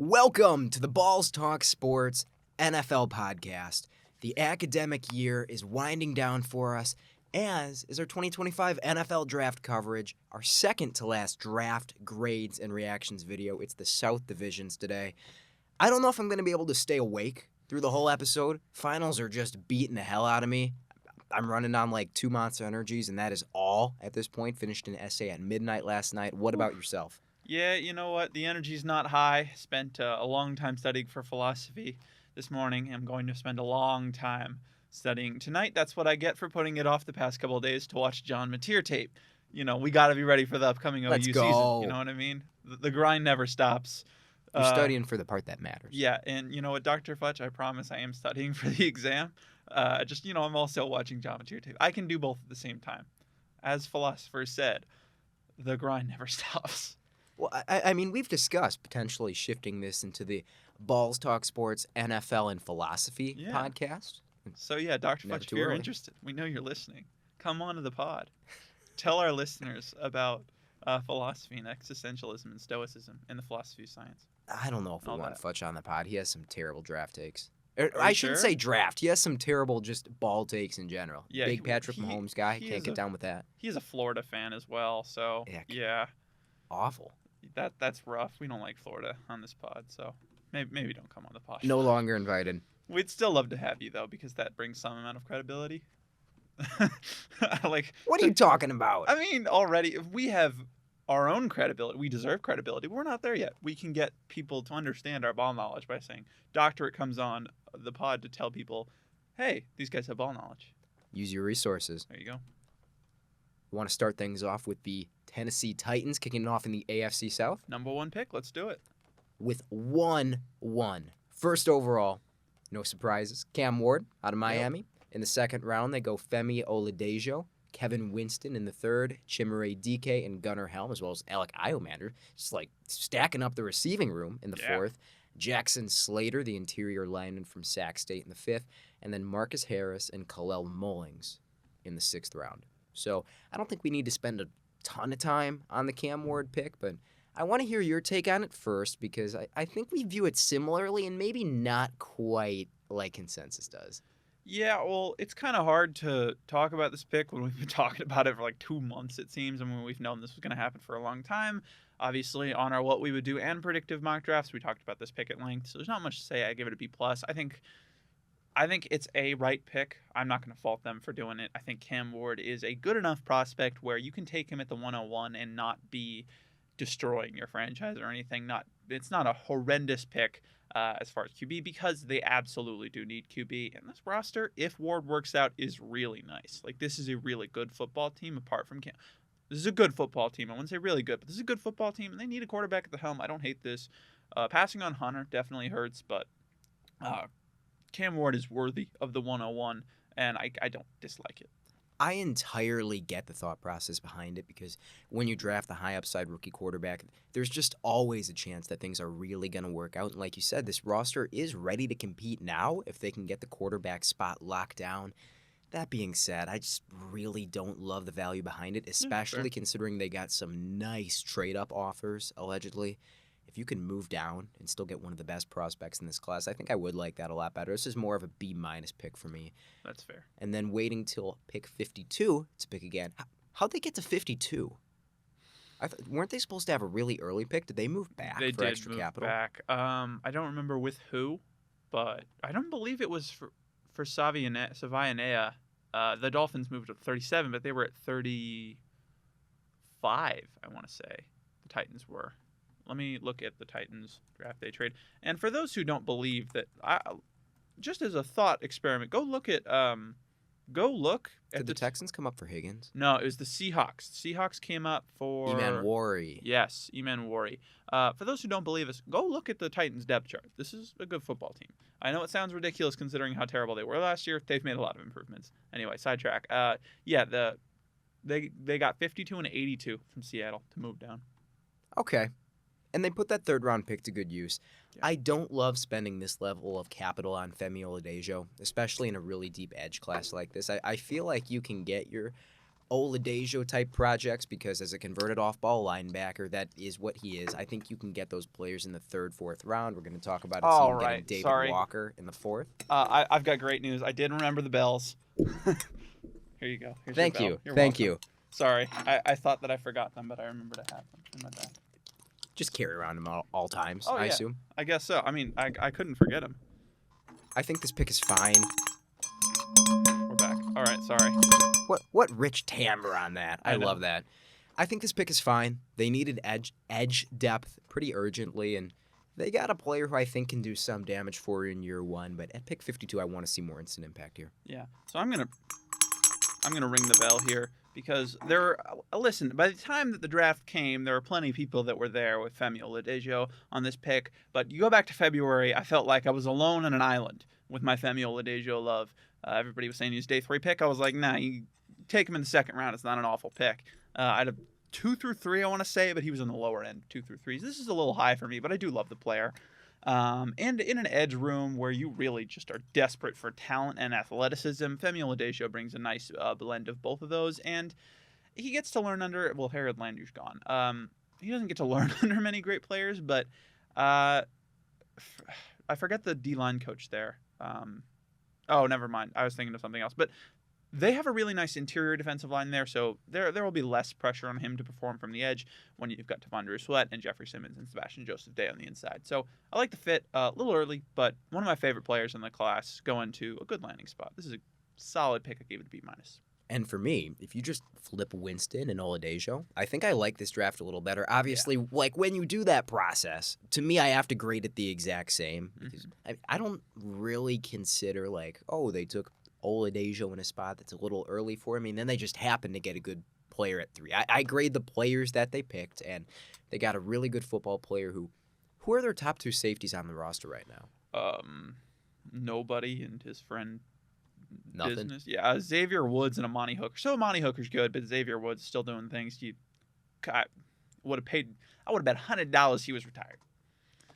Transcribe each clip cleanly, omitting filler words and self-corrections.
Welcome to the Balls Talk Sports NFL podcast. The academic year is winding down for us, as is our 2025 NFL draft coverage, our second to last draft grades and reactions video. It's the South Divisions today. I don't know if I'm going to be able to stay awake through the whole episode. Finals are just beating the hell out of me. I'm running on like 2 Monster Energies, and that is all at this point. Finished an essay at midnight last night. What about yourself? Yeah, you know what? The energy's not high. Spent a long time studying for philosophy this morning. I'm going to spend a long time studying tonight. That's what I get for putting it off the past couple of days to watch John Mateer tape. You know, we got to be ready for the upcoming OU season. You know what I mean? The grind never stops. You're studying for the part that matters. Yeah, and you know what, Dr. Fletch, I promise I am studying for the exam. I'm also watching John Mateer tape. I can do both at the same time. As philosophers said, the grind never stops. Well, I mean, we've discussed potentially shifting this into the Balls Talk Sports NFL and Philosophy podcast. So, yeah, Dr. Fletch, if you're interested, we know you're listening. Come on to the pod. Tell our listeners about philosophy and existentialism and stoicism and the philosophy of science. I don't know if we want Fletch on the pod. He has some terrible draft takes. I shouldn't say draft. He has some terrible just ball takes in general. Yeah, Big Patrick Mahomes guy. Can't get down with that. He's a Florida fan as well, so yeah. Awful. That's rough. We don't like Florida on this pod, so maybe don't come on the pod. No longer invited. We'd still love to have you, though, because that brings some amount of credibility. What are you talking about? I mean, already, if we have our own credibility, we deserve credibility, but we're not there yet. We can get people to understand our ball knowledge by saying, Doctorate comes on the pod to tell people, hey, these guys have ball knowledge. Use your resources. There you go. We want to start things off with the Tennessee Titans kicking it off in the AFC South. Number 1 pick. Let's do it. With 1-1. First overall, no surprises, Cam Ward out of Miami. Yep. In the second round, they go Femi Oladejo, Kevin Winston in the third, Chimere Dike and Gunnar Helm, as well as Alec Iomander, just like stacking up the receiving room in the fourth. Jackson Slater, the interior lineman from Sac State in the fifth, and then Marcus Harris and Khalil Mullings in the sixth round. So I don't think we need to spend a ton of time on the Cam Ward pick, but I want to hear your take on it first because I think we view it similarly and maybe not quite like consensus does. Yeah, well, it's kind of hard to talk about this pick when we've been talking about it for like 2 months, it seems. I mean, we've known this was going to happen for a long time. Obviously, on our What We Would Do and predictive mock drafts, we talked about this pick at length, so there's not much to say. I give it a B+. I think it's a right pick. I'm not going to fault them for doing it. I think Cam Ward is a good enough prospect where you can take him at the 101 and not be destroying your franchise or anything. It's not a horrendous pick as far as QB because they absolutely do need QB. And this roster, if Ward works out, is really nice. Like, this is a really good football team apart from Cam. This is a good football team. I wouldn't say really good, but this is a good football team, and they need a quarterback at the helm. I don't hate this. Passing on Hunter definitely hurts, but Cam Ward is worthy of the 101, and I don't dislike it. I entirely get the thought process behind it because when you draft a high upside rookie quarterback, there's just always a chance that things are really going to work out. And like you said, this roster is ready to compete now if they can get the quarterback spot locked down. That being said, I just really don't love the value behind it, especially considering they got some nice trade-up offers, allegedly. If you can move down and still get one of the best prospects in this class, I think I would like that a lot better. This is more of a B- pick for me. That's fair. And then waiting till pick 52 to pick again. How'd they get to 52? Weren't they supposed to have a really early pick? Did they move back for extra capital? They did move back. I don't remember with who, but I don't believe it was for Savianea. The Dolphins moved up 37, but they were at 35, I want to say. The Titans were. Let me look at the Titans draft day trade. And for those who don't believe that, just as a thought experiment, go look at Did the Texans come up for Higgins? No, it was the Seahawks. The Seahawks came up for Eman Wari. Yes, Eman Wari. For those who don't believe us, go look at the Titans depth chart. This is a good football team. I know it sounds ridiculous considering how terrible they were last year. They've made a lot of improvements. Anyway, sidetrack. They got 52 and 82 from Seattle to move down. Okay. And they put that third-round pick to good use. Yeah. I don't love spending this level of capital on Femi Oladejo, especially in a really deep edge class like this. I feel like you can get your Oladejo type projects because as a converted off-ball linebacker, that is what he is. I think you can get those players in the 3rd, 4th round. We're going to talk about a All team getting right, David sorry. Walker in the 4th. I've got great news. I did remember the bells. Here you go. Here's Thank your bell. you. You're Thank welcome. you. Sorry, I thought that I forgot them, but I remembered to have them in my bag. Just carry around him all times, Oh, I yeah. assume. I guess so. I mean, I couldn't forget them. I think this pick is fine. We're back. All right, sorry. What rich timbre on that. I I know. love that. I think this pick is fine. They needed edge depth pretty urgently, and they got a player who I think can do some damage for you in year 1, but at pick 52, I want to see more instant impact here. Yeah. So I'm gonna ring the bell here because listen, by the time that the draft came, there were plenty of people that were there with Femi Oladejo on this pick. But you go back to February, I felt like I was alone on an island with my Femi Oladejo love. Everybody was saying he's day 3 pick. I was like, nah, you take him in the 2nd round. It's not an awful pick. I had a 2 through 3, I want to say, but he was on the lower end, 2 through 3s. This is a little high for me, but I do love the player. And in an edge room where you really just are desperate for talent and athleticism, Femi Oladejo brings a nice blend of both of those, and he gets to learn under. Well, Harold Landry's gone. He doesn't get to learn under many great players, but I forget the D-line coach there. Oh, never mind. I was thinking of something else, but. They have a really nice interior defensive line there, so there will be less pressure on him to perform from the edge when you've got Tavondre Sweat and Jeffrey Simmons and Sebastian Joseph Day on the inside. So I like the fit a little early, but one of my favorite players in the class going to a good landing spot. This is a solid pick. I gave it a B-. And for me, if you just flip Winston and Oladejo, I think I like this draft a little better. Obviously, like when you do that process, to me, I have to grade it the exact same. Because I don't really consider they took Oladejo in a spot that's a little early for him. I mean, then they just happen to get a good player at 3. I grade the players that they picked, and they got a really good football player who are their top 2 safeties on the roster right now? Nobody and his friend Nothing. business. Yeah, Xavier Woods and Amani Hooker. So Amani Hooker's good, but Xavier Woods is still doing things. I would have bet $100 he was retired.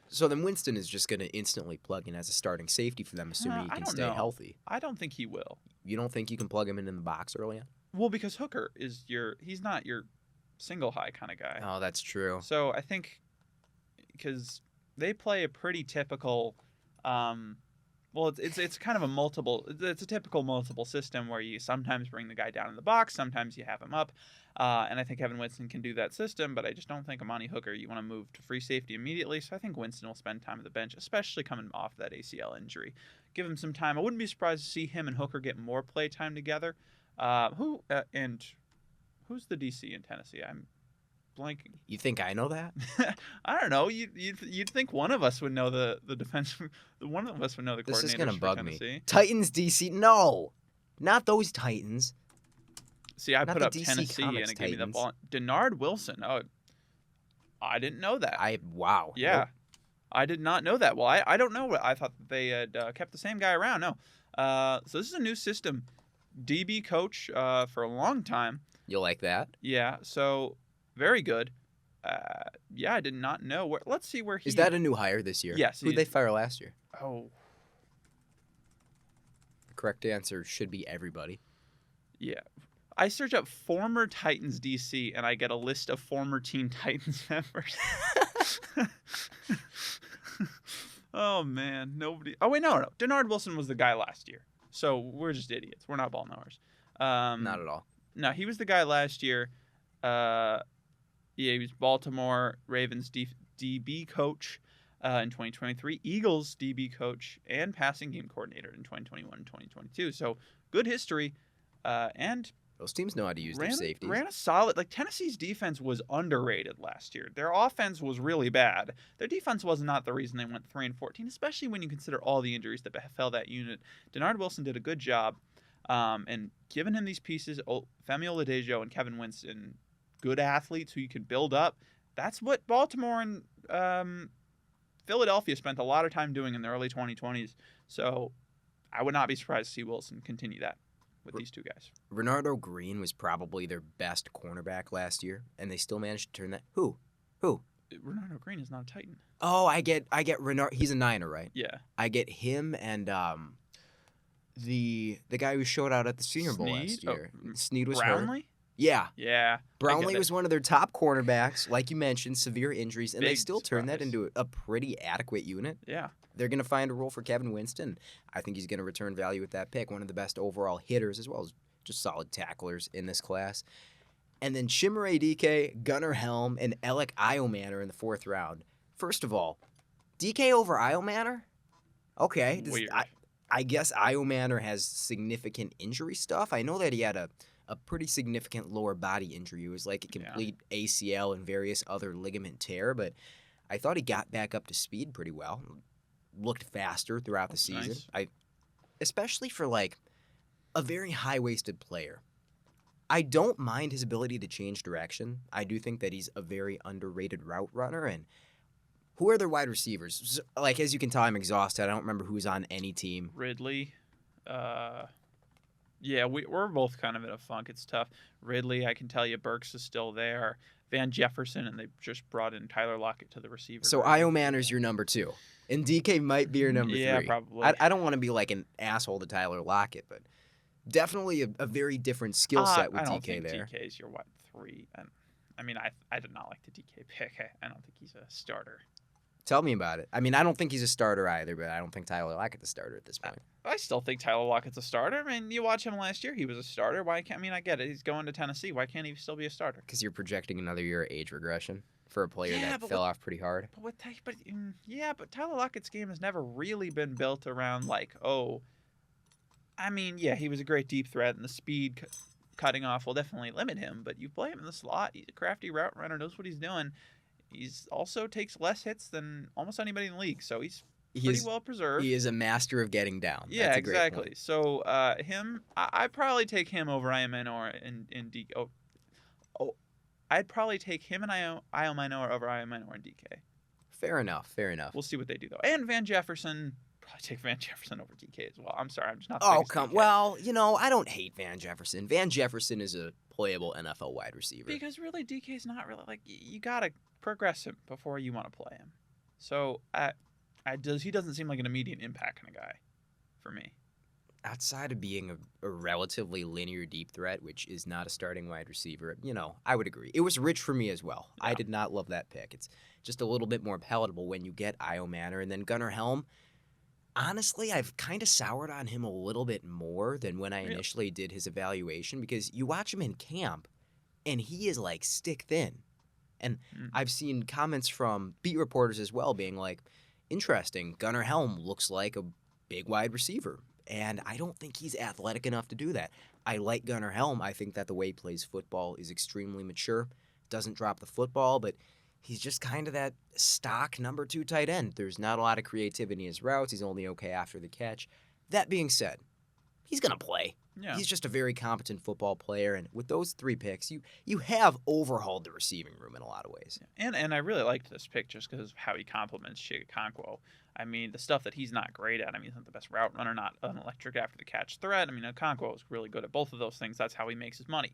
So then Winston is just going to instantly plug in as a starting safety for them, assuming he can stay healthy. I don't think he will. You don't think you can plug him in the box early on? Well, because Hooker is he's not your single high kind of guy. Oh, that's true. So I think because they play a pretty typical, it's kind of it's a typical multiple system where you sometimes bring the guy down in the box, sometimes you have him up. And I think Kevin Winston can do that system, but I just don't think Amani Hooker, you want to move to free safety immediately. So I think Winston will spend time at the bench, especially coming off that ACL injury. Give him some time. I wouldn't be surprised to see him and Hooker get more play time together. Who's the DC in Tennessee? I'm blanking. You think I know that? I don't know. You'd think one of us would know the defense. One of us would know the coordinator. This is gonna bug Tennessee. me. Titans DC? No, not those Titans. See, I Not put the up DC Tennessee Comics and it gave me the Titans. ball. Denard Wilson. Oh, I didn't know that. Wow. Yeah. Nope. I did not know that. Well, I don't know. I thought that they had kept the same guy around. No. So this is a new system. DB coach for a long time. You like that? Yeah. So very good. I did not know. Let's see where he... Is that a new hire this year? Yes. Who'd they fire last year? Oh. The correct answer should be everybody. Yeah. I search up former Titans DC and I get a list of former Teen Titans members. Oh, man. Nobody... Oh, wait, no. Denard Wilson was the guy last year. So we're just idiots. We're not ball knowers. Not at all. No, he was the guy last year. He was Baltimore Ravens DB coach in 2023, Eagles DB coach, and passing game coordinator in 2021 and 2022. So good history. And Those teams know how to use their safeties. Ran a solid. Tennessee's defense was underrated last year. Their offense was really bad. Their defense was not the reason they went 3-14, especially when you consider all the injuries that befell that unit. Denard Wilson did a good job, and giving him these pieces, Femi Oladejo and Kevin Winston, good athletes who you can build up. That's what Baltimore and Philadelphia spent a lot of time doing in the early 2020s. So I would not be surprised to see Wilson continue that with these two guys. Renardo Green was probably their best cornerback last year, and they still managed to turn that. Who? Renardo Green is not a Titan. Oh, I get Renard. He's a Niner, right? Yeah. I get him and the guy who showed out at the Senior Bowl Snead? last year. Snead was Brownlee? Yeah. Yeah. Brownlee was one of their top cornerbacks, like you mentioned, severe injuries, and they Big still turned that surprise. into a pretty adequate unit. Yeah. They're going to find a role for Kevin Winston. I think he's going to return value with that pick. One of the best overall hitters, as well as just solid tacklers in this class. And then Chimere DK, Gunnar Helm, and Alec Iomanner in the 4th round. First of all, DK over Iomanner? Okay. Weird. I guess Iomanner has significant injury stuff. I know that he had a pretty significant lower body injury. It was like a complete ACL and various other ligament tear, but I thought he got back up to speed pretty well. Looked faster throughout the season. Nice. Especially for like a very high-waisted player. I don't mind his ability to change direction. I do think that he's a very underrated route runner. And who are their wide receivers? Like, as you can tell, I'm exhausted. I don't remember who's on any team. Ridley. Yeah, we're both kind of in a funk. It's tough. Ridley, I can tell you, Burks is still there. Van Jefferson, and they just brought in Tyler Lockett to the receiver. So Iomanner's your number 2. And DK might be your number 3. Yeah, probably. I don't want to be like an asshole to Tyler Lockett, but definitely a very different skill set with I don't DK think there. DK is your 3. And I mean, I did not like the DK pick. I don't think he's a starter. Tell me about it. I mean, I don't think he's a starter either, but I don't think Tyler Lockett's a starter at this point. I still think Tyler Lockett's a starter. I mean, you watch him last year; he was a starter. Why can't? I mean, I get it. He's going to Tennessee. Why can't he still be a starter? Because you're projecting another year of age regression for a player that fell off pretty hard. But Tyler Lockett's game has never really been built around I mean, yeah, he was a great deep threat, and the speed cutting off will definitely limit him. But you play him in the slot; he's a crafty route runner, knows what he's doing. He's also takes less hits than almost anybody in the league, so he's pretty well preserved. He is a master of getting down. Yeah, That's a great exactly. point. So I'd probably take him over Iomanor and DK. I'd probably take him and Iomanor over Iomanor and DK. Fair enough. We'll see what they do though. And Van Jefferson, probably take Van Jefferson over DK as well. I'm sorry, I'm just not. Well, I don't hate Van Jefferson. Van Jefferson is a playable NFL wide receiver. Because really, DK's not really you gotta progress him before you want to play him. So he doesn't seem like an immediate impact kind of guy for me. Outside of being a relatively linear deep threat, which is not a starting wide receiver, I would agree. It was rich for me as well. Yeah. I did not love that pick. It's just a little bit more palatable when you get Iomanner. And then Gunnar Helm, honestly, I've kind of soured on him a little bit more than when I initially did his evaluation, because you watch him in camp, and he is like stick thin. And I've seen comments from beat reporters as well being like, interesting, Gunnar Helm looks like a big wide receiver. And I don't think he's athletic enough to do that. I like Gunnar Helm. I think that the way he plays football is extremely mature. Doesn't drop the football, but he's just kind of that stock number 2 tight end. There's not a lot of creativity in his routes. He's only okay after the catch. That being said, he's going to play. Yeah. He's just a very competent football player, and with those 3 picks, you have overhauled the receiving room in a lot of ways. And I really liked this pick just because of how he complements Okonkwo. I mean, the stuff that he's not great at. I mean, he's not the best route runner, not an electric after the catch threat. I mean, Okonkwo is really good at both of those things. That's how he makes his money.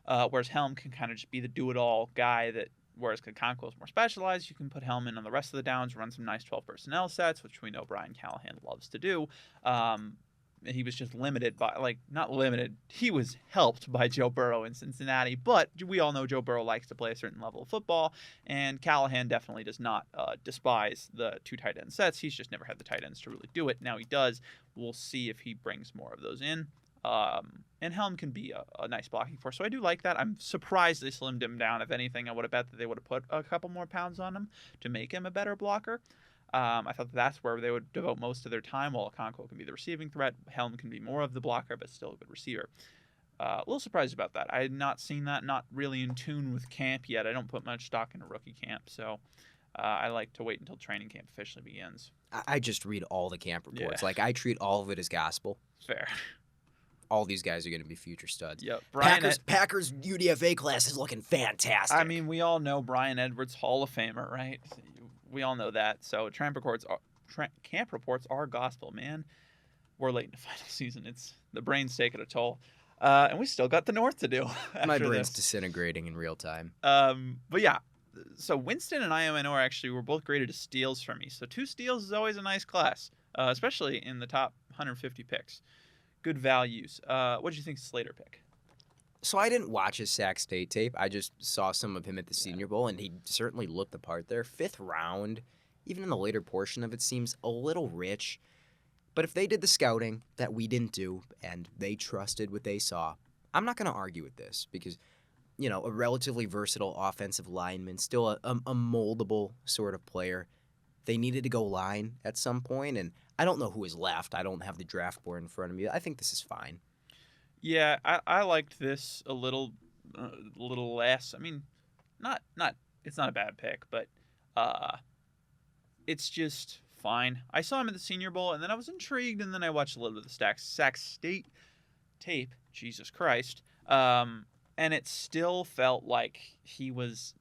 Whereas Helm can kind of just be the do-it-all guy whereas Okonkwo is more specialized. You can put Helm in on the rest of the downs, run some nice 12 personnel sets, which we know Brian Callahan loves to do. He was just limited by, not limited, he was helped by Joe Burrow in Cincinnati, but we all know Joe Burrow likes to play a certain level of football, and Callahan definitely does not despise the 2 tight end sets. He's just never had the tight ends to really do it. Now he does. We'll see if he brings more of those in. And Helm can be a nice blocking force, so I do like that. I'm surprised they slimmed him down. If anything, I would have bet that they would have put a couple more pounds on him to make him a better blocker. I thought that's where they would devote most of their time, while Okonkwo can be the receiving threat. Helm can be more of the blocker, but still a good receiver. A little surprised about that. I had not seen that, not really in tune with camp yet. I don't put much stock into rookie camp, so I like to wait until training camp officially begins. I just read all the camp reports. Yeah. I treat all of it as gospel. Fair. All these guys are going to be future studs. Yep. Packers UDFA class is looking fantastic. I mean, we all know Brian Edwards, Hall of Famer, right? We all know that. So camp reports are gospel, man. We're late in the final season. The brain's taking a toll. And we still got the North to do. My brain's disintegrating in real time. But yeah, so Winston and Iomanor actually were both graded as steals for me. So 2 steals is always a nice class, especially in the top 150 picks. Good values. What did you think of Slater pick? So I didn't watch his Sac State tape. I just saw some of him at the Senior Bowl, and he certainly looked the part there. 5th round, even in the later portion of it, seems a little rich. But if they did the scouting that we didn't do, and they trusted what they saw, I'm not going to argue with this because, a relatively versatile offensive lineman, still a moldable sort of player. They needed to go line at some point, and I don't know who is left. I don't have the draft board in front of me. I think this is fine. Yeah, I liked this a little less. I mean, not it's not a bad pick, but it's just fine. I saw him at the Senior Bowl, and then I was intrigued, and then I watched a little bit of the Sac State tape. Jesus Christ. And it still felt like he was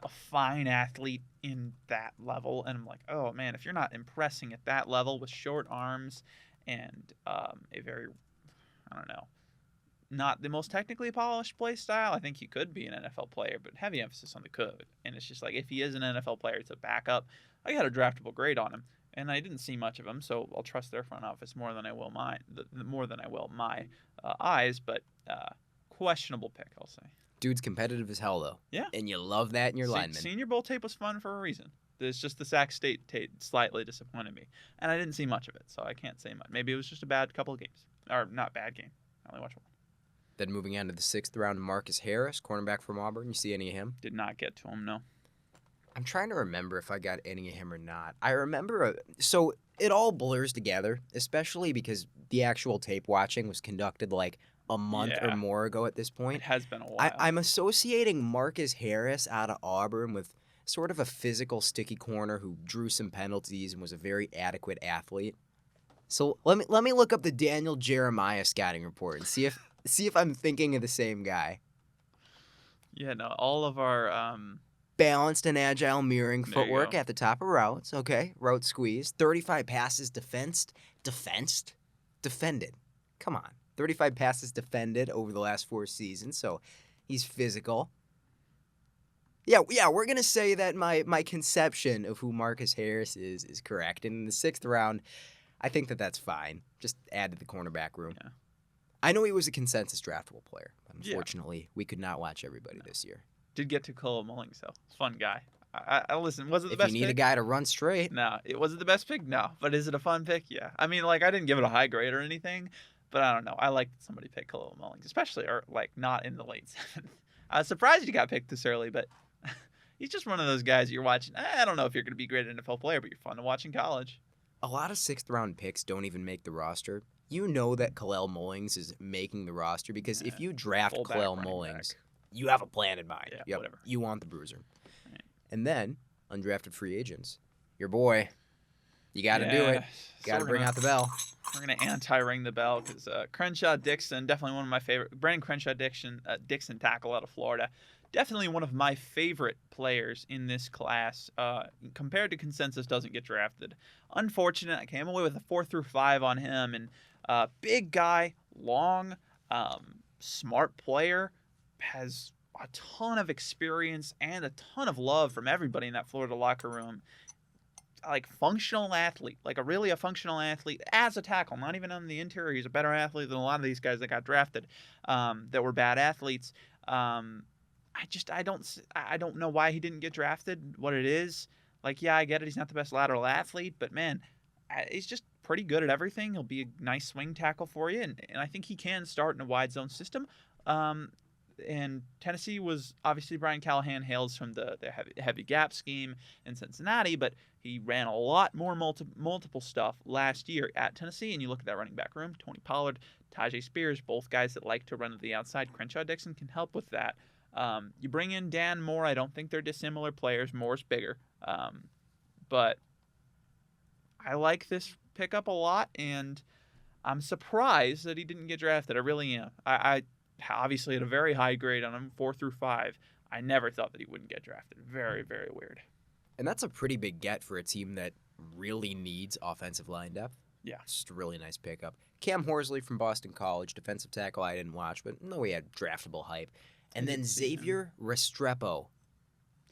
a fine athlete in that level. And I'm like, oh, man, if you're not impressing at that level with short arms and a very, I don't know, not the most technically polished play style, I think he could be an NFL player, but heavy emphasis on the could. And it's just like, if he is an NFL player, it's a backup. I got a draftable grade on him, and I didn't see much of him, so I'll trust their front office more than I will my eyes. But questionable pick, I'll say. Dude's competitive as hell, though. Yeah. And you love that in your lineman. Senior Bowl tape was fun for a reason. It's just the Sac State tape slightly disappointed me, and I didn't see much of it, so I can't say much. Maybe it was just a bad couple of games. Or not bad game. I only watched one. Then moving on to the 6th round, Marcus Harris, cornerback from Auburn. You see any of him? Did not get to him, no. I'm trying to remember if I got any of him or not. I remember, so it all blurs together, especially because the actual tape watching was conducted like a month or more ago at this point. It has been a while. I'm associating Marcus Harris out of Auburn with sort of a physical, sticky corner who drew some penalties and was a very adequate athlete. So let me look up the Daniel Jeremiah scouting report and see if I'm thinking of the same guy. Yeah, no, all of our balanced and agile mirroring footwork at the top of routes. Okay, route squeeze. 35 passes defended. Come on. 35 passes defended over the last 4 seasons, so he's physical. Yeah, we're going to say that my conception of who Marcus Harris is correct. And in the 6th round, I think that's fine. Just add to the cornerback room. Yeah. I know he was a consensus draftable player, but unfortunately, we could not watch everybody this year. Did get to Khalil Mullings, though. Fun guy. I listen, was it the best pick? If you need a guy to run straight. No. Was it the best pick? No. But is it a fun pick? Yeah. I mean, I didn't give it a high grade or anything, but I don't know. I like that somebody picked Khalil Mullings, especially, not in the late 7th. I was surprised he got picked this early, but he's just one of those guys you're watching. I don't know if you're going to be a great NFL player, but you're fun to watch in college. A lot of 6th round picks don't even make the roster. You know that Khalil Mullings is making the roster because if you draft Khalil Mullings, you have a plan in mind. Yeah, whatever. You want the bruiser. Right. And then, undrafted free agents. Your boy. You got to do it. Got to bring out the bell. We're going to anti-ring the bell because Crenshaw Dixon, definitely one of my favorite. Brandon Crenshaw Dixon tackle out of Florida. Definitely one of my favorite players in this class. Compared to consensus, doesn't get drafted. Unfortunate. I came away with a 4 through 5 on him. And big guy, long, smart player, has a ton of experience and a ton of love from everybody in that Florida locker room. Functional athlete, a functional athlete as a tackle, not even on the interior. He's a better athlete than a lot of these guys that got drafted that were bad athletes. I don't know why he didn't get drafted, what it is. I get it. He's not the best lateral athlete, but man, he's just pretty good at everything. He'll be a nice swing tackle for you. And I think he can start in a wide zone system. And Tennessee was obviously Brian Callahan hails from the heavy gap scheme in Cincinnati, but he ran a lot more multiple stuff last year at Tennessee. And you look at that running back room, Tony Pollard, Tajay Spears, both guys that like to run to the outside. Crenshaw Dixon can help with that. You bring in Dan Moore. I don't think they're dissimilar players. Moore's bigger. But I like this pickup a lot, and I'm surprised that he didn't get drafted. I really am. I obviously had a very high grade on him, 4 through 5. I never thought that he wouldn't get drafted. Very, very weird. And that's a pretty big get for a team that really needs offensive line depth. Yeah. It's just a really nice pickup. Cam Horsley from Boston College, defensive tackle I didn't watch, but no, he had draftable hype. And then Xavier Restrepo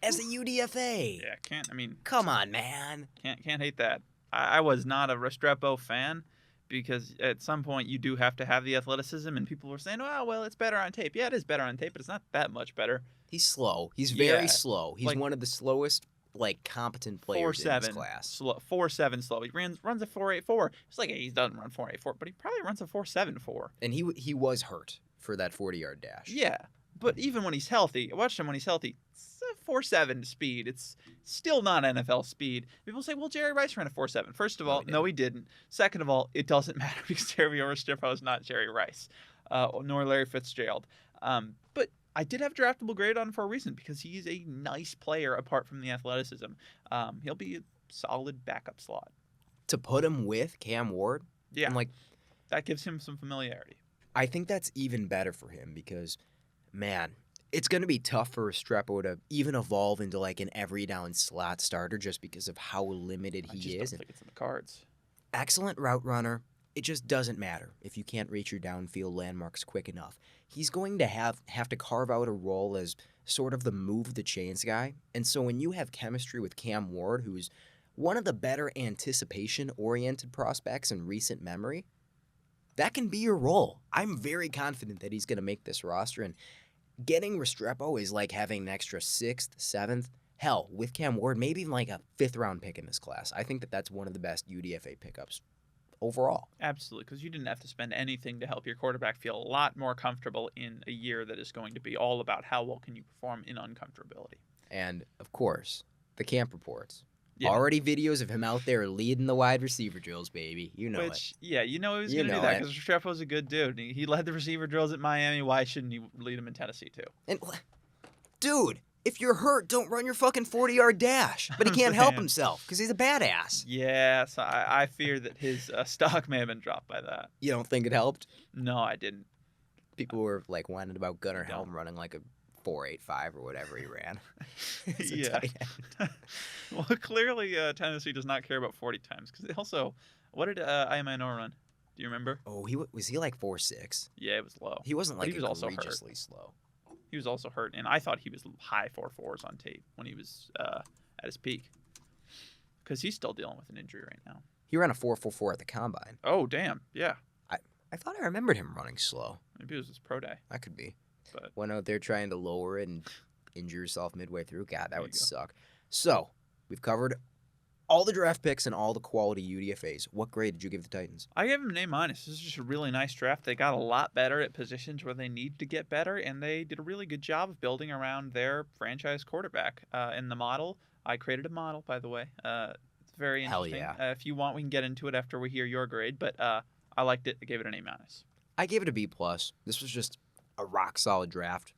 as a UDFA. Yeah, Come on, man. Can't hate that. I was not a Restrepo fan because at some point you do have to have the athleticism, and people were saying, "Oh, well, it's better on tape." Yeah, it is better on tape, but it's not that much better. He's slow. He's very Yeah, slow. He's like one of the slowest, like, competent players in this class. slow, 4.7 slow. He runs a 4.84. It's like he doesn't run 4.84, but he probably runs a 4.74. And he was hurt for that 40-yard dash. Yeah, but even when he's healthy, I watched him when he's healthy. It's a 4.7 speed. It's still not NFL speed. People say, "Well, Jerry Rice ran a 4.7." First of all, no, he didn't. Second of all, it doesn't matter because Jerry Restrepo is not Jerry Rice, nor Larry Fitzgerald. But I did have draftable grade on him for a reason, because he's a nice player apart from the athleticism. He'll be a solid backup slot. To put him with Cam Ward, Yeah, I'm like, that gives him some familiarity. I think that's even better for him because, man, it's going to be tough for Restrepo to even evolve into like an every down slot starter just because of how limited I he just is. don't think it's in the cards. Excellent route runner. It just doesn't matter if you can't reach your downfield landmarks quick enough. He's going to have to carve out a role as sort of the move the chains guy. And so when you have chemistry with Cam Ward, who's one of the better anticipation-oriented prospects in recent memory, that can be your role. I'm very confident that he's going to make this roster, and getting Restrepo is like having an extra 6th, 7th, hell, with Cam Ward, maybe even like a 5th-round pick in this class. I think that that's one of the best UDFA pickups overall. Absolutely, because you didn't have to spend anything to help your quarterback feel a lot more comfortable in a year that is going to be all about how well can you perform in uncomfortability. And, of course, the camp reports. Yeah. Already videos of him out there leading the wide receiver drills, baby. You know it. Yeah, you know he was You going to do know that it. because Restrepo's a good dude. He led the receiver drills at Miami. Why shouldn't he lead them in Tennessee, too? And, dude, if you're hurt, don't run your fucking 40-yard dash. But he can't help Man. himself because he's a badass. Yeah, so I fear that his stock may have been dropped by that. You don't think it helped? No, I didn't. People were like whining about Gunnar I Helm running like a 4.85 or whatever he ran. As a Yeah. tight end. Well, clearly Tennessee does not care about 40 times. Because also, what did Iamano run? Do you remember? Oh, was he like 4.6? Yeah, it was low. He wasn't But like he was also hurt. egregiously slow. He was also hurt, and I thought he was high 4.4s on tape when he was at his peak. Because he's still dealing with an injury right now. He ran a 4.44 at the combine. Oh, damn. Yeah. I thought I remembered him running slow. Maybe it was his pro day. That could be. But Went out there trying to lower it and injure yourself midway through. God, that There would you go. suck. So, we've covered all the draft picks and all the quality UDFAs. What grade did you give the Titans? I gave him an A-. This is just a really nice draft. They got a lot better at positions where they need to get better, and they did a really good job of building around their franchise quarterback. In the model, I created a model, by the way. It's very Hell interesting. yeah. If you want, we can get into it after we hear your grade, but I liked it. I gave it an A-. I gave it a B+. This was just a rock-solid draft.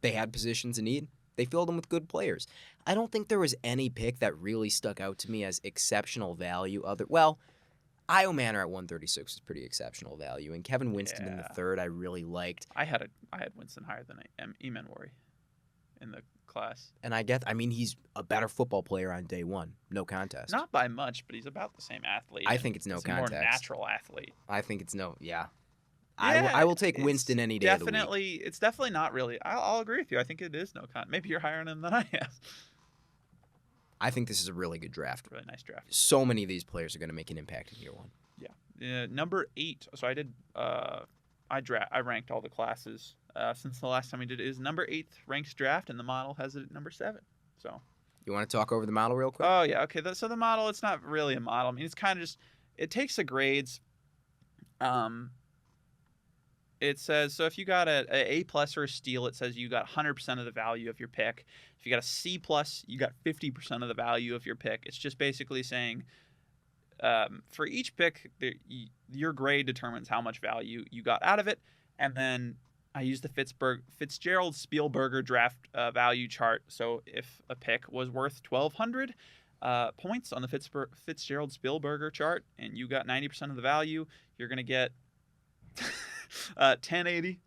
They had positions in need. They filled them with good players. I don't think there was any pick that really stuck out to me as exceptional value. Io Manor at 136 was pretty exceptional value, and Kevin Winston in the Yeah. third I really liked. I had Winston higher than Emenwari in the class. And he's a better football player on day one. No contest. Not by much, but he's about the same athlete. I and think it's no he's a more context. natural athlete. I think it's no, yeah. Yeah, I will take it's Winston any day of the week. Definitely, it's definitely not really. I'll agree with you. I think it is no con. Maybe you're higher on him than I am. I think this is a really good draft. Really nice draft. So many of these players are going to make an impact in year one. Yeah. Number 8. So I did. I ranked all the classes since the last time we did it. Is number 8th ranked draft, and the model has it at number 7. So. You want to talk over the model real quick? Oh yeah. Okay. So the model, it's not really a model. I mean, it's kind of just. It takes the grades. It says, so if you got a A+ or a steal, it says you got 100% of the value of your pick. If you got a C+, you got 50% of the value of your pick. It's just basically saying for each pick, your grade determines how much value you got out of it. And then I used the Fitzgerald Spielberger draft value chart. So if a pick was worth 1,200 points on the Fitzgerald Spielberger chart and you got 90% of the value, you're going to get 1080.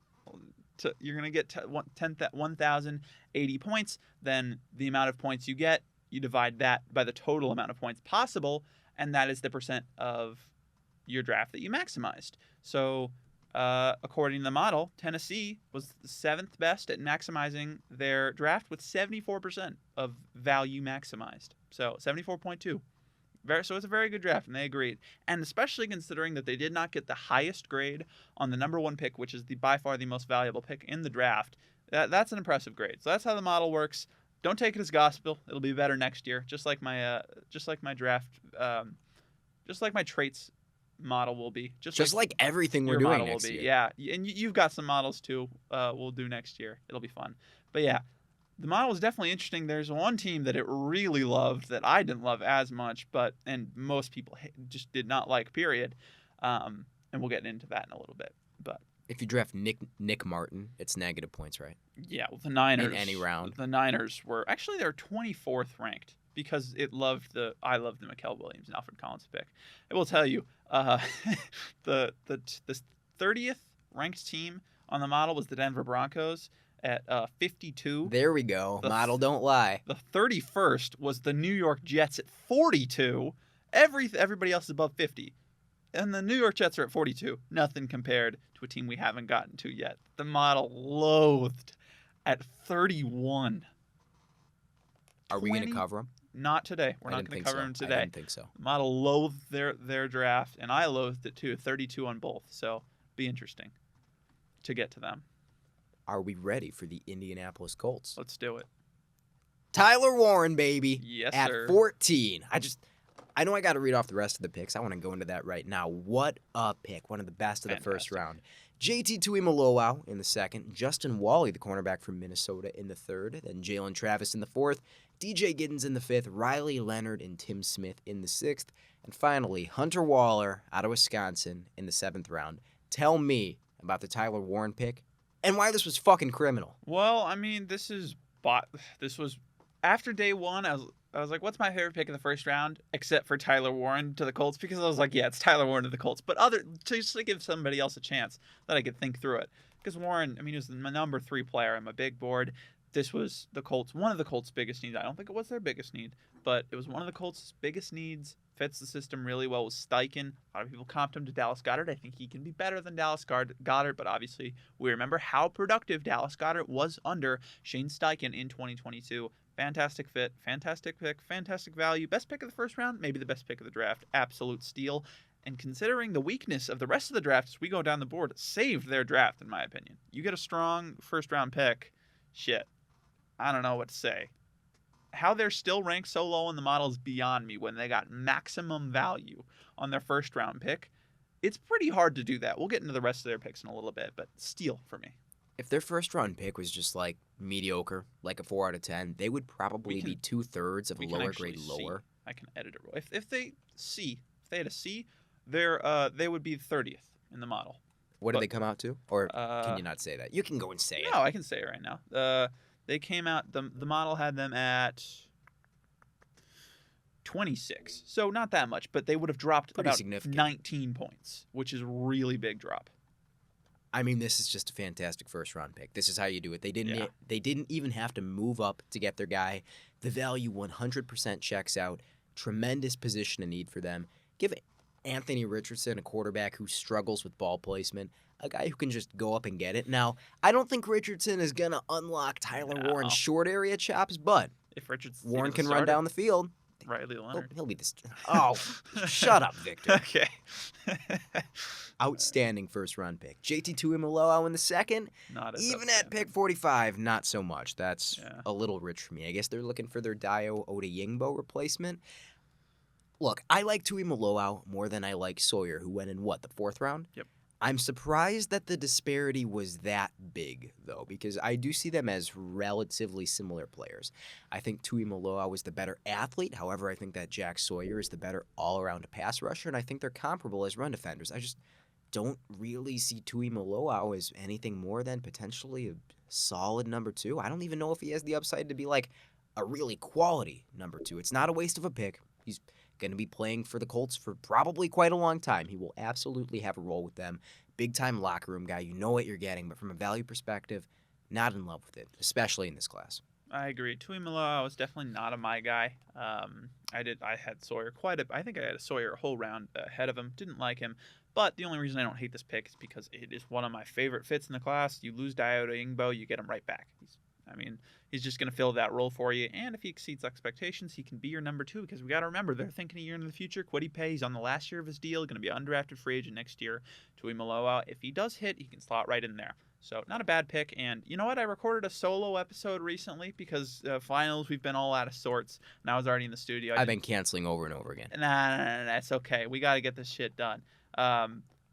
You're going to get 1,080 points. Then the amount of points you get, you divide that by the total amount of points possible, and that is the percent of your draft that you maximized. So according to the model, Tennessee was the 7th best at maximizing their draft with 74% of value maximized. So 74.2. So it's a very good draft, and they agreed. And especially considering that they did not get the highest grade on the number 1 pick, which is by far the most valuable pick in the draft. That's an impressive grade. So that's how the model works. Don't take it as gospel. It'll be better next year, just like my draft, just like my traits model will be. Just like everything we're your doing model next will be. year. Yeah, and you've got some models too. We'll do next year. It'll be fun. But yeah, the model is definitely interesting. There's one team that it really loved that I didn't love as much, and most people just did not like. Period. And we'll get into that in a little bit. But if you draft Nick Martin, it's negative points, right? Yeah, well, the Niners in any round. The Niners were actually they're 24th ranked because I loved the Mikael Williams and Alfred Collins pick. I will tell you, the 30th ranked team on the model was the Denver Broncos at 52. There we go. Model don't lie. The 31st was the New York Jets at 42. Everybody else is above 50. And the New York Jets are at 42. Nothing compared to a team we haven't gotten to yet. The model loathed at 31. Are we going to cover them? Not today. We're not going to cover them today. I didn't think so. The model loathed their draft, and I loathed it too. 32 on both. So be interesting to get to them. Are we ready for the Indianapolis Colts? Let's do it. Tyler Warren, baby. Yes, at sir. 14. I know I got to read off the rest of the picks. I want to go into that right now. What a pick. One of the best of the first round. JT Tuimoloau in the second. Justin Wally, the cornerback from Minnesota, in the third. Then Jalen Travis in the fourth. DJ Giddens in the fifth. Riley Leonard and Tim Smith in the sixth. And finally, Hunter Waller out of Wisconsin in the seventh round. Tell me about the Tyler Warren pick and why this was fucking criminal. Well, I mean, this was after day one. I was like, what's my favorite pick in the first round, except for Tyler Warren to the Colts? Because I was like, yeah, it's Tyler Warren to the Colts. But just to give somebody else a chance that I could think through it. Because Warren, I mean, he was my number 3 player on my big board. This was the Colts, one of the Colts' biggest needs. I don't think it was their biggest need, but it was one of the Colts' biggest needs. Fits the system really well with Steichen. A lot of people comped him to Dallas Goedert. I think he can be better than Dallas Goedert, but obviously we remember how productive Dallas Goedert was under Shane Steichen in 2022. Fantastic fit, fantastic pick, fantastic value. Best pick of the first round, maybe the best pick of the draft. Absolute steal. And considering the weakness of the rest of the draft as we go down the board, saved their draft, in my opinion. You get a strong first-round pick, shit. I don't know what to say. How they're still ranked so low in the model is beyond me when they got maximum value on their first-round pick. It's pretty hard to do that. We'll get into the rest of their picks in a little bit, but steal for me. If their first-round pick was just, like, mediocre, like a 4 out of 10, they would probably be 2/3 of a lower grade lower. I can edit it. If they had a C, they would be 30th in the model. What did they come out to? Or can you not say that? You can go and say it. No, I can say it right now. They came out, the model had them at 26. So not that much, but they would have dropped pretty about significant. 19 points, which is a really big drop. I mean, this is just a fantastic first-round pick. This is how you do it. They didn't even have to move up to get their guy. The value 100% checks out. Tremendous position of need for them. Give Anthony Richardson, a quarterback who struggles with ball placement, a guy who can just go up and get it. Now, I don't think Richardson is going to unlock Tyler Warren's short area chops, but if Warren can run down the field. Riley Leonard. He'll be this. Oh, shut up, Victor. Okay. Outstanding first-round pick. JT Tuimoloau in the second. Even at pick 45, not so much. That's a little rich for me. I guess they're looking for their Dio Odeyingbo replacement. Look, I like Tuimoloau more than I like Sawyer, who went in, the 4th round? Yep. I'm surprised that the disparity was that big, though, because I do see them as relatively similar players. I think Tuimoloau was the better athlete. However, I think that Jack Sawyer is the better all-around pass rusher, and I think they're comparable as run defenders. I just don't really see Tuimoloau as anything more than potentially a solid number 2. I don't even know if he has the upside to be like a really quality number 2. It's not a waste of a pick. He's going to be playing for the Colts for probably quite a long time. He will absolutely have a role with them. Big-time locker room guy. You know what you're getting, but from a value perspective, not in love with it, especially in this class. I agree. Tuimoloau was definitely not a my guy. I had Sawyer I think I had a Sawyer a whole round ahead of him. Didn't like him. But the only reason I don't hate this pick is because it is one of my favorite fits in the class. You lose Dio Odeyingbo, you get him right back. He's I mean, he's just going to fill that role for you. And if he exceeds expectations, he can be your number 2 because we got to remember they're thinking a year into the future. Kwity Paye, he's on the last year of his deal, going to be an undrafted free agent next year. Tui Maloa, if he does hit, he can slot right in there. So not a bad pick. And you know what? I recorded a solo episode recently because finals, we've been all out of sorts. And I was already in the studio. I've been canceling over and over again. Nah, it's okay. We got to get this shit done.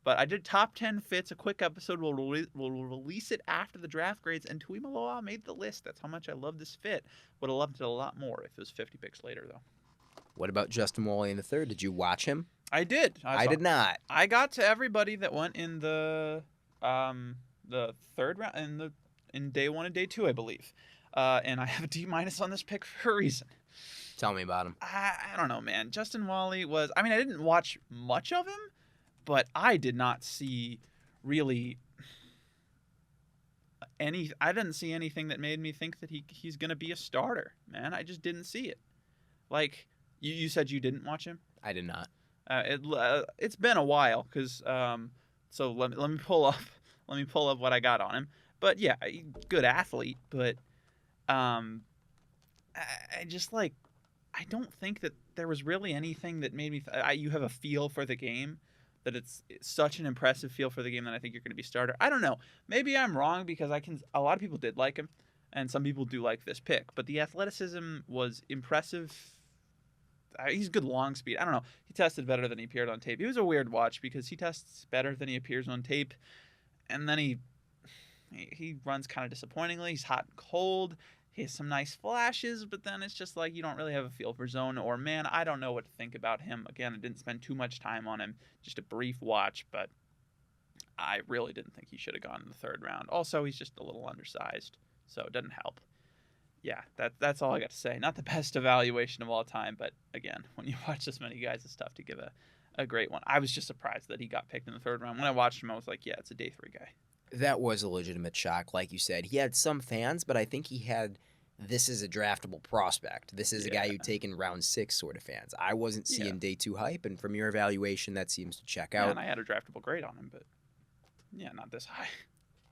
But I did top 10 fits, a quick episode. We'll release it after the draft grades, and Tui Maloa made the list. That's how much I love this fit. Would have loved it a lot more if it was 50 picks later, though. What about Justin Wally in the third? Did you watch him? I did. I did not. I got to everybody that went in the third round, in day 1 and day 2, I believe. And I have a D- on this pick for a reason. Tell me about him. I don't know, man. Justin Wally was... I mean, I didn't watch much of him, but I did not see really I didn't see anything that made me think that he's going to be a starter, man. I just didn't see it. Like, you said you didn't watch him? I did not. It's been a while because so let me pull up what I got on him. But yeah, good athlete, but I just like I don't think that there was really anything that made me you have a feel for the game, that it's such an impressive feel for the game that I think you're going to be starter. I don't know. Maybe I'm wrong because a lot of people did like him and some people do like this pick, but the athleticism was impressive. He's good long speed. I don't know. He tested better than he appeared on tape. He was a weird watch because he tests better than he appears on tape, and then he runs kind of disappointingly. He's hot and cold. He has some nice flashes, but then it's just like you don't really have a feel for zone or man. I don't know what to think about him. Again, I didn't spend too much time on him. Just a brief watch, but I really didn't think he should have gone in the third round. Also, he's just a little undersized, so it doesn't help. Yeah, that's all I got to say. Not the best evaluation of all time, but again, when you watch this many guys, it's tough to give a great one. I was just surprised that he got picked in the third round. When I watched him, I was like, yeah, it's a day 3 guy. That was a legitimate shock, like you said. He had some fans, but I think he had this is a draftable prospect. This is a guy you take in round 6 sort of fans. I wasn't seeing day 2 hype, and from your evaluation, that seems to check out. And I had a draftable grade on him, but yeah, not this high.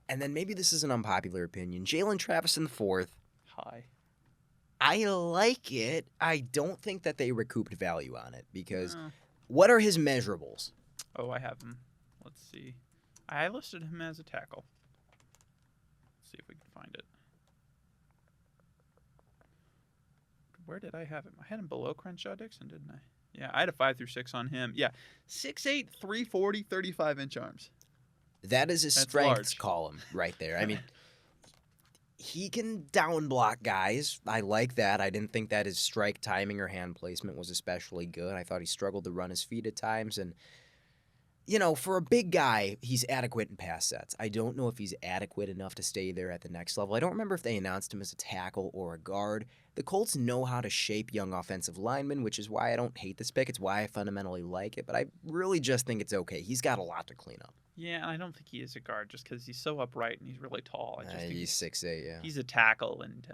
And then maybe this is an unpopular opinion. Jalen Travis in the 4th. High. I like it. I don't think that they recouped value on it because what are his measurables? Oh, I have him. Let's see. I listed him as a tackle. Let's see if we can find it. Where did I have him? I had him below Crenshaw Dixon, didn't I? Yeah, I had a 5 through 6 on him. Yeah, 6'8", 340, 35-inch arms. That is his strengths column right there. I mean, he can down block guys. I like that. I didn't think that his strike timing or hand placement was especially good. I thought he struggled to run his feet at times. And, you know, for a big guy, he's adequate in pass sets. I don't know if he's adequate enough to stay there at the next level. I don't remember if they announced him as a tackle or a guard. The Colts know how to shape young offensive linemen, which is why I don't hate this pick. It's why I fundamentally like it, but I really just think it's okay. He's got a lot to clean up. Yeah, and I don't think he is a guard just because he's so upright and he's really tall. I just think he's 6'8", yeah. He's a tackle, and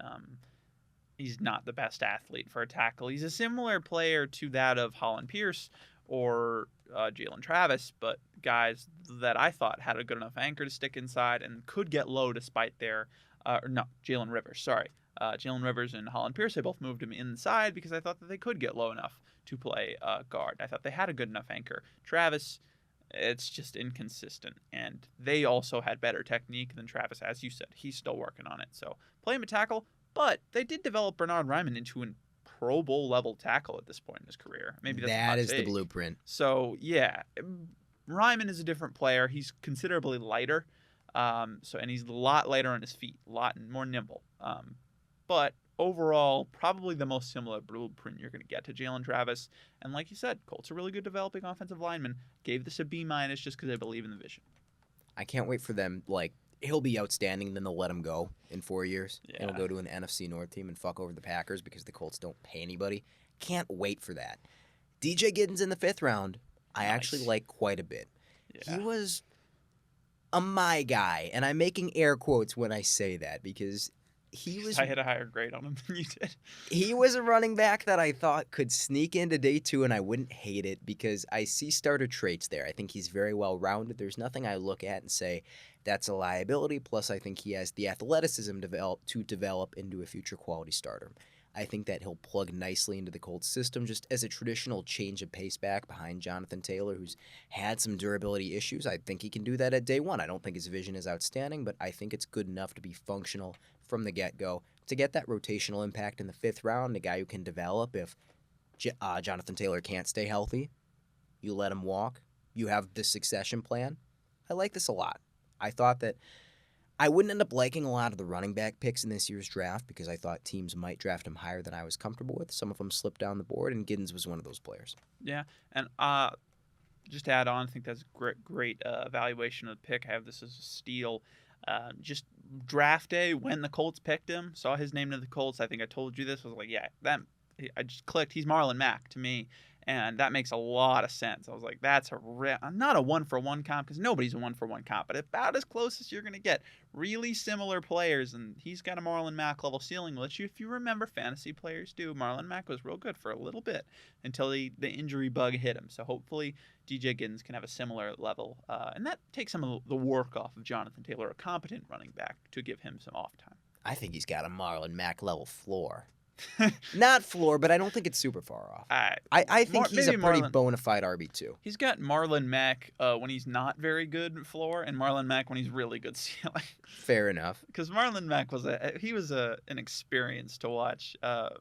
he's not the best athlete for a tackle. He's a similar player to that of Holland Pierce or Jalen Travis, but guys that I thought had a good enough anchor to stick inside and could get low despite their Jalen Rivers, sorry. Jalen Rivers and Holland Pierce, they both moved him inside because I thought that they could get low enough to play guard. I thought they had a good enough anchor. Travis, it's just inconsistent, and they also had better technique than Travis, as you said. He's still working on it, so play him a tackle, but they did develop Bernard Ryman into an Pro Bowl level tackle at this point in his career. Maybe that is the blueprint. So yeah, Ryman is a different player. He's considerably lighter, and he's a lot lighter on his feet, a lot more nimble. But overall, probably the most similar blueprint you're going to get to Jalen Travis. And like you said, Colts are really good developing offensive linemen. Gave this a B- just because I believe in the vision. I can't wait for them. Like, he'll be outstanding, then they'll let him go in 4 years. Yeah. And he'll go to an NFC North team and fuck over the Packers because the Colts don't pay anybody. Can't wait for that. DJ Giddens in the 5th round, I actually like quite a bit. Yeah. He was my guy, and I'm making air quotes when I say that because he was I had a higher grade on him than you did. he was a running back that I thought could sneak into day 2, and I wouldn't hate it because I see starter traits there. I think he's very well rounded. There's nothing I look at and say that's a liability. Plus, I think he has the athleticism to develop into a future quality starter. I think that he'll plug nicely into the Colts system just as a traditional change of pace back behind Jonathan Taylor, who's had some durability issues. I think he can do that at day 1. I don't think his vision is outstanding, but I think it's good enough to be functional from the get-go to get that rotational impact in the 5th round, a guy who can develop if Jonathan Taylor can't stay healthy. You let him walk. You have the succession plan. I like this a lot. I thought that I wouldn't end up liking a lot of the running back picks in this year's draft because I thought teams might draft him higher than I was comfortable with. Some of them slipped down the board, and Giddens was one of those players. Yeah, and just to add on, I think that's great evaluation of the pick. I have this as a steal. Just draft day when the Colts picked him, saw his name to the Colts. I think I told you this. I was like, yeah, I just clicked. He's Marlon Mack to me, and that makes a lot of sense. I was like, that's not a 1-for-1 comp because nobody's a 1-for-1 comp, but about as close as you're gonna get. Really similar players, and he's got a Marlon Mack level ceiling, which if you remember, fantasy players do. Marlon Mack was real good for a little bit until the injury bug hit him. So hopefully DJ Giddens can have a similar level, and that takes some of the work off of Jonathan Taylor, a competent running back, to give him some off time. I think he's got a Marlon Mack level floor. Not floor, but I don't think it's super far off. I think he's a pretty bona fide RB2. He's got Marlon Mack when he's not very good floor, and Marlon Mack when he's really good ceiling. Fair enough. Because Marlon Mack was an experience to watch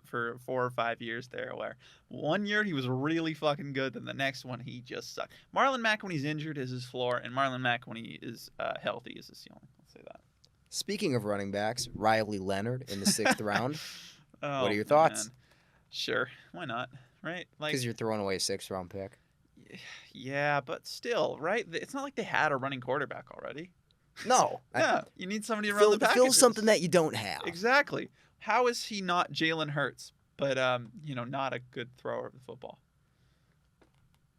for 4 or 5 years there, where one year he was really fucking good, then the next one he just sucked. Marlon Mack when he's injured is his floor, and Marlon Mack when he is healthy is his ceiling. Let's say that. Speaking of running backs, Riley Leonard in the 6th round. Oh, what are your thoughts? Man. Sure, why not? Right? Because you're throwing away a 6th round pick. Yeah, but still, right? It's not like they had a running quarterback already. No. Yeah, you need somebody to run the packages. Fill something that you don't have. Exactly. How is he not Jalen Hurts, but not a good thrower of the football?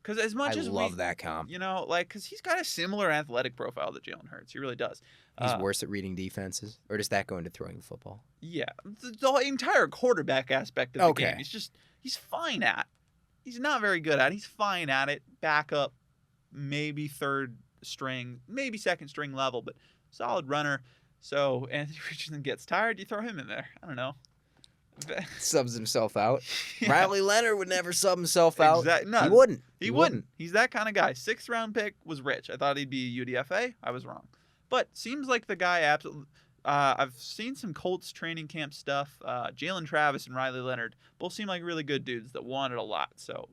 Because as much as I love that comp. Because he's got a similar athletic profile to Jalen Hurts. He really does. He's worse at reading defenses? Or does that go into throwing the football? Yeah. The entire quarterback aspect of the game. He's fine at. He's not very good at. He's fine at it. Backup, maybe 3rd string, maybe 2nd string level, but solid runner. So Anthony Richardson gets tired, you throw him in there. I don't know. Subs himself out. Yeah. Riley Leonard would never sub himself out. No, he wouldn't. He wouldn't. He's that kind of guy. 6th round pick was rich. I thought he'd be UDFA. I was wrong. But seems like the guy absolutely. I've seen some Colts training camp stuff. Jalen Travis and Riley Leonard both seem like really good dudes that wanted a lot. So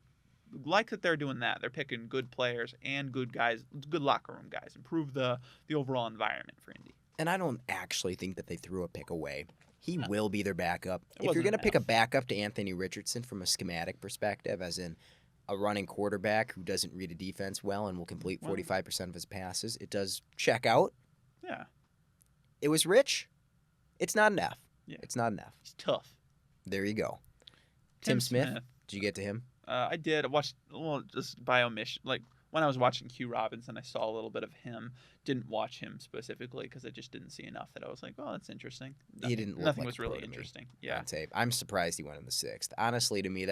like that they're doing that. They're picking good players and good guys, good locker room guys. Improve the overall environment for Indy. And I don't actually think that they threw a pick away. He will be their backup. If you're going to pick a backup to Anthony Richardson from a schematic perspective, as in a running quarterback who doesn't read a defense well and will complete 45% of his passes, it does check out. Yeah. It was rich. It's not enough. Yeah. It's not enough. He's tough. There you go. Tim Smith. Did you get to him? I did. I watched, just by omission. Like, when I was watching Q Robinson, I saw a little bit of him. Didn't watch him specifically because I just didn't see enough that I was like, oh, that's interesting. He didn't look Nothing like was really interesting. Yeah. I'm surprised he went in the 6th. Honestly, to me,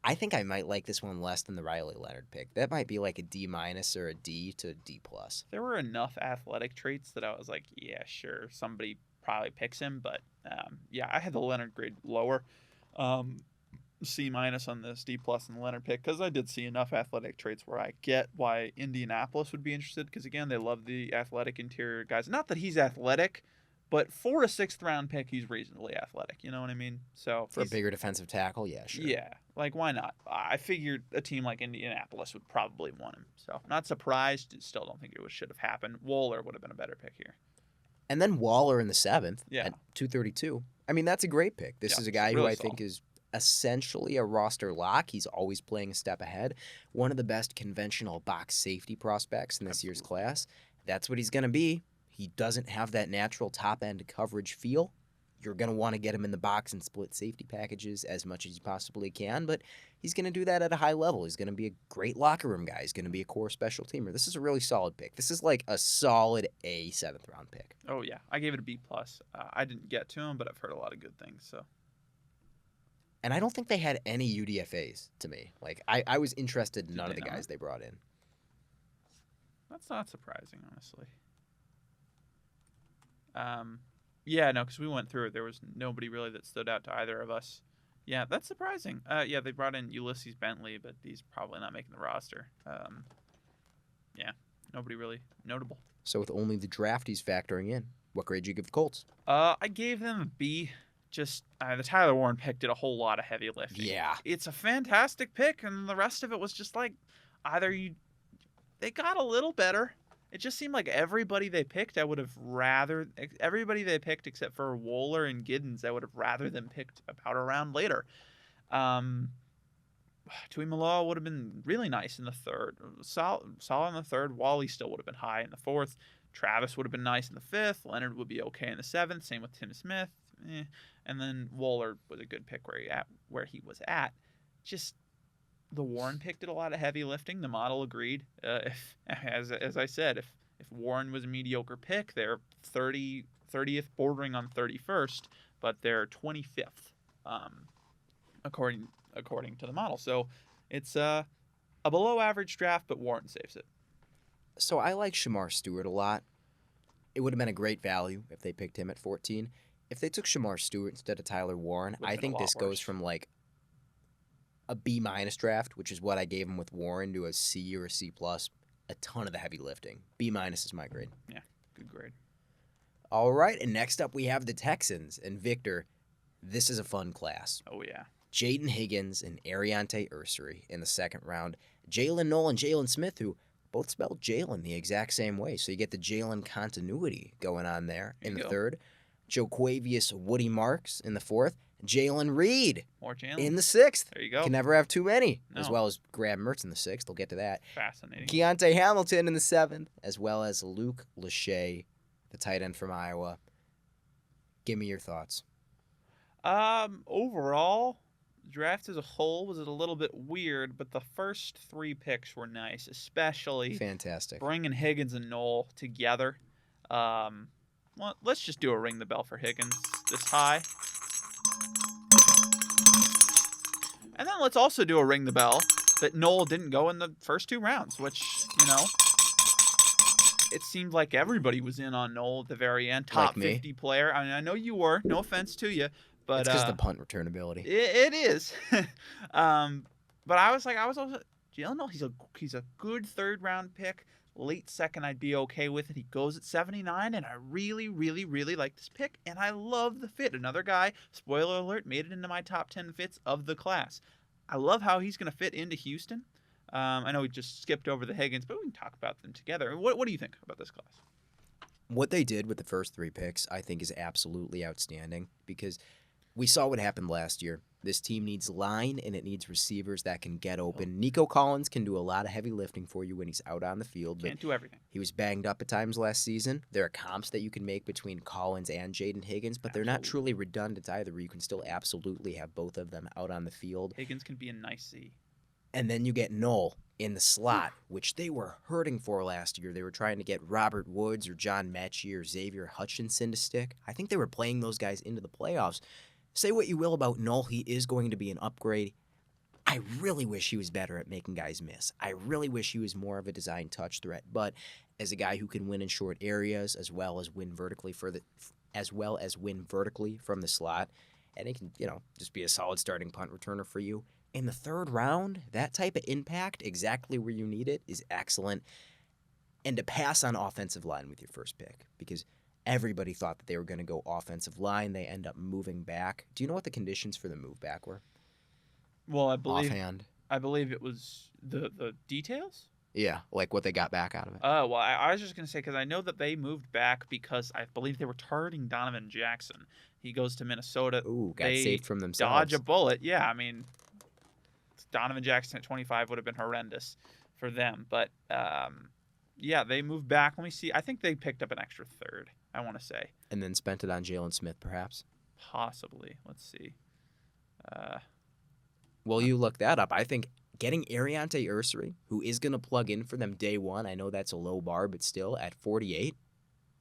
I think I might like this one less than the Riley Leonard pick. That might be like a D- or a D to D+. There were enough athletic traits that I was like, yeah, sure, somebody probably picks him. But, I had the Leonard grade lower. C- on this D+ and the Leonard pick because I did see enough athletic traits where I get why Indianapolis would be interested because, again, they love the athletic interior guys. Not that he's athletic, but for a 6th round pick, he's reasonably athletic. You know what I mean? So for a bigger defensive tackle, yeah, sure. Yeah, like why not? I figured a team like Indianapolis would probably want him. So not surprised. Still don't think it should have happened. Waller would have been a better pick here. And then Waller in the 7th at 232. I mean, that's a great pick. This is a guy who I think is essentially a roster lock. He's always playing a step ahead. One of the best conventional box safety prospects in this year's class. That's what he's going to be. He doesn't have that natural top-end coverage feel. you're going to want to get him in the box and split safety packages as much as you possibly can, but he's going to do that at a high level. He's going to be a great locker room guy. He's going to be a core special teamer. This is a really solid pick. This is like a solid A 7th-round pick. Oh, yeah. I gave it a B+. I didn't get to him, but I've heard a lot of good things, so. And I don't think they had any UDFAs to me. Like, I was interested in none of the not? guys they brought in. That's not surprising, honestly. Yeah, no, because we went through it. There was nobody really that stood out to either of us. Yeah, that's surprising. Yeah, they brought in Ulysses Bentley, but he's probably not making the roster. Yeah, nobody really notable. So with only the draftees factoring in, what grade did you give the Colts? I gave them a B. Just the Tyler Warren pick did a whole lot of heavy lifting. Yeah. It's a fantastic pick, and the rest of it was just like they got a little better. It just seemed like everybody they picked, everybody they picked except for Wooler and Giddens, I would have rather them picked about a round later. Tui Maloa would have been really nice in the third. Solid in the third. Wally still would have been high in the fourth. Travis would have been nice in the fifth. Leonard would be okay in the seventh. Same with Tim Smith. And then Wooler was a good pick where he was at. Just the Warren pick did a lot of heavy lifting. The model agreed. As I said, if Warren was a mediocre pick, they're 30th, bordering on 31st, but they're 25th, according to the model. So it's a below average draft, but Warren saves it. So I like Shamar Stewart a lot. It would have been a great value if they picked him at 14. If they took Shamar Stewart instead of Tyler Warren, I think this goes from like a B- draft, which is what I gave him with Warren, to a C or a C+. A ton of the heavy lifting. B- is my grade. Yeah, good grade. All right, and next up we have the Texans. And Victor, this is a fun class. Oh, yeah. Jaden Higgins and Ariante Ursary in the second round. Jalen Knoll and Jalen Smith, who both spelled Jalen the exact same way. So you get the Jalen continuity going on there in the third. Joquavius Woody Marks in the fourth. Jalen Reed More Jalen in the sixth. There you go. Can never have too many. No. As well as Graham Mertz in the sixth. We'll get to that. Fascinating. Keontae Hamilton in the seventh, as well as Luke Lachey, the tight end from Iowa. Give me your thoughts. Overall, draft as a whole was a little bit weird, but the first three picks were nice, especially Fantastic. bringing Higgins and Knoll together. Well, let's just do a ring the bell for Higgins this high. And then let's also do a ring the bell that Knoll didn't go in the first two rounds, which, it seemed like everybody was in on Knoll at the very end. Top Like me. 50 player. I mean, I know you were. No offense to you. But It's because the punt return ability. It is. But I was also Jalen Knoll. He's a good third round pick. Late second, I'd be okay with it. He goes at 79, and I really, really, really like this pick, and I love the fit. Another guy, spoiler alert, made it into my top 10 fits of the class. I love how he's going to fit into Houston. I know we just skipped over the Higgins, but we can talk about them together. What do you think about this class? What they did with the first three picks, I think, is absolutely outstanding because we saw what happened last year. This team needs line, and it needs receivers that can get open. Nico Collins can do a lot of heavy lifting for you when he's out on the field. Can't do everything. He was banged up at times last season. There are comps that you can make between Collins and Jaden Higgins, but they're not truly redundant either, where you can still absolutely have both of them out on the field. Higgins can be a nice C. And then you get Knoll in the slot, which they were hurting for last year. They were trying to get Robert Woods or John Mechie or Xavier Hutchinson to stick. I think they were playing those guys into the playoffs. Say what you will about Knoll, he is going to be an upgrade. I really wish he was better at making guys miss. I really wish he was more of a design touch threat. But as a guy who can win in short areas as well as win vertically from the slot, and he can, just be a solid starting punt returner for you. In the third round, that type of impact, exactly where you need it, is excellent. And to pass on offensive line with your first pick, because everybody thought that they were going to go offensive line. They end up moving back. Do you know what the conditions for the move back were? Well, I believe Offhand. it was the details. Yeah, like what they got back out of it. Oh, well, I was just going to say, because I know that they moved back because I believe they were targeting Donovan Jackson. He goes to Minnesota. Ooh, got they saved from themselves. Dodge a bullet. Yeah, I mean, Donovan Jackson at 25 would have been horrendous for them. But, yeah, they moved back. Let me see. I think they picked up an extra third, I want to say. And then spent it on Jalen Smith, perhaps? Possibly. Let's see. Well, you look that up. I think getting Ariante Ursary, who is going to plug in for them day one, I know that's a low bar, but still at 48,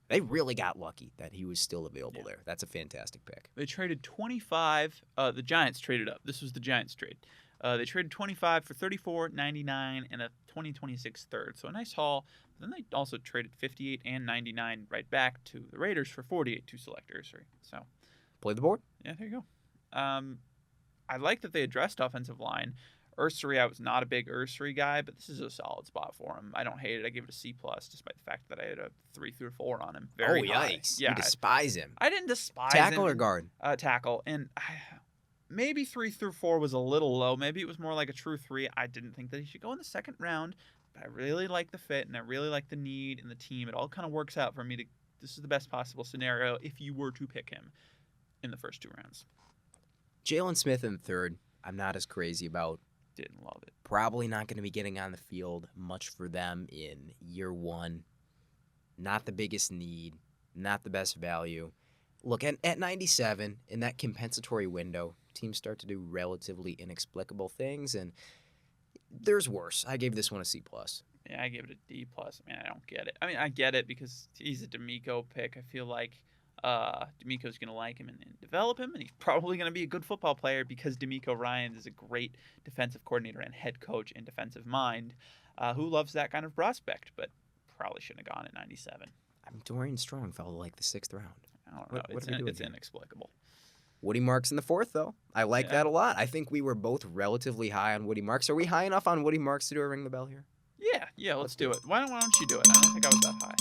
they really got lucky that he was still available there. That's a fantastic pick. They traded 25. The Giants traded up. This was the Giants trade. They traded 25 for 34, 99, and a 2026 third. So a nice haul. But then they also traded 58 and 99 right back to the Raiders for 48 to select Ursary. So Play the board. yeah, there you go. I like that they addressed offensive line. Ursary, I was not a big Ursary guy, but this is a solid spot for him. I don't hate it. I give it a C+, despite the fact that I had a 3 through 4 on him. Very high. Yikes. Yeah, You despise him. I didn't despise Tackle him. or guard? Tackle. And maybe 3 through 4 was a little low. Maybe it was more like a true 3. I didn't think that he should go in the second round, but I really like the fit, and I really like the need and the team. It all kind of works out for me. This is the best possible scenario if you were to pick him in the first 2 rounds. Jalen Smith in third, I'm not as crazy about. Didn't love it. Probably not going to be getting on the field much for them in year one. Not the biggest need, not the best value. Look, at 97, in that compensatory window, teams start to do relatively inexplicable things, and there's worse. I gave this one a C+. Yeah, I give it a D+. I mean, I don't get it. I mean, I get it because he's a D'Amico pick. I feel like D'Amico's going to like him and develop him, and he's probably going to be a good football player because D'Amico Ryans is a great defensive coordinator and head coach in defensive mind who loves that kind of prospect, but probably shouldn't have gone at 97. Dorian Strong fell like the 6th round. I don't know. It's inexplicable. Woody Marks in the 4th, though. I like that a lot. I think we were both relatively high on Woody Marks. Are we high enough on Woody Marks to do a Ring the Bell here? Yeah, let's do it. Why don't you do it? I don't think I was that high.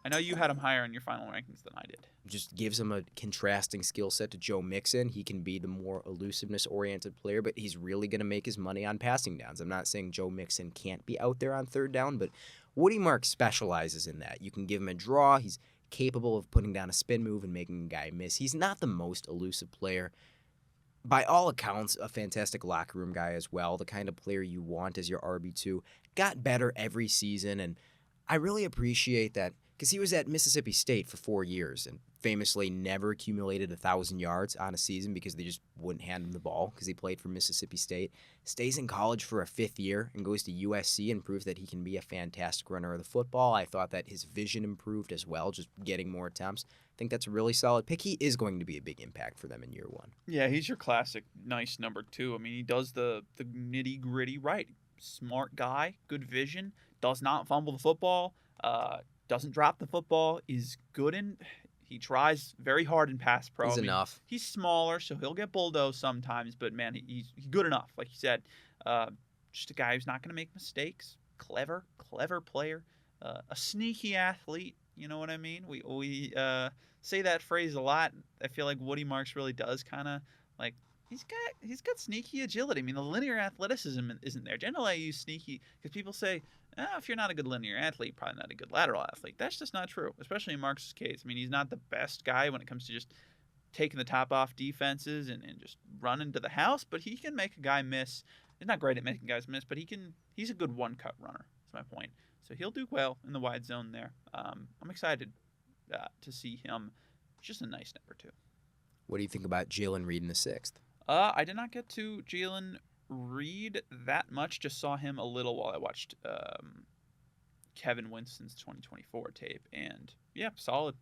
I know you had him higher in your final rankings than I did. Just gives him a contrasting skill set to Joe Mixon. He can be the more elusiveness-oriented player, but he's really going to make his money on passing downs. I'm not saying Joe Mixon can't be out there on third down, but Woody Marks specializes in that. You can give him a draw. He's capable of putting down a spin move and making a guy miss. He's not the most elusive player. By all accounts, a fantastic locker room guy as well, the kind of player you want as your RB2. Got better every season, and I really appreciate that because he was at Mississippi State for 4 years and famously never accumulated 1,000 yards on a season because they just wouldn't hand him the ball because he played for Mississippi State. Stays in college for a 5th year and goes to USC and proves that he can be a fantastic runner of the football. I thought that his vision improved as well, just getting more attempts. I think that's a really solid pick. He is going to be a big impact for them in year one. Yeah, he's your classic nice number 2. I mean, he does the nitty-gritty right. Smart guy, good vision, does not fumble the football, doesn't drop the football, is good in... He tries very hard in pass pro. He's enough. He's smaller, so he'll get bulldozed sometimes, but, man, he's good enough. Like you said, just a guy who's not going to make mistakes. Clever player. A sneaky athlete, you know what I mean? We say that phrase a lot. I feel like Woody Marks really does kind of, like, he's got sneaky agility. I mean, the linear athleticism isn't there. Generally, I use sneaky because people say, if you're not a good linear athlete, probably not a good lateral athlete. That's just not true, especially in Marks' case. I mean, he's not the best guy when it comes to just taking the top off defenses and just running to the house, but he can make a guy miss. He's not great at making guys miss, but he's a good one-cut runner. That's my point. So he'll do well in the wide zone there. I'm excited to see him. Just a nice number 2. What do you think about Jalen Reed in the 6th? I did not get to Jalen Reed that much. Just saw him a little while I watched Kevin Winston's 2024 tape, and yeah, solid.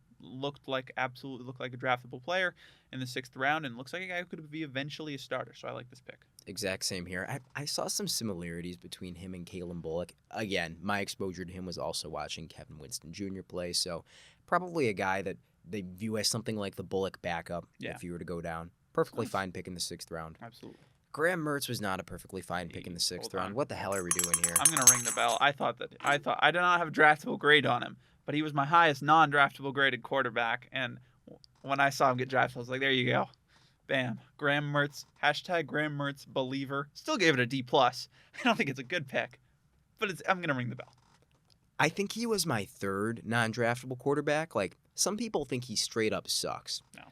Absolutely looked like a draftable player in the 6th round, and looks like a guy who could be eventually a starter. So I like this pick. Exact same here. I saw some similarities between him and Kalen Bullock. Again, my exposure to him was also watching Kevin Winston Jr. play, so probably a guy that they view as something like the Bullock backup if you were to go down. Perfectly fine pick in the 6th round. Absolutely. Graham Mertz was not a perfectly fine pick in the 6th round. What the hell are we doing here? I'm gonna ring the bell. I thought I did not have a draftable grade on him, but he was my highest non-draftable graded quarterback. And when I saw him get drafted, I was like, there you go, bam, Graham Mertz. # Graham Mertz believer. Still gave it a D+. I don't think it's a good pick, but I'm gonna ring the bell. I think he was my 3rd non-draftable quarterback. Like, some people think he straight up sucks. No.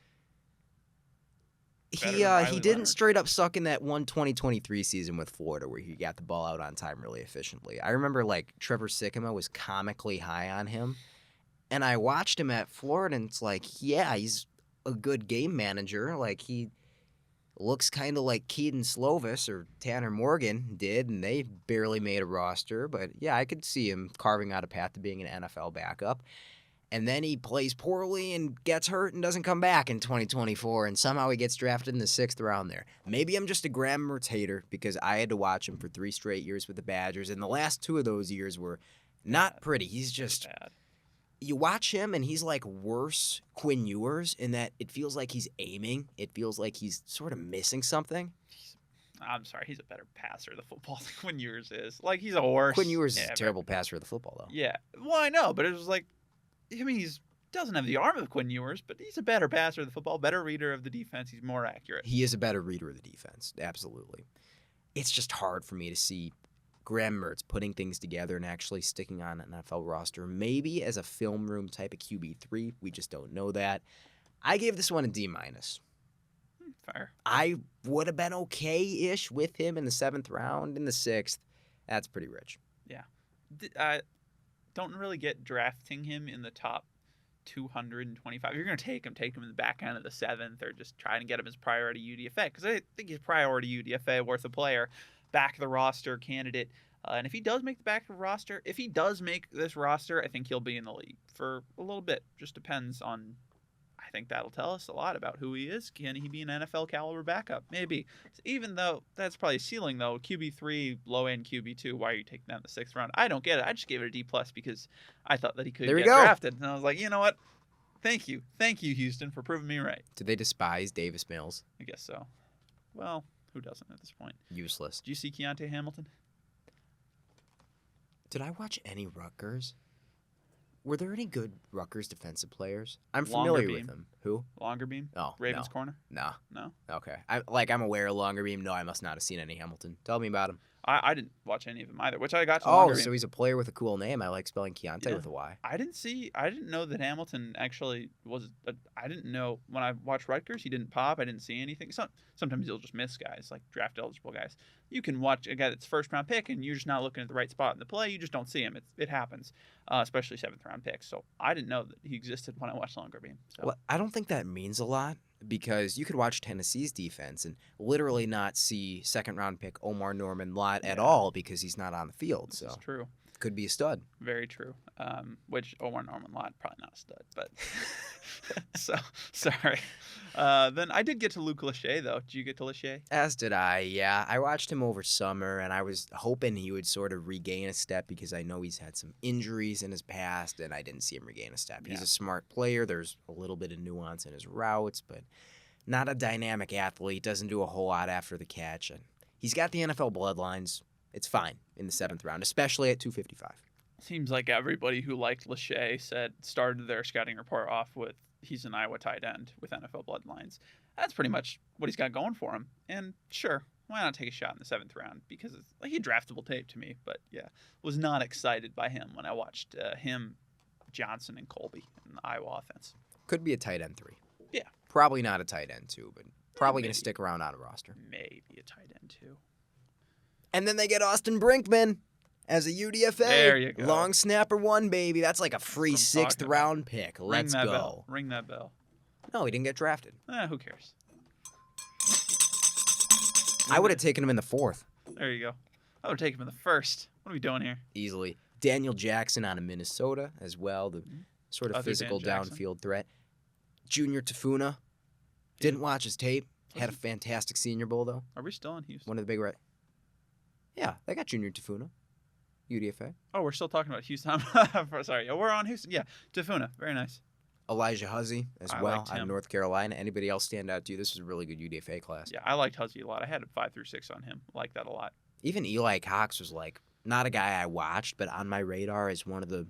He didn't straight up suck in that 2023 season with Florida where he got the ball out on time really efficiently. I remember, like, Trevor Sikkema was comically high on him, and I watched him at Florida, and it's like, yeah, he's a good game manager. Like, he looks kind of like Keaton Slovis or Tanner Morgan did, and they barely made a roster. But, yeah, I could see him carving out a path to being an NFL backup. And then he plays poorly and gets hurt and doesn't come back in 2024, and somehow he gets drafted in the 6th round there. Maybe I'm just a Graham Mertz hater because I had to watch him for 3 straight years with the Badgers, and the last 2 of those years were not pretty. He's just... bad. You watch him, and he's like worse Quinn Ewers in that it feels like he's aiming. It feels like he's sort of missing something. I'm sorry, he's a better passer of the football than Quinn Ewers is. Like, he's a horse. Quinn Ewers is a terrible passer of the football, though. Yeah. Well, I know, but it was like, I mean, he doesn't have the arm of Quinn Ewers, but he's a better passer of the football, better reader of the defense. He's more accurate. He is a better reader of the defense, absolutely. It's just hard for me to see Graham Mertz putting things together and actually sticking on an NFL roster, maybe as a film room type of QB3. We just don't know that. I gave this one a D-. Fair. I would have been okay-ish with him in the 7th round. In the 6th, that's pretty rich. Yeah. I don't really get drafting him in the top 225. If you're going to take him in the back end of the 7th, or just try and get him as priority UDFA, because I think he's priority UDFA, worth a player, back of the roster candidate. And if he does make the back of the roster, if he does make this roster, I think he'll be in the league for a little bit. Just depends on, I think that'll tell us a lot about who he is. Can he be an NFL caliber backup? Maybe. So even though that's probably a ceiling, though, QB3, low end QB2, why are you taking that in the 6th round? I don't get it. I just gave it a D+ because I thought that he could get drafted. And I was like, you know what? Thank you, Houston, for proving me right. Do they despise Davis Mills? I guess so. Well, who doesn't at this point? Useless. Did you see Keontae Hamilton? Did I watch any Rutgers? Were there any good Rutgers defensive players? I'm Longer familiar beam. with them. Who? Longer beam? Oh, Ravens no. corner? No. No? Okay. I'm aware of Longer Beam. No, I must not have seen any Hamilton. Tell me about him. I didn't watch any of them either, which I got to Oh, Longer so Beam. he's a player with a cool name. I like spelling Keontae Yeah. with a Y. I didn't know that Hamilton actually was. I didn't know when I watched Rutgers, he didn't pop. I didn't see anything. Sometimes he'll just miss guys, like draft eligible guys. You can watch a guy that's 1st round pick and you're just not looking at the right spot in the play. You just don't see him. It happens, especially 7th round picks. So I didn't know that he existed when I watched Longer Beam. So. Well, I don't think that means a lot because you could watch Tennessee's defense and literally not see 2nd round pick Omar Norman Lott at all because he's not on the field. This So is true. could be a stud. Very true. Which Omar Norman Lott, probably not a stud, but so sorry. Then I did get to Luke Lachey, though. Did you get to Lachey? As did I, yeah. I watched him over summer, and I was hoping he would sort of regain a step because I know he's had some injuries in his past, and I didn't see him regain a step. He's Yeah. a smart player. There's a little bit of nuance in his routes, but not a dynamic athlete. Doesn't do a whole lot after the catch. And he's got the NFL bloodlines. It's fine in the 7th round, especially at 255. Seems like everybody who liked Lachey started their scouting report off with he's an Iowa tight end with NFL bloodlines. That's pretty much what he's got going for him. And sure, why not take a shot in the 7th round? Because it's like he draftable tape to me. But yeah, was not excited by him when I watched him, Johnson, and Colby in the Iowa offense. Could be a tight end 3. Yeah. Probably not a tight end 2, but probably going maybe. to stick around on a roster. Maybe a tight end 2. And then they get Austin Brinkman as a UDFA. There you go. Long snapper 1, baby. That's like a free That's what I'm 6th talking round pick. Let's Ring that go. bell. Ring that bell. No, he didn't get drafted. Who cares? I would have taken him in the 4th. There you go. I would take him in the 1st. What are we doing here? Easily. Daniel Jackson out of Minnesota as well. The sort of Other physical Dan Jackson. downfield threat. Junior Tafuna. Didn't watch his tape. Had a fantastic Senior Bowl, though. Are we still in Houston? One of the big Yeah, they got Junior Tafuna. UDFA. Oh, we're still talking about Houston. Sorry. Yeah, we're on Houston. Yeah, Tafuna. Very nice. Elijah Huzzy as I well liked out of him. North Carolina. Anybody else stand out to you? This was a really good UDFA class. Yeah, I liked Huzzy a lot. I had a 5 through 6 on him. I like that a lot. Even Eli Cox was like, not a guy I watched, but on my radar as one of the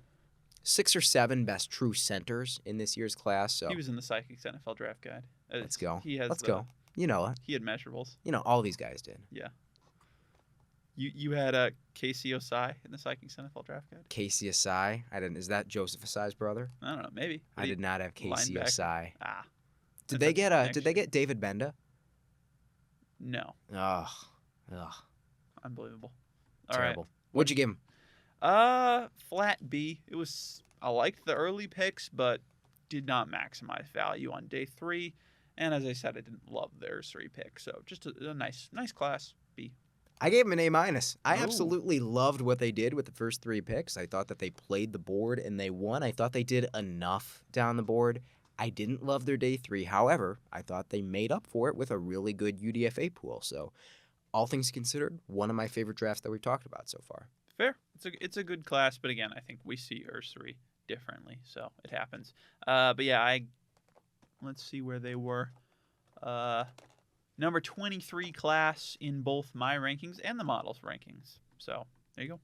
6 or 7 best true centers in this year's class. So He was in the Psychics NFL draft guide. let's go. He has Let's go. You know it. He had measurables. You know, all these guys did. You had Casey Osai in the Psychics NFL draft guide? Casey Asai. I didn't. Is that Joseph Asai's brother? I don't know. Maybe. I did not have Casey linebacker? Asai. Ah. Did That's they a get connection. Did they get David Benda? No. Ugh. Unbelievable. All right. Terrible. What'd you give him? Flat B. I liked the early picks, but did not maximize value on day 3. And as I said, I didn't love their 3 pick. So just a nice class B. I gave them an A-. I Oh. absolutely loved what they did with the first 3 picks. I thought that they played the board and they won. I thought they did enough down the board. I didn't love their day 3. However, I thought they made up for it with a really good UDFA pool. So, all things considered, one of my favorite drafts that we've talked about so far. Fair. It's a good class, but again, I think we see Ursary differently, so it happens. But yeah, let's see where they were. Number 23 class in both my rankings and the models rankings. So there you go.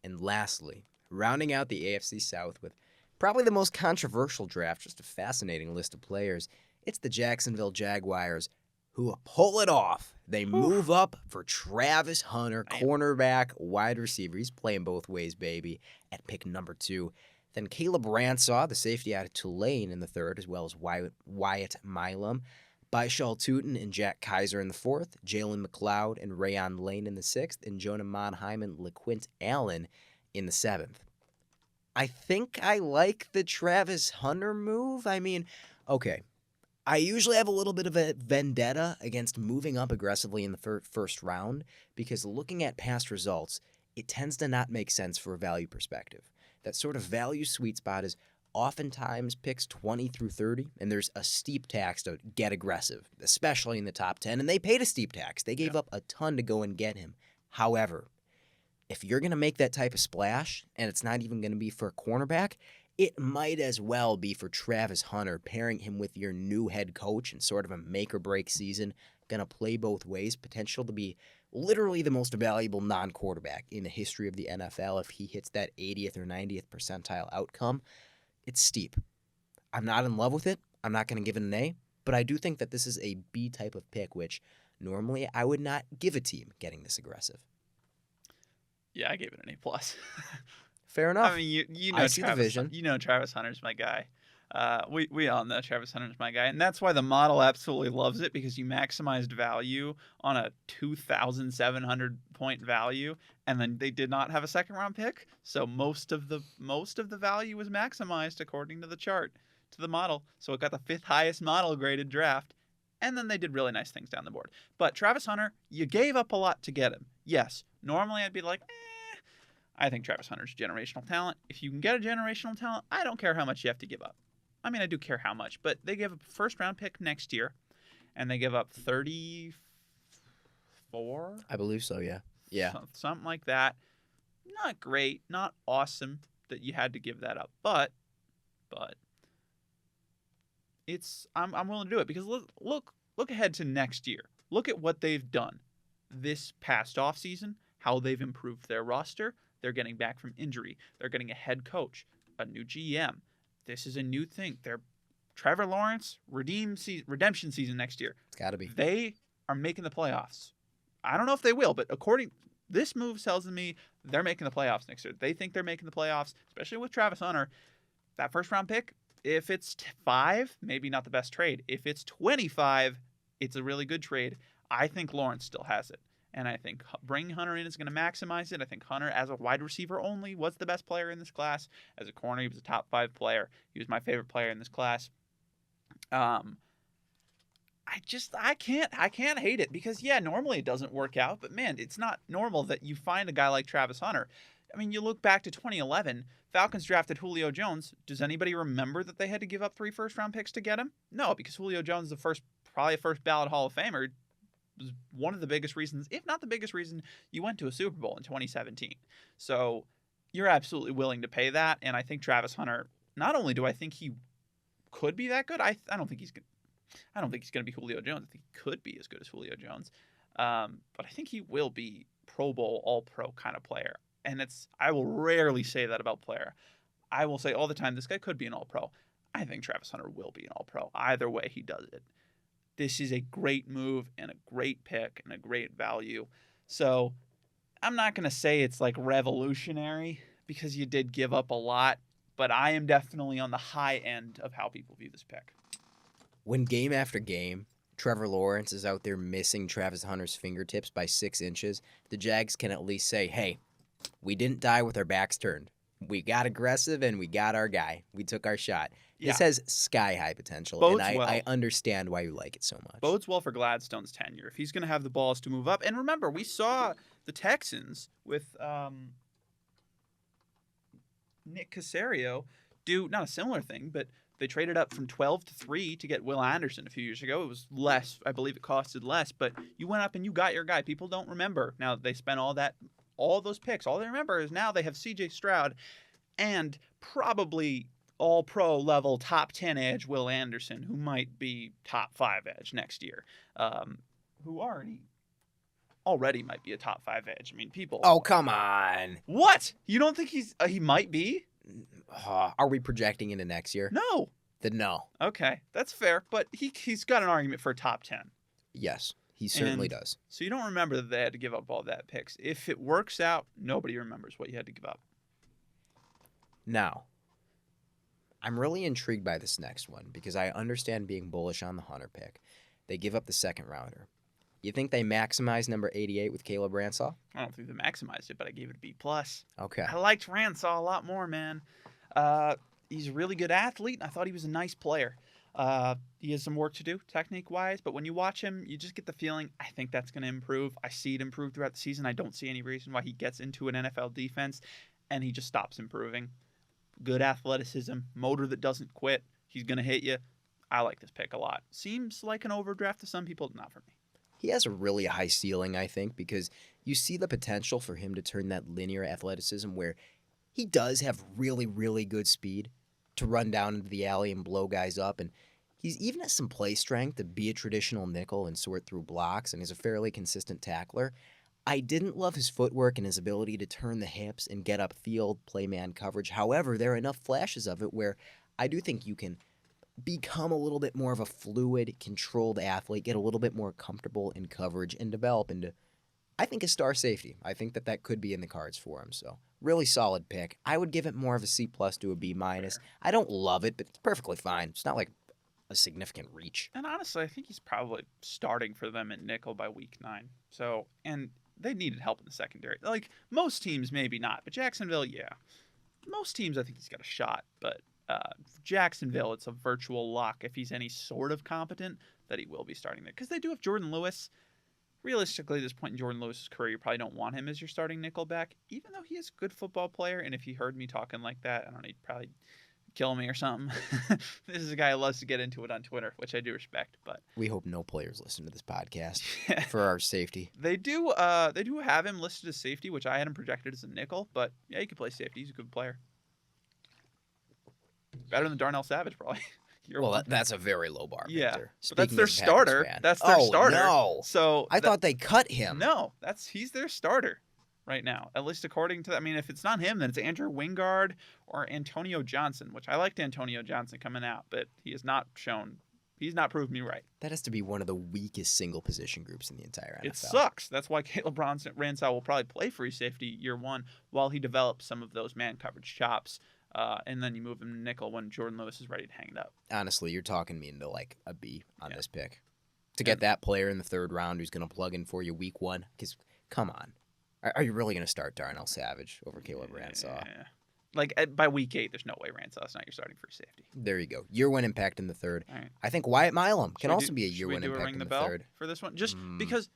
And lastly, rounding out the AFC South with probably the most controversial draft, just a fascinating list of players, it's the Jacksonville Jaguars who pull it off. They move up for Travis Hunter, cornerback, wide receiver. He's playing both ways, baby, at pick number 2. Then Caleb Ransaw, the safety out of Tulane in the 3rd, as well as Wyatt Milam. Baishal Tootin and Jack Kaiser in the 4th. Jalen McLeod and Rayon Lane in the 6th. And Jonah Monheim and LeQuint Allen in the 7th. I think I like the Travis Hunter move. I mean, okay. I usually have a little bit of a vendetta against moving up aggressively in the first round because looking at past results, it tends to not make sense for a value perspective. That sort of value sweet spot is oftentimes picks 20 through 30, and there's a steep tax to get aggressive, especially in the top 10, and they paid a steep tax. They gave up a ton to go and get him. However, if you're going to make that type of splash, and it's not even going to be for a cornerback, it might as well be for Travis Hunter, pairing him with your new head coach in sort of a make-or-break season, going to play both ways, potential to be literally the most valuable non-quarterback in the history of the NFL if he hits that 80th or 90th percentile outcome. It's steep. I'm not in love with it. I'm not going to give it an A, but I do think that this is a B type of pick, which normally I would not give a team getting this aggressive. Yeah, I gave it an A+. Fair enough. I mean, you know, I see the vision. You know, Travis Hunter's my guy. We all know Travis Hunter's my guy, and that's why the model absolutely loves it because you maximized value on a 2,700 point value, and then they did not have a second round pick, so most of the value was maximized according to the chart to the model. So it got the 5th highest model graded draft, and then they did really nice things down the board. But Travis Hunter, you gave up a lot to get him. Yes, normally I'd be like, I think Travis Hunter's generational talent. If you can get a generational talent, I don't care how much you have to give up. I mean, I do care how much, but they give up a first-round pick next year, and they give up 34? I believe so, yeah. Yeah. Something like that. Not great, not awesome that you had to give that up, but it's I'm willing to do it because look ahead to next year. Look at what they've done this past offseason, how they've improved their roster. They're getting back from injury. They're getting a head coach, a new GM. This is a new thing. They're Trevor Lawrence redemption season next year. It's got to be. They are making the playoffs. I don't know if they will, but this move tells me they're making the playoffs next year. They think they're making the playoffs, especially with Travis Hunter. That first round pick, if it's 5, maybe not the best trade. If it's 25, it's a really good trade. I think Lawrence still has it. And I think bringing Hunter in is going to maximize it. I think Hunter, as a wide receiver only, was the best player in this class. As a corner, he was a top 5 player. He was my favorite player in this class. I can't hate it because, yeah, normally it doesn't work out. But, man, it's not normal that you find a guy like Travis Hunter. I mean, you look back to 2011, Falcons drafted Julio Jones. Does anybody remember that they had to give up 3 first-round picks to get him? No, because Julio Jones is probably a first-ballot Hall of Famer. Was one of the biggest reasons, if not the biggest reason, you went to a Super Bowl in 2017. So you're absolutely willing to pay that. And I think Travis Hunter, not only do I think he could be that good, I don't think he's going to be Julio Jones. I think he could be as good as Julio Jones. But I think he will be Pro Bowl, All-Pro kind of player. And I will rarely say that about player. I will say all the time, this guy could be an All-Pro. I think Travis Hunter will be an All-Pro. Either way he does it. This is a great move and a great pick and a great value. So I'm not going to say it's like revolutionary because you did give up a lot, but I am definitely on the high end of how people view this pick. When game after game, Trevor Lawrence is out there missing Travis Hunter's fingertips by 6 inches, the Jags can at least say, hey, we didn't die with our backs turned. We got aggressive and we got our guy. We took our shot. This has sky-high potential, Bodes and well. I understand why you like it so much. Bodes well for Gladstone's tenure. If he's going to have the balls to move up. And remember, we saw the Texans with Nick Caserio do not a similar thing, but they traded up from 12 to 3 to get Will Anderson a few years ago. It was less. I believe it costed less, but you went up and you got your guy. People don't remember. Now they spent all those picks. All they remember is now they have C.J. Stroud and probably all-pro level top 10 edge Will Anderson, who might be top 5 edge next year, who already might be a top 5 edge. I mean, people. Oh, come on. What? You don't think he might be? Are we projecting into next year? No. Then no. Okay, that's fair, but he's got an argument for a top 10. Yes, he certainly does. So you don't remember that they had to give up all that picks. If it works out, nobody remembers what you had to give up. Now, I'm really intrigued by this next one because I understand being bullish on the Hunter pick. They give up the second rounder. You think they maximized number 88 with Caleb Ransaw? I don't think they maximized it, but I gave it a B+. Okay. I liked Ransaw a lot more, man. He's a really good athlete, and I thought he was a nice player. He has some work to do, technique-wise, but when you watch him, you just get the feeling, I think that's going to improve. I see it improve throughout the season. I don't see any reason why he gets into an NFL defense, and he just stops improving. Good athleticism, motor that doesn't quit. He's going to hit you. I like this pick a lot. Seems like an overdraft to some people, not for me. He has a really high ceiling, I think, because you see the potential for him to turn that linear athleticism where he does have really, really good speed to run down into the alley and blow guys up. And he's even has some play strength to be a traditional nickel and sort through blocks, and he's a fairly consistent tackler. I didn't love his footwork and his ability to turn the hips and get upfield, play man coverage. However, there are enough flashes of it where I do think you can become a little bit more of a fluid, controlled athlete, get a little bit more comfortable in coverage, and develop into, I think, a star safety. I think that could be in the cards for him. So, really solid pick. I would give it more of a C+ to a B-. Fair. I don't love it, but it's perfectly fine. It's not like a significant reach. And honestly, I think he's probably starting for them at nickel by week 9. So, and they needed help in the secondary. Like, most teams, maybe not, but Jacksonville, yeah. Most teams, I think he's got a shot, but Jacksonville, it's a virtual lock if he's any sort of competent that he will be starting there. Because they do have Jordan Lewis. Realistically, at this point in Jordan Lewis's career, you probably don't want him as your starting nickel back, even though he is a good football player. And if he heard me talking like that, I don't know, he'd probably kill me or something. This is a guy who loves to get into it on Twitter, which I do respect. But we hope no players listen to this podcast for our safety. They do have him listed as safety, which I had him projected as a nickel. But yeah, he can play safety. He's a good player. Better than Darnell Savage, probably. That's a very low bar. Yeah, but that's their starter. That's their starter. No. So I thought they cut him. No, he's their starter right now. At least according to, I mean, if it's not him, then it's Andrew Wingard or Antonio Johnson, which I liked Antonio Johnson coming out, but he's not proved me right. That has to be one of the weakest single position groups in the entire NFL. It sucks. That's why Caleb Ransaw will probably play free safety year 1 while he develops some of those man coverage chops. And then you move him to nickel when Jordan Lewis is ready to hang it up. Honestly, you're talking me into like a B on this pick. To get that player in the 3rd round who's going to plug in for you week 1, because come on. Are you really going to start Darnell Savage over Caleb Ransaw? Yeah. Like, by week 8, there's no way Ransaw's not your starting free safety. There you go. Year 1 impact in the 3rd. Right. I think Wyatt Milam can also be a year 1 impact ring in the bell 3rd. For this one? Just because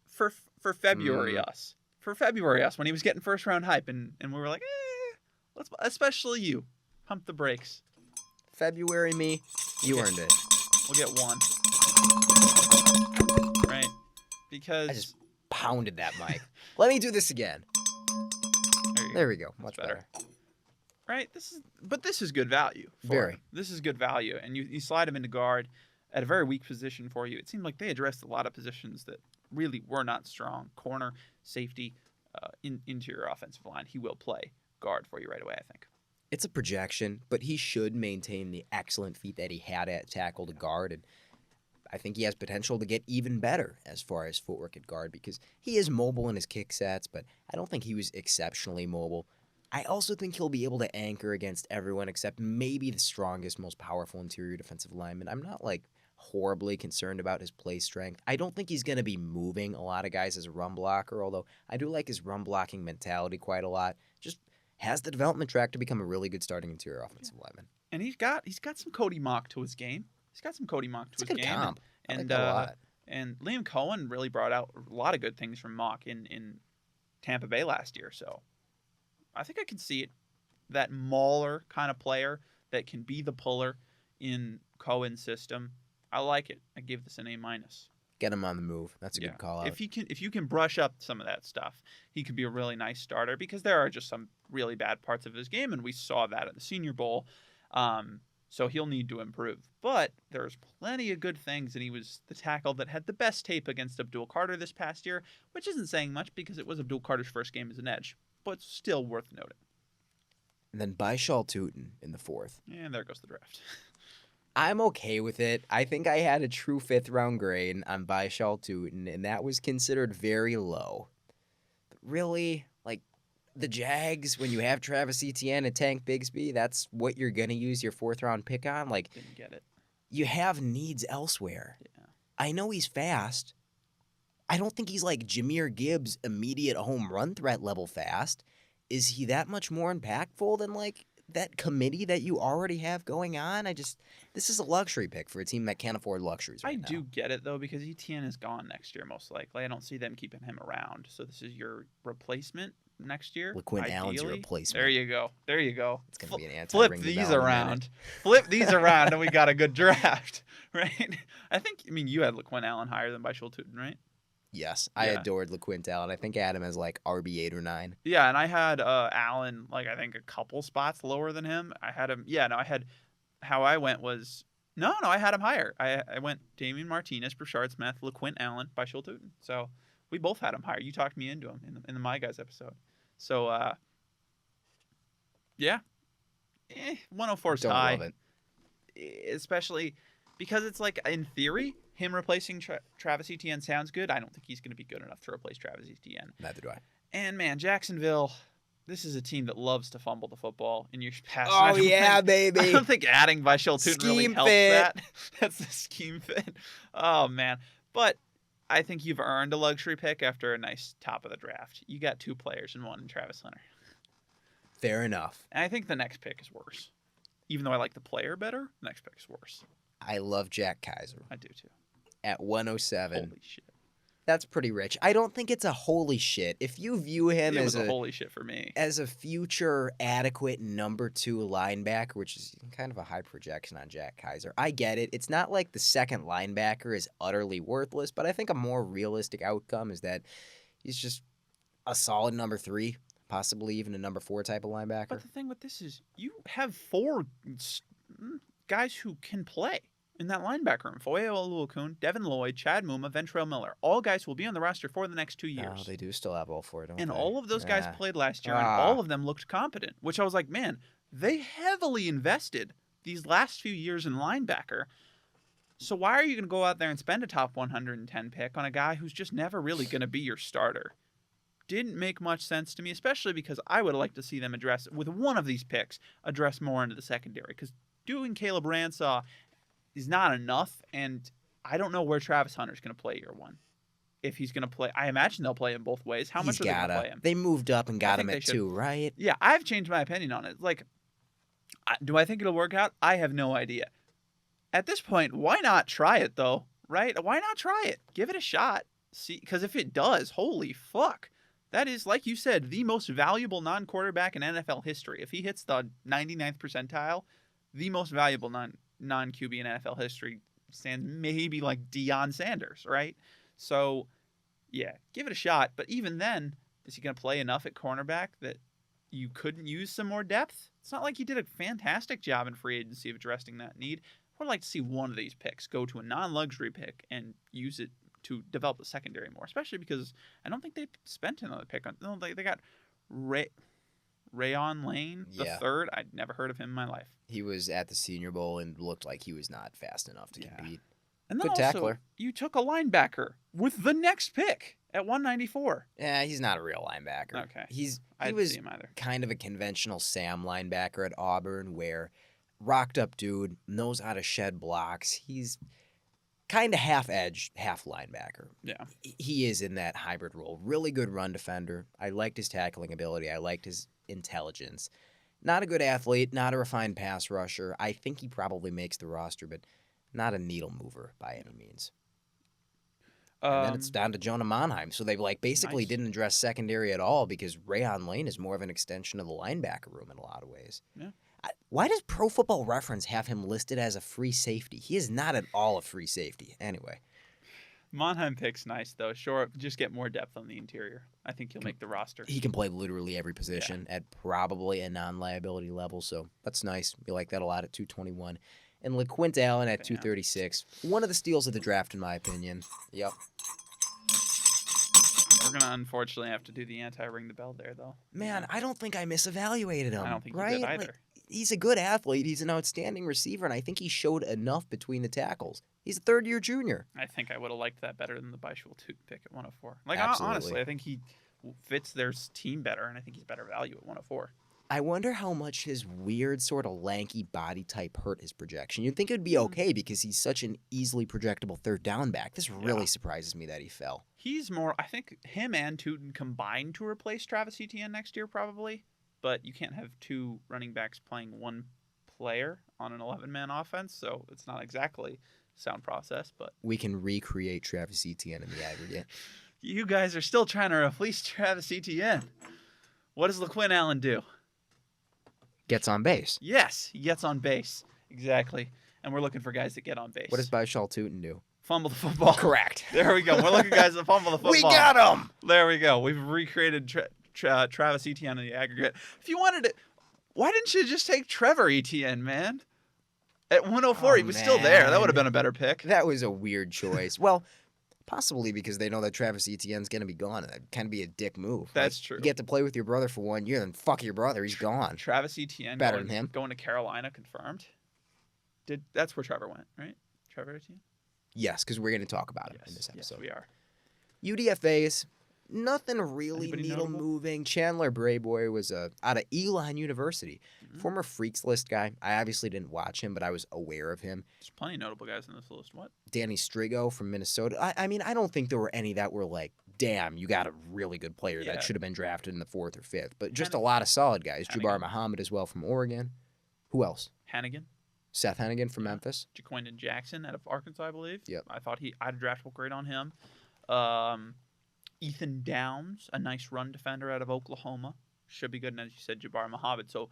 for February us, when he was getting first round hype, and we were like, let's, especially you. Pump the brakes. February me, you earned it. We'll get 1. Right? Because I just pounded that mic. Let me do this again. There we go. Much better. Right? This is good value. This is good value. And you slide him into guard at a very weak position for you. It seemed like they addressed a lot of positions that really were not strong. Corner, safety, interior offensive line. He will play guard for you right away, I think. It's a projection, but he should maintain the excellent feat that he had at tackle to guard, and I think he has potential to get even better as far as footwork at guard because he is mobile in his kick sets, but I don't think he was exceptionally mobile. I also think he'll be able to anchor against everyone except maybe the strongest, most powerful interior defensive lineman. I'm not horribly concerned about his play strength. I don't think he's going to be moving a lot of guys as a run blocker, although I do like his run blocking mentality quite a lot. Just has the development track to become a really good starting interior offensive lineman. And he's got some Cody Mock to his game. He's got some Cody Mock to It's a his good game. comp. I like And that a lot. and Liam Cohen really brought out a lot of good things from Mock in Tampa Bay last year. So I think I can see it. That mauler kind of player that can be the puller in Cohen's system. I like it. I give this an A-. Get him on the move. That's a good call out. If you can brush up some of that stuff, he could be a really nice starter because there are just some really bad parts of his game, and we saw that at the Senior Bowl. So he'll need to improve. But there's plenty of good things, and he was the tackle that had the best tape against Abdul Carter this past year, which isn't saying much because it was Abdul Carter's first game as an edge, but still worth noting. And then Baishal Tootin in the 4th. And there goes the draft. I'm okay with it. I think I had a true 5th-round grade on Baishal Tootin, and that was considered very low. But really, like, the Jags, when you have Travis Etienne and Tank Bigsby, that's what you're going to use your 4th-round pick on? Like, Didn't get it. you have needs elsewhere. Yeah. I know he's fast. I don't think he's like Jahmyr Gibbs' immediate home run threat level fast. Is he that much more impactful than, like, that committee that you already have going on? This is a luxury pick for a team that can't afford luxuries right now. I do get it, though, because Etienne is gone next year, most likely. I don't see them keeping him around. So this is your replacement next year. LaQuint Allen's your replacement. There you go. It's going to be an Flip anti-ring the these bell in a around. minute. Flip these around, and we got a good draft, right? You had LaQuint Allen higher than Baishal Tootin, right? Yes, I Yeah. adored LaQuint Allen. I think I had him as like RB8 or 9. Yeah, and I had Allen, like, I think a couple spots lower than him. I had him, how I went was, I had him higher. I went Damian Martinez, Brashard Smith, LaQuint Allen, Baishal Tootin. So we both had him higher. You talked me into him in the My Guys episode. So, 104 is Don't high. love it. Especially because it's like, in theory, him replacing Travis Etienne sounds good. I don't think he's going to be good enough to replace Travis Etienne. Neither do I. And, man, Jacksonville, this is a team that loves to fumble the football in years past. Oh, yeah, baby. I don't think adding Baishal Tootin really Scheme helps fit. that. That's the scheme fit. Oh, man. But I think you've earned a luxury pick after a nice top of the draft. You got 2 players and one in Travis Hunter. Fair enough. And I think the next pick is worse. Even though I like the player better, the next pick is worse. I love Jack Kaiser I do, too. at 107. Holy shit. That's pretty rich. I don't think it's a holy shit. If you view him It as was a holy shit for me. as a future adequate number 2 linebacker, which is kind of a high projection on Jack Kaiser, I get it. It's not like the second linebacker is utterly worthless, but I think a more realistic outcome is that he's just a solid number 3, possibly even a number 4 type of linebacker. But the thing with this is you have 4 guys who can play in that linebacker room. Foye Oluokun, Devin Lloyd, Chad Muma, Ventrell Miller. All guys who will be on the roster for the next 2 years. No, they do still have all 4, don't And they? all of those guys Yeah. played last year, and all of them looked competent, which I was like, man, they heavily invested these last few years in linebacker. So why are you going to go out there and spend a top 110 pick on a guy who's just never really going to be your starter? Didn't make much sense to me, especially because I would like to see them address, with one of these picks, address more into the secondary. Because doing Caleb Ransaw is not enough, and I don't know where Travis Hunter's going to play year 1. If he's going to play, I imagine they'll play him both ways. How much are they going to play him? They moved up and got I him think at they 2, right? Yeah, I've changed my opinion on it. Like, do I think it'll work out? I have no idea. At this point, why not try it, though? Right? Why not try it? Give it a shot. See, because if it does, holy fuck. That is, like you said, the most valuable non-quarterback in NFL history. If he hits the 99th percentile, the most valuable non-QB in NFL history stands maybe like Deion Sanders, right? So, yeah, give it a shot. But even then, is he going to play enough at cornerback that you couldn't use some more depth? It's not like he did a fantastic job in free agency of addressing that need. I would like to see one of these picks go to a non-luxury pick and use it to develop the secondary more, especially because I don't think they spent another pick on. No, they got Rayon Lane the third. I'd never heard of him in my life. He was at the Senior Bowl and looked like he was not fast enough to compete. And then Good also, tackler. you took a linebacker with the next pick at 194. Yeah, he's not a real linebacker. Okay. He I didn't was see him either. kind of a conventional Sam linebacker at Auburn, where rocked up dude, knows how to shed blocks. He's kind of half edge, half linebacker. Yeah. He is in that hybrid role. Really good run defender. I liked his tackling ability. I liked his intelligence. Not a good athlete, not a refined pass rusher. I think he probably makes the roster, but not a needle mover by any means. And then it's down to Jonah Monheim. So they basically Nice. didn't address secondary at all because Rayon Lane is more of an extension of the linebacker room in a lot of ways. Yeah. Why does Pro Football Reference have him listed as a free safety? He is not at all a free safety. Anyway. Monheim pick's nice, though. Sure, just get more depth on the interior. I think he'll make the roster. He can play literally every position at probably a non-liability level, so that's nice. We like that a lot at 221. And LaQuint Allen at 236. One of the steals of the draft, in my opinion. Yep. We're going to unfortunately have to do the anti-ring the bell there, though. Man, I don't think I misevaluated him. I don't think you right? did either. He's a good athlete. He's an outstanding receiver, and I think he showed enough between the tackles. He's a third-year junior. I think I would have liked that better than the Bishul pick at 104. Absolutely. Honestly, I think he fits their team better, and I think he's better value at 104. I wonder how much his weird sort of lanky body type hurt his projection. You'd think it would be okay because he's such an easily projectable third down back. This really surprises me that he fell. He's more, I think him and Tootin combined to replace Travis Etienne next year probably, but you can't have two running backs playing one player on an 11-man offense, so it's not exactly a sound process. But we can recreate Travis Etienne in the aggregate. You guys are still trying to replace Travis Etienne. What does LaQuint Allen do? Gets on base. Yes, he gets on base. Exactly. And we're looking for guys that get on base. What does Bishal Tootin do? Fumble the football. Correct. There we go. We're looking guys that fumble the football. We got him! There we go. We've recreated Travis Etienne in the aggregate. If you wanted to, why didn't you just take Trevor Etienne, man? At 104, he was still there. That would have been a better pick. That was a weird choice. Well, possibly because they know that Travis Etienne's going to be gone, and that can be a dick move. That's true. You get to play with your brother for 1 year, then fuck your brother. He's gone. Travis Etienne Better than him. Going to Carolina, confirmed. That's where Trevor went, right? Trevor Etienne? Yes, because we're going to talk about him in this episode. Yes, we are. UDFAs, nothing really Anybody needle notable? moving. Chandler Brayboy was out of Elon University. Mm-hmm. Former Freaks List guy. I obviously didn't watch him, but I was aware of him. There's plenty of notable guys on this list. What? Danny Strigo from Minnesota. I mean, I don't think there were any that were like, damn, you got a really good player that should have been drafted in the 4th or 5th. But just a lot of solid guys. Jabbar Muhammad as well from Oregon. Who else? Hannigan. Seth Hennigan from Memphis. Jaquindon Jackson out of Arkansas, I believe. Yep. I thought I had a draftable grade on him. Ethan Downs, a nice run defender out of Oklahoma. Should be good. And as you said, Jabbar Muhammad. So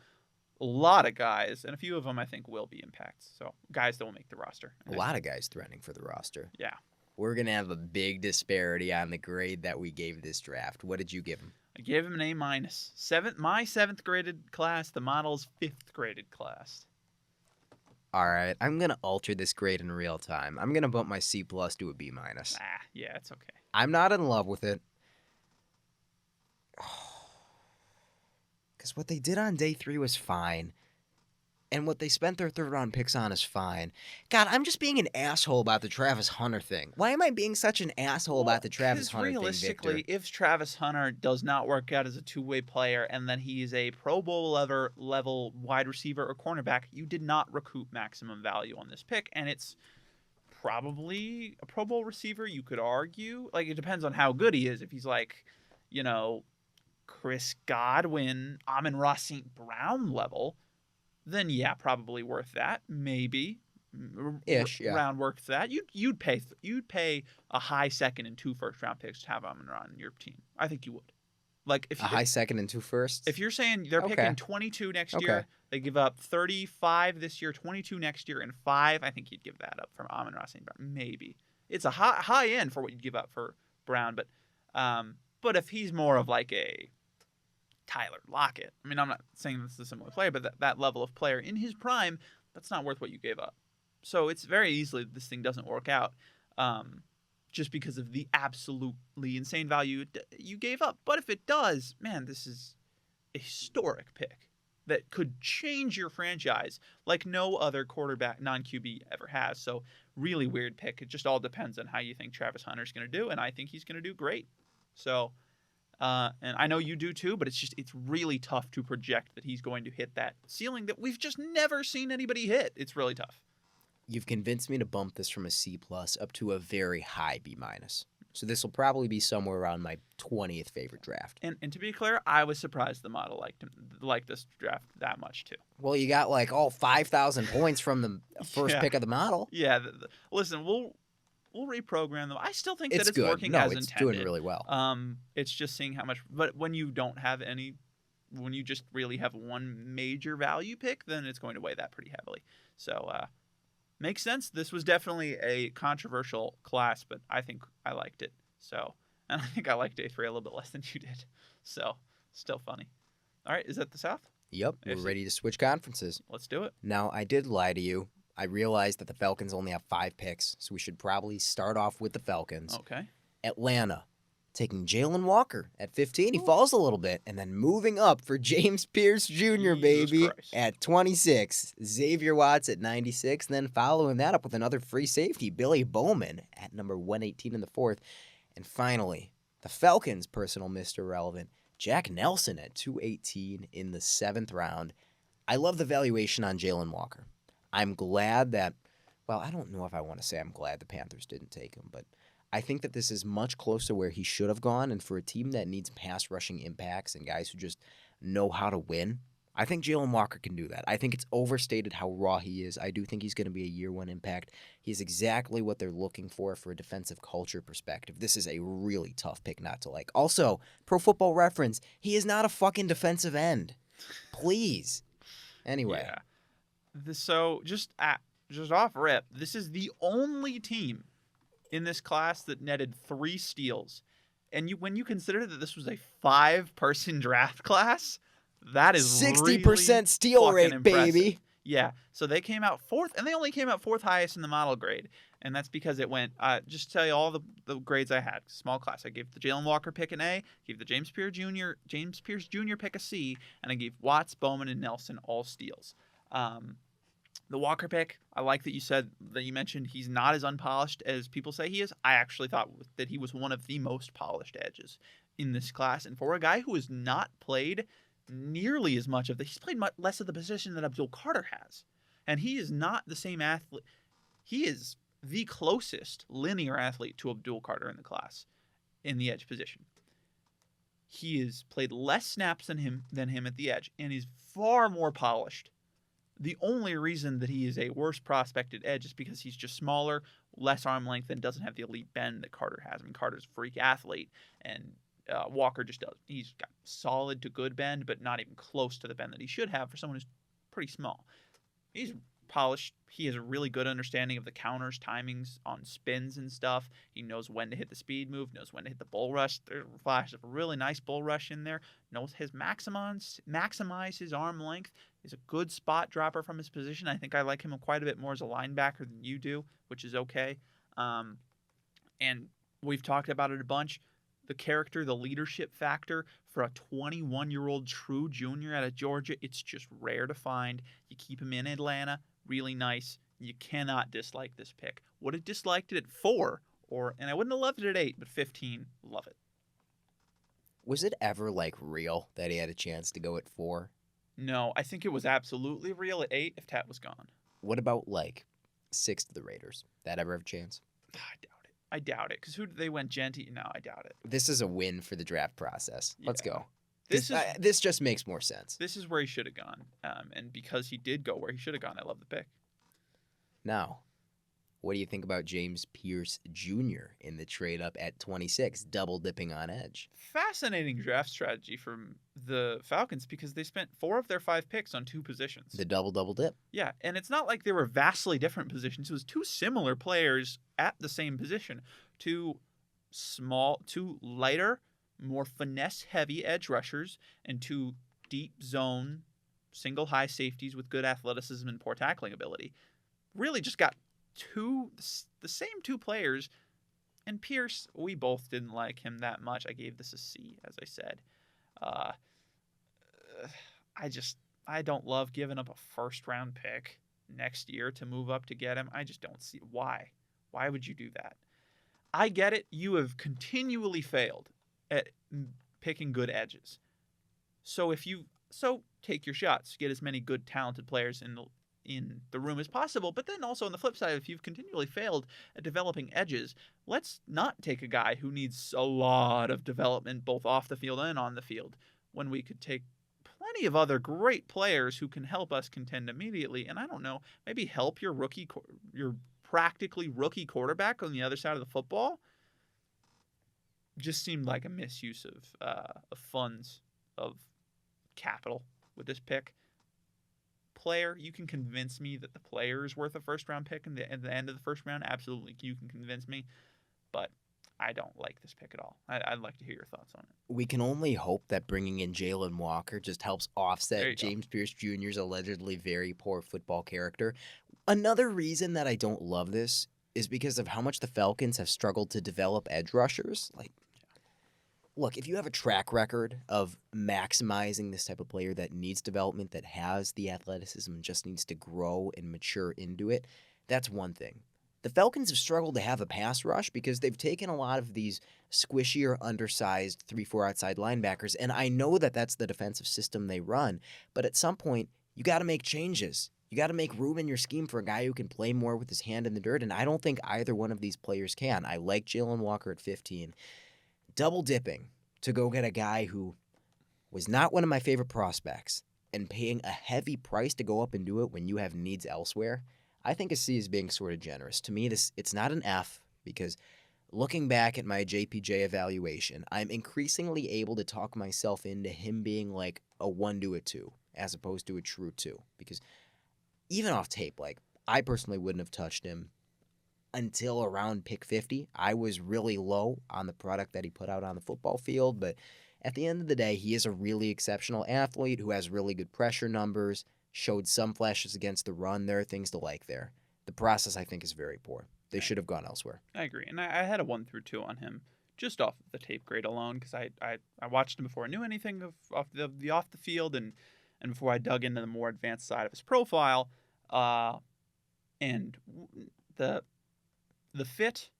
a lot of guys, and a few of them I think will be impacts. So guys that will make the roster. A lot of guys threatening for the roster. Yeah. We're going to have a big disparity on the grade that we gave this draft. What did you give him? I gave him an A-. My 7th graded class, the model's 5th graded class. All right, I'm going to alter this grade in real time. I'm going to bump my C+ to a B-. Yeah, it's okay. I'm not in love with it. Because what they did on day 3 was fine. And what they spent their 3rd-round picks on is fine. God, I'm just being an asshole about the Travis Hunter thing. Why am I being such an asshole about the Travis Hunter thing, Victor? Realistically, if Travis Hunter does not work out as a two-way player and then he is a Pro Bowl level wide receiver or cornerback, you did not recoup maximum value on this pick, and it's probably a Pro Bowl receiver, you could argue. Like, it depends on how good he is. If he's like, Chris Godwin, Amon-Ra St. Brown level, then yeah, probably worth that. Maybe. Ish, yeah. Round worth that. You'd pay a high 2nd and 2 first-round picks to have Amon-Ra on your team. I think you would. Like if high 2nd and 2 firsts? If you're saying they're picking 22 next year, they give up 35 this year, 22 next year, and 5, I think you'd give that up from Amon-Ra St. Brown. Maybe. It's a high end for what you'd give up for Brown, but if he's more of like a Tyler Lockett. I mean, I'm not saying this is a similar player, but that level of player in his prime, that's not worth what you gave up. So it's very easily that this thing doesn't work out just because of the absolutely insane value you gave up. But if it does, man, this is a historic pick that could change your franchise like no other quarterback, non-QB ever has. So really weird pick. It just all depends on how you think Travis Hunter's going to do, and I think he's going to do great. So... and I know you do too, but it's really tough to project that he's going to hit that ceiling that we've just never seen anybody hit. It's really tough. You've convinced me to bump this from a C+ up to a very high B-. So this will probably be somewhere around my 20th favorite draft. And to be clear, I was surprised the model liked this draft that much too. Well, you got like 5,000 points from the first Yeah. pick of the model. Yeah, listen, we'll reprogram them. I still think that it's good. working No, as it's intended. doing really well. It's just seeing how much. But when you don't have any, when you just really have one major value pick, then it's going to weigh that pretty heavily. So makes sense. This was definitely a controversial class, but I think I liked it. So, and I think I liked day 3 a little bit less than you did. So, still funny. All right, is that the South? Yep, we're ready to switch conferences. Let's do it. Now, I did lie to you. I realized that the Falcons only have 5 picks, so we should probably start off with the Falcons. Okay. Atlanta, taking Jalen Walker at 15. He falls a little bit, and then moving up for James Pierce Jr., baby, at 26. Xavier Watts at 96. And then following that up with another free safety, Billy Bowman at number 118 in the 4th. And finally, the Falcons' personal Mr. Relevant, Jack Nelson at 218 in the 7th round. I love the valuation on Jalen Walker. I'm glad that, well, I don't know if I want to say I'm glad the Panthers didn't take him, but I think that this is much closer where he should have gone. And for a team that needs pass rushing impacts and guys who just know how to win, I think Jalen Walker can do that. I think it's overstated how raw he is. I do think he's going to be a year 1 impact. He's exactly what they're looking for a defensive culture perspective. This is a really tough pick not to like. Also, Pro Football Reference, he is not a fucking defensive end. Please. Anyway. Yeah. So just off rip, this is the only team in this class that netted 3 steals. And when you consider that this was a 5-person draft class, that is 60% really steal rate, impressive. baby. Yeah. So they came out 4th, and they only came out 4th highest in the model grade. And that's because it went, just to tell you all the grades I had. Small class. I gave the Jalen Walker pick an A, gave the James Pierce Jr. pick a C, and I gave Watts, Bowman, and Nelson all steals. The Walker pick, I like that you mentioned he's not as unpolished as people say he is. I actually thought that he was one of the most polished edges in this class. And for a guy who has not played nearly as much he's played much less of the position that Abdul Carter has. And he is not the same athlete. He is the closest linear athlete to Abdul Carter in the class in the edge position. He has played less snaps than him at the edge, and he's far more polished. The only reason that he is a worse prospected edge is because he's just smaller, less arm length, and doesn't have the elite bend that Carter has. I mean, Carter's a freak athlete, and Walker just does. He's got solid to good bend, but not even close to the bend that he should have for someone who's pretty small. He's polished. He has a really good understanding of the counters, timings on spins and stuff. He knows when to hit the speed move, knows when to hit the bull rush. There's a flash of a really nice bull rush in there. Knows his maximize his arm length. He's a good spot dropper from his position. I think I like him quite a bit more as a linebacker than you do, which is okay. And we've talked about it a bunch. The character, the leadership factor for a 21-year-old true junior out of Georgia, it's just rare to find. You keep him in Atlanta, really nice. You cannot dislike this pick. Would have disliked it at 4, and I wouldn't have loved it at 8, but 15, love it. Was it ever real that he had a chance to go at 4? No, I think it was absolutely real at 8 if Tat was gone. What about 6 to the Raiders? That ever have a chance? I doubt it. Because who did they went? Genty? No, I doubt it. This is a win for the draft process. Let's go. This just makes more sense. This is where he should have gone. And because he did go where he should have gone, I love the pick. Now, what do you think about James Pierce Jr. in the trade up at 26, double dipping on edge? Fascinating draft strategy from the Falcons because they spent 4 of their 5 picks on 2 positions. The double dip? Yeah, and it's not like they were vastly different positions. It was 2 similar players at the same position. 2 lighter, more finesse-heavy edge rushers, and 2 deep zone, single high safeties with good athleticism and poor tackling ability. Really just got the same 2 players, and Pierce, we both didn't like him that much. I gave this a C, as I said. I don't love giving up a first-round pick next year to move up to get him. I just don't see why. Why would you do that? I get it. You have continually failed at picking good edges. So take your shots. Get as many good, talented players in the room as possible. But then also on the flip side, if you've continually failed at developing edges, let's not take a guy who needs a lot of development both off the field and on the field when we could take plenty of other great players who can help us contend immediately. And I don't know, maybe help your practically rookie quarterback on the other side of the football. Just seemed like a misuse of funds, of capital with this pick. Player, you can convince me that the player is worth a first-round pick at the end of the first round. Absolutely, you can convince me. But I don't like this pick at all. I'd like to hear your thoughts on it. We can only hope that bringing in Jalen Walker just helps offset James Pierce Jr.'s allegedly very poor football character. Another reason that I don't love this is because of how much the Falcons have struggled to develop edge rushers. Look, if you have a track record of maximizing this type of player that needs development, that has the athleticism and just needs to grow and mature into it, that's one thing. The Falcons have struggled to have a pass rush because they've taken a lot of these squishier, undersized 3-4 outside linebackers, and I know that that's the defensive system they run, but at some point, you got to make changes. You got to make room in your scheme for a guy who can play more with his hand in the dirt, and I don't think either one of these players can. I like Jalen Walker at 15. Double dipping to go get a guy who was not one of my favorite prospects and paying a heavy price to go up and do it when you have needs elsewhere, I think a C is being sort of generous. To me, it's not an F because looking back at my JPJ evaluation, I'm increasingly able to talk myself into him being like a 1 to a 2 as opposed to a true 2 because even off tape, I personally wouldn't have touched him until around pick 50. I was really low on the product that he put out on the football field, but at the end of the day, he is a really exceptional athlete who has really good pressure numbers, showed some flashes against the run. There are things to like there. The process, I think, is very poor. They should have gone elsewhere. I agree, and I had a 1 through 2 on him just off the tape grade alone because I watched him before I knew anything of off the field and before I dug into the more advanced side of his profile, and the fit,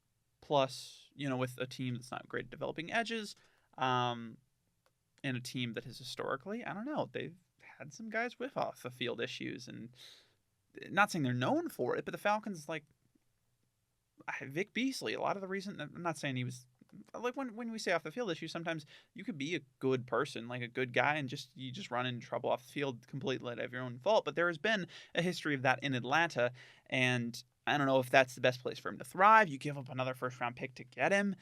plus, with a team that's not great at developing edges, and a team that has historically, I don't know, they've had some guys with off the field issues, and not saying they're known for it, but the Falcons, Vic Beasley, a lot of the reason, I'm not saying he was, when we say off the field issues, sometimes you could be a good person, a good guy, and you just run into trouble off the field completely out of your own fault. But there has been a history of that in Atlanta, and I don't know if that's the best place for him to thrive. You give up another first-round pick to get him.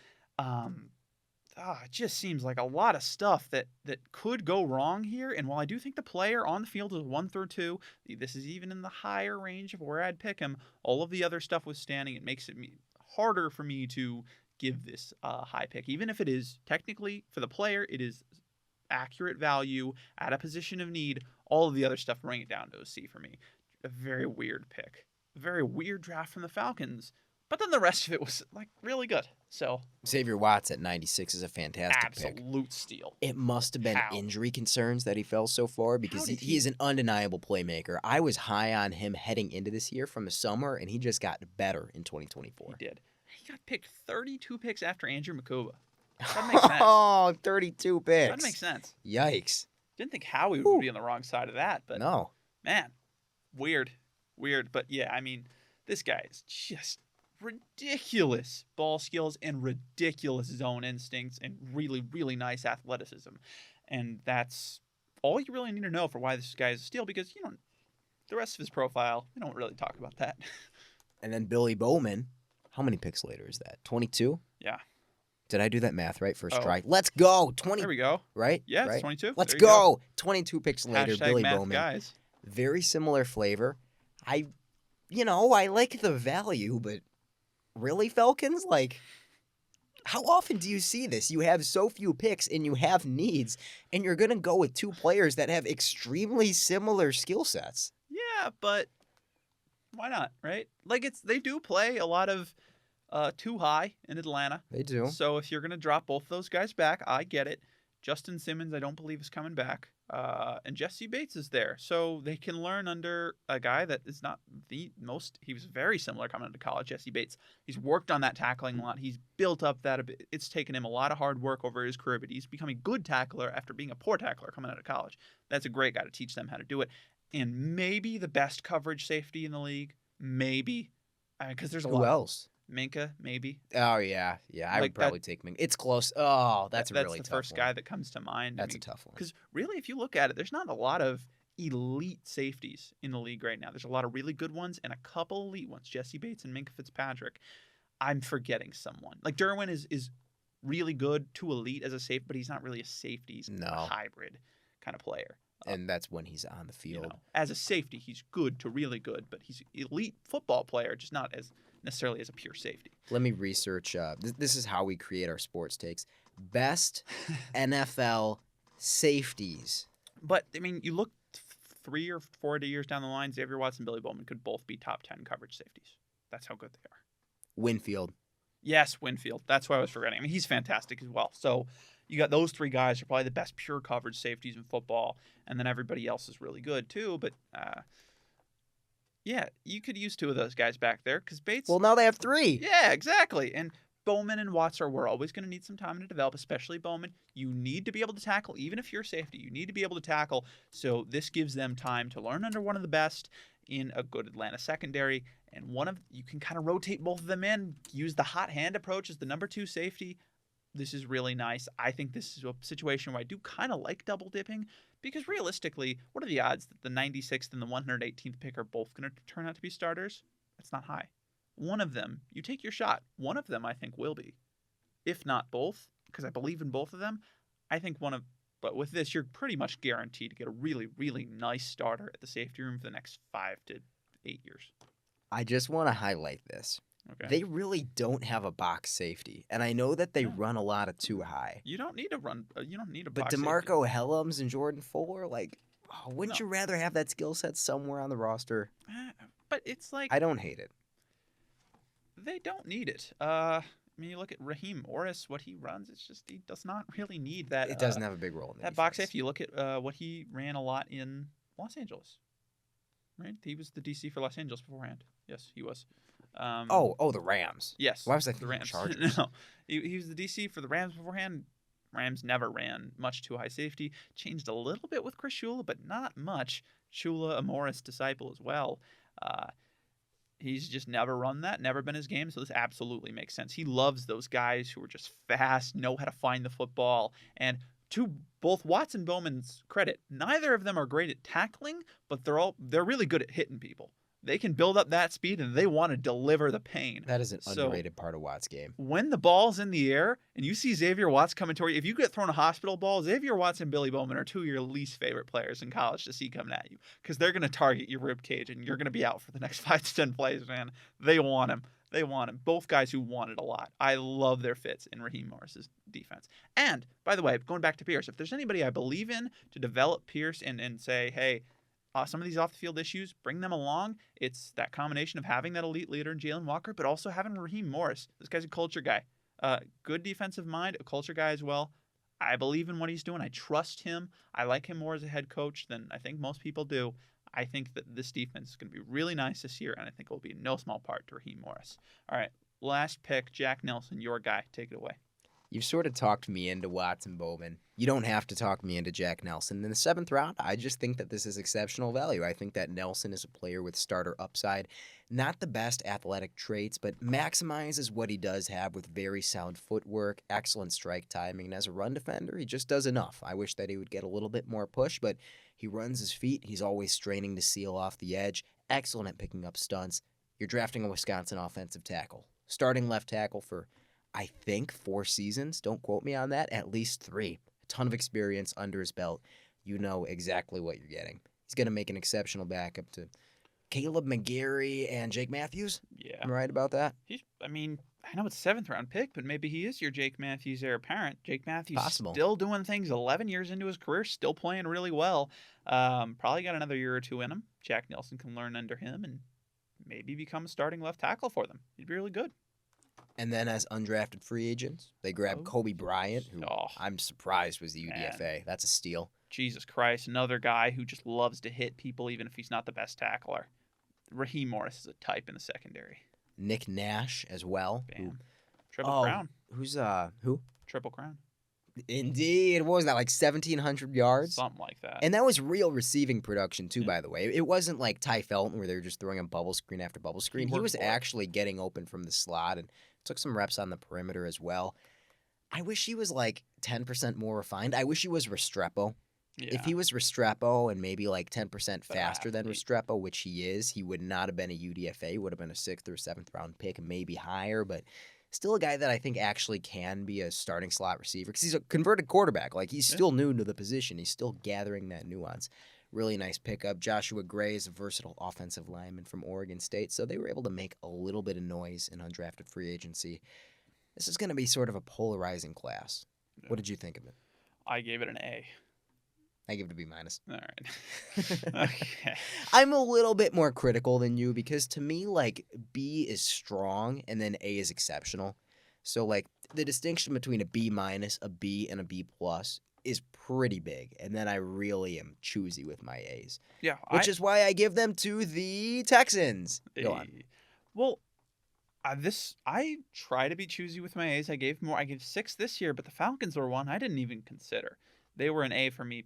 It just seems like a lot of stuff that could go wrong here. And while I do think the player on the field is 1 through 2, this is even in the higher range of where I'd pick him. All of the other stuff withstanding, it makes it harder for me to give this a high pick. Even if it is technically, for the player, it is accurate value at a position of need. All of the other stuff bring it down to a C for me. A very weird pick. A very weird draft from the Falcons. But then the rest of it was really good. So Xavier Watts at 96 is a fantastic pick. Absolute steal. It must have been injury concerns that he fell so far because he is an undeniable playmaker. I was high on him heading into this year from the summer, and he just got better in 2024. He did. He got picked 32 picks after Andrew Makuba. That makes sense. Oh, 32 picks. That makes sense. Yikes. Didn't think Howie would be on the wrong side of that, but no. Man, weird. But yeah, this guy is just ridiculous ball skills and ridiculous zone instincts and really, really nice athleticism. And that's all you really need to know for why this guy is a steal, because the rest of his profile, we don't really talk about that. And then Billy Bowman, how many picks later is that? 22? Yeah. Did I do that math right? First strike. Let's go. 20. There we go. Right? Yeah, right? It's 22. Let's go. 22 picks later, Hashtag Billy math Bowman. Guys. Very similar flavor. I like the value, but really, Falcons? How often do you see this? You have so few picks and you have needs, and you're going to go with two players that have extremely similar skill sets. Yeah, but why not, right? They do play a lot of too high in Atlanta. They do. So if you're going to drop both those guys back, I get it. Justin Simmons, I don't believe, is coming back. And Jesse Bates is there. So they can learn under a guy that is not the most... He was very similar coming into college, Jesse Bates. He's worked on that tackling a lot. He's built up that a bit. It's taken him a lot of hard work over his career, but he's become a good tackler after being a poor tackler coming out of college. That's a great guy to teach them how to do it. and maybe the best coverage safety in the league. Maybe. I mean, because there's a Who lot. else? Minka, maybe. Oh, yeah. Yeah, I Like would probably take Ming. It's close. Oh, that's a really the tough first one. guy that comes to mind. That's a tough one. Because really, if you look at it, there's not a lot of elite safeties in the league right now. There's a lot of really good ones and a couple elite ones. Jesse Bates and Minka Fitzpatrick. I'm forgetting someone. Like Derwin is really good to elite as a safe, but he's not really a safety. He's a hybrid kind of player. And that's when he's on the field. As a safety, he's good to really good, but he's elite football player, just not as necessarily as a pure safety. Let me research. This is how we create our sports takes. Best NFL safeties. But, I mean, you look 3 or 4 years down the line, Xavier Watson, Billy Bowman could both be top 10 coverage safeties. That's how good they are. Winfield. Yes, Winfield. That's why I was forgetting. I mean, he's fantastic as well. So you got those 3 guys are probably the best pure coverage safeties in football, and then everybody else is really good too. But yeah, you could use 2 of those guys back there because Bates. Well, now they have 3. Yeah, exactly. And Bowman and Watts we're always going to need some time to develop, especially Bowman. You need to be able to tackle, even if you're safety. You need to be able to tackle. So this gives them time to learn under one of the best in a good Atlanta secondary. And you can kind of rotate both of them in, use the hot hand approach as the number 2 safety. This is really nice. I think this is a situation where I do kind of like double dipping because realistically, what are the odds that the 96th and the 118th pick are both going to turn out to be starters? That's not high. One of them, you take your shot. One of them I think will be. If not both, because I believe in both of them, I think but with this, you're pretty much guaranteed to get a really, really nice starter at the safety room for the next 5 to 8 years. I just want to highlight this. Okay. They really don't have a box safety, and I know that they run a lot of too high. You don't need to run. You don't need a But box DeMarco Hellams and Jordan Fuller, wouldn't you rather have that skill set somewhere on the roster? But it's like I don't hate it. They don't need it. I mean, you look at Raheem Morris, what he runs. It's just he does not really need that. It doesn't have a big role in that box safety. You look at what he ran a lot in Los Angeles. Right, he was the DC for Los Angeles beforehand. Yes, he was. The Rams. Yes. Why was I thinking the Rams? Chargers? No, he was the DC for the Rams beforehand. Rams never ran much too high safety. Changed a little bit with Chris Shula, but not much. Shula, a Morris disciple as well. He's just never run that, never been his game, so this absolutely makes sense. He loves those guys who are just fast, know how to find the football, and to both Watts and Bowman's credit, neither of them are great at tackling, but they're really good at hitting people. They can build up that speed, and they want to deliver the pain. That is an underrated part of Watts' game. When the ball's in the air, and you see Xavier Watts coming toward you, if you get thrown a hospital ball, Xavier Watts and Billy Bowman are 2 of your least favorite players in college to see coming at you because they're going to target your rib cage, and you're going to be out for the next 5 to 10 plays, man. They want him. They want him. Both guys who want it a lot. I love their fits in Raheem Morris's defense. And, by the way, going back to Pierce, if there's anybody I believe in to develop Pierce and say, hey, some of these off-the-field issues, bring them along. It's that combination of having that elite leader in Jalen Walker, but also having Raheem Morris. This guy's a culture guy. Good defensive mind, a culture guy as well. I believe in what he's doing. I trust him. I like him more as a head coach than I think most people do. I think that this defense is going to be really nice this year, and I think it will be in no small part to Raheem Morris. All right, last pick, Jack Nelson, your guy. Take it away. You've sort of talked me into Watts and Bowman. You don't have to talk me into Jack Nelson. In the 7th round, I just think that this is exceptional value. I think that Nelson is a player with starter upside. Not the best athletic traits, but maximizes what he does have with very sound footwork, excellent strike timing, and as a run defender, he just does enough. I wish that he would get a little bit more push, but he runs his feet. He's always straining to seal off the edge. Excellent at picking up stunts. You're drafting a Wisconsin offensive tackle. Starting left tackle for, I think, 4 seasons. Don't quote me on that. At least 3. A ton of experience under his belt. You know exactly what you're getting. He's going to make an exceptional backup to Caleb McGarry and Jake Matthews. Yeah. Am I right about that? I know it's a 7th round pick, but maybe he is your Jake Matthews heir apparent. Jake Matthews still doing things 11 years into his career, still playing really well. Probably got another year or 2 in him. Jack Nelson can learn under him and maybe become a starting left tackle for them. He'd be really good. And then as undrafted free agents, they grabbed Kobe Bryant, who I'm surprised was the UDFA. Man. That's a steal. Jesus Christ, another guy who just loves to hit people even if he's not the best tackler. Raheem Morris is a type in the secondary. Nick Nash as well. Bam. Triple Crown. Who's who? Triple Crown. Indeed. What was that, like 1,700 yards? Something like that. And that was real receiving production, too, Yeah. by the way. It wasn't like Ty Felton where they were just throwing a bubble screen after bubble screen. He worked was for it. actually getting open from the slot and took some reps on the perimeter as well. I wish he was like 10% more refined. I wish he was Restrepo. Yeah. If he was Restrepo and maybe like 10% faster than athlete. Restrepo, which he is, he would not have been a UDFA. He would have been a 6th or 7th round pick, maybe higher, but still a guy that I think actually can be a starting slot receiver because he's a converted quarterback. Like, he's still new to the position. He's still gathering that nuance. Really nice pickup. Joshua Gray is a versatile offensive lineman from Oregon State, so they were able to make a little bit of noise in undrafted free agency. This is going to be sort of a polarizing class. Yeah. What did you think of it? I gave it an A. I give it a B minus. All right. Okay. I'm a little bit more critical than you because to me, like, B is strong and then A is exceptional. So, like, the distinction between a B minus, a B, and a B plus is pretty big. And then I really am choosy with my A's, Yeah. which is why I give them to the Texans. Go on. Well, I try to be choosy with my A's. I gave 6 this year, but the Falcons were one I didn't even consider. They were an A for me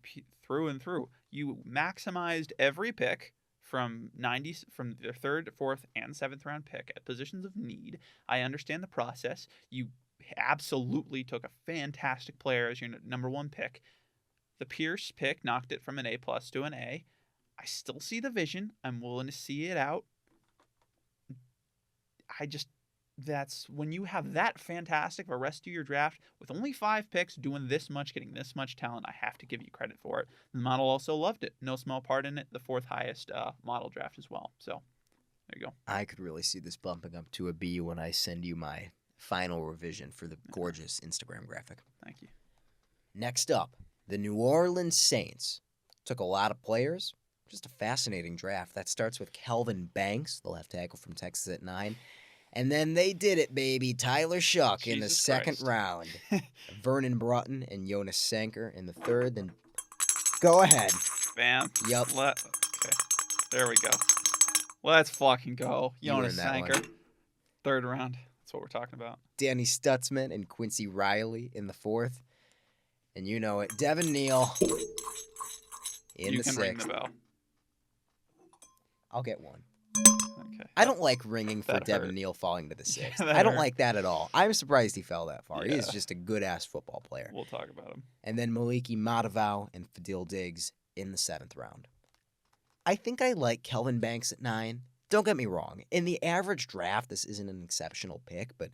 through and through. You maximized every pick from their 3rd, 4th, and 7th round pick at positions of need. I understand the process. You absolutely took a fantastic player as your number 1 pick. The Pierce pick knocked it from an A plus to an A. I still see the vision. I'm willing to see it out. That's when you have that fantastic of a rest of your draft with only 5 picks, doing this much, getting this much talent, I have to give you credit for it. The model also loved it. No small part in it. The 4th highest model draft as well. So there you go. I could really see this bumping up to a B when I send you my final revision for the gorgeous Instagram graphic. Thank you. Next up, the New Orleans Saints took a lot of players. Just a fascinating draft. That starts with Kelvin Banks, the left tackle from Texas at 9. And then they did it, baby. Tyler Shuck in the second round. Vernon Broughton and Jonas Sanker in the 3rd. Then go ahead. Bam. Yup. Okay. There we go. Let's fucking go. Jonas Sanker. 3rd round. That's what we're talking about. Danny Stutzman and Quincy Riley in the 4th. And you know it. Devin Neal in the 6th. You can ring the bell. I'll get one. Okay. I don't like ringing for Devin Neal falling to the 6th. I don't like that at all. I'm surprised he fell that far. Yeah. He is just a good-ass football player. We'll talk about him. And then Maliki Matavau and Fadil Diggs in the 7th round. I think I like Kelvin Banks at 9. Don't get me wrong. In the average draft, this isn't an exceptional pick, but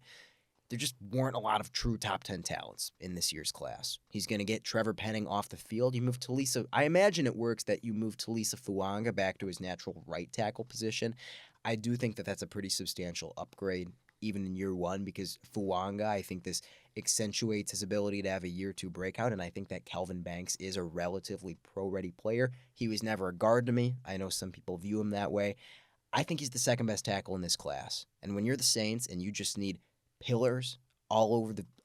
there just weren't a lot of true top 10 talents in this year's class. He's going to get Trevor Penning off the field. You move Talisa. I imagine it works that you move Talisa Fuanga back to his natural right tackle position. I do think that that's a pretty substantial upgrade, even in year 1, because Fuanga, I think this accentuates his ability to have a year 2 breakout, and I think that Kelvin Banks is a relatively pro-ready player. He was never a guard to me. I know some people view him that way. I think he's the second best tackle in this class. And when you're the Saints and you just need pillars all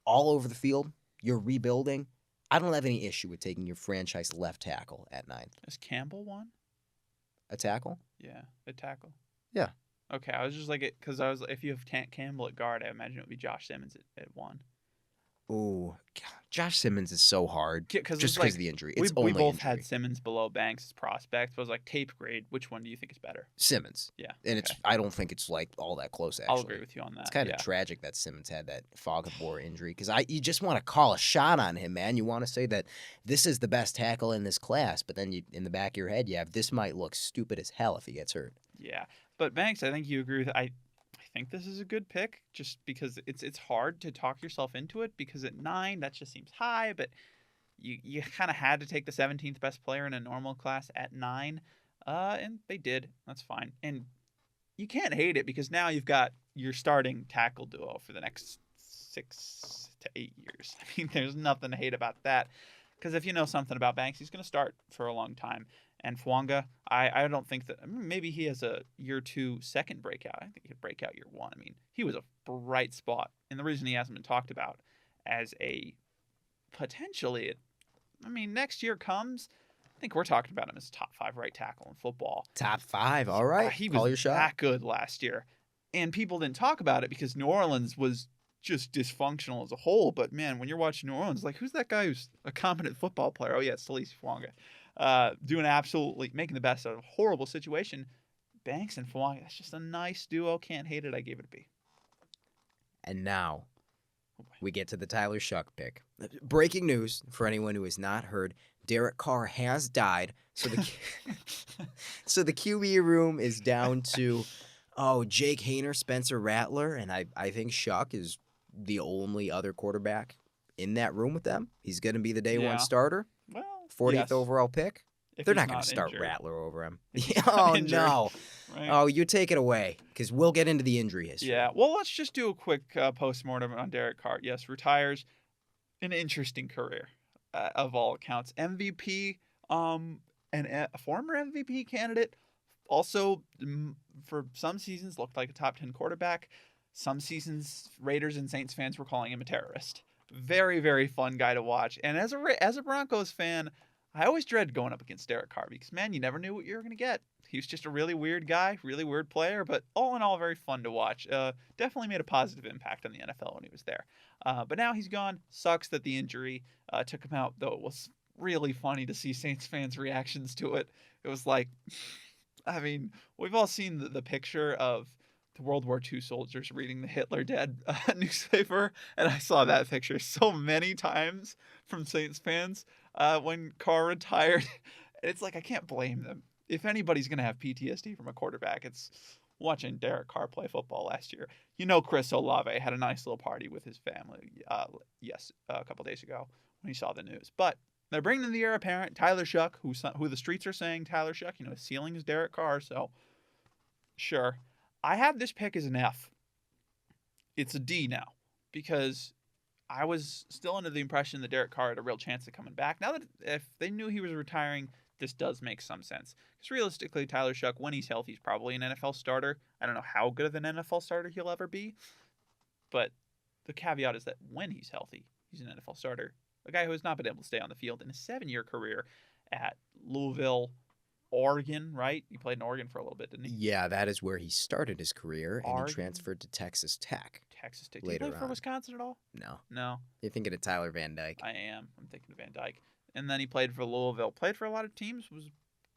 over the field, you're rebuilding, I don't have any issue with taking your franchise left tackle at 9th. Is Campbell one? A tackle? Yeah, a tackle. Yeah. Okay, I was just like, because if you have Campbell at guard, I imagine it would be Josh Simmons at 1. Ooh, Josh Simmons is so hard just because like, of the injury. We both injury. had Simmons below Banks as prospects. But I was like, tape grade, which one do you think is better? Simmons. Yeah. And I don't think it's like all that close, actually. I'll agree with you on that. It's kind of tragic that Simmons had that fog of war injury because you just want to call a shot on him, man. You want to say that this is the best tackle in this class, but then in the back of your head, you have this might look stupid as hell if he gets hurt. Yeah. But Banks, I think you agree with I think this is a good pick just because it's hard to talk yourself into it because at 9 that just seems high, but you kind of had to take the 17th best player in a normal class at 9, and they did. That's fine, and you can't hate it because now you've got your starting tackle duo for the next 6 to 8 years. I mean, there's nothing to hate about that because if you know something about Banks, he's going to start for a long time. And Fuanga, I don't think that maybe he has a year 2 second breakout. I think he could break out year 1. I mean, he was a bright spot. And the reason he hasn't been talked about as a potentially, next year comes, I think we're talking about him as top 5 right tackle in football. Top 5, all right. He Call your was shot. that good last year. And people didn't talk about it because New Orleans was just dysfunctional as a whole. But man, when you're watching New Orleans, like who's that guy who's a competent football player? Oh yeah, it's Talise Fuanga. Doing absolutely making the best out of a horrible situation. Banks and Fuanga, that's just a nice duo. Can't hate it. I gave it a B. And now we get to the Tyler Shuck pick. Breaking news for anyone who has not heard: Derek Carr has died. So the QB room is down to Jake Haener, Spencer Rattler, and I think Shuck is the only other quarterback in that room with them. He's going to be the day one starter. Well, 40th yes. overall pick. If They're he's not going to start injured. Rattler over him. If he's Oh, not injured, no. Right? Oh, you take it away because we'll get into the injury history. Yeah. Well, let's just do a quick postmortem on Derek Carr. Yes, retires. An interesting career, of all accounts. MVP, and a former MVP candidate. Also, for some seasons, looked like a top 10 quarterback. Some seasons, Raiders and Saints fans were calling him a terrorist. Very, very fun guy to watch. And as a Broncos fan, I always dreaded going up against Derek Carr because, man, you never knew what you were going to get. He was just a really weird guy, really weird player, but all in all, very fun to watch. Definitely made a positive impact on the NFL when he was there. But now he's gone. Sucks that the injury took him out, though it was really funny to see Saints fans' reactions to it. It was like, I mean, we've all seen the picture of the World War II soldiers reading the Hitler Dead newspaper, and I saw that picture so many times from Saints fans when Carr retired. It's like, I can't blame them. If anybody's going to have PTSD from a quarterback, it's watching Derek Carr play football last year. Chris Olave had a nice little party with his family, a couple days ago when he saw the news. But they're bringing in the heir apparent, Tyler Shuck, who the streets are saying Tyler Shuck, his ceiling is Derek Carr, so sure. I have this pick as an F. It's a D now because I was still under the impression that Derek Carr had a real chance of coming back. Now that if they knew he was retiring, this does make some sense. Because realistically, Tyler Shuck, when he's healthy, he's probably an NFL starter. I don't know how good of an NFL starter he'll ever be. But the caveat is that when he's healthy, he's an NFL starter. A guy who has not been able to stay on the field in a 7-year career at Louisville, Oregon, right? He played in Oregon for a little bit, didn't he? Yeah, that is where he started his career, and he transferred to Texas Tech. Texas Tech. Later Did he play for on. Wisconsin at all? No. You're thinking of Tyler Van Dyke. I am. I'm thinking of Van Dyke. And then he played for Louisville. Played for a lot of teams. Was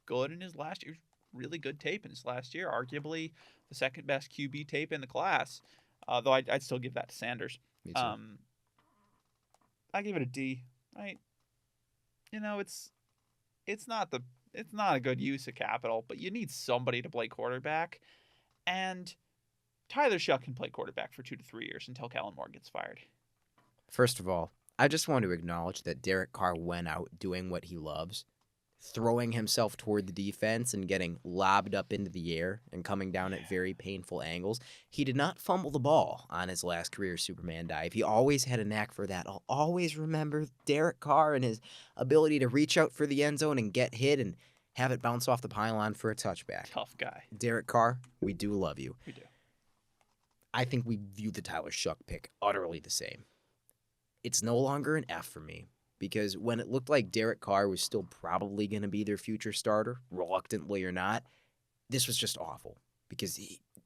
good in his last year. Really good tape in his last year. Arguably the second best QB tape in the class. Though I'd still give that to Sanders. Me too. I give it a D. Right? It's not a good use of capital, but you need somebody to play quarterback. And Tyler Shuck can play quarterback for 2 to 3 years until Kellen Moore gets fired. First of all, I just want to acknowledge that Derek Carr went out doing what he loves, throwing himself toward the defense and getting lobbed up into the air and coming down at very painful angles. He did not fumble the ball on his last career Superman dive. He always had a knack for that. I'll always remember Derek Carr and his ability to reach out for the end zone and get hit and have it bounce off the pylon for a touchback. Tough guy. Derek Carr, we do love you. We do. I think we view the Tyler Shuck pick utterly the same. It's no longer an F for me because when it looked like Derek Carr was still probably going to be their future starter, reluctantly or not, this was just awful because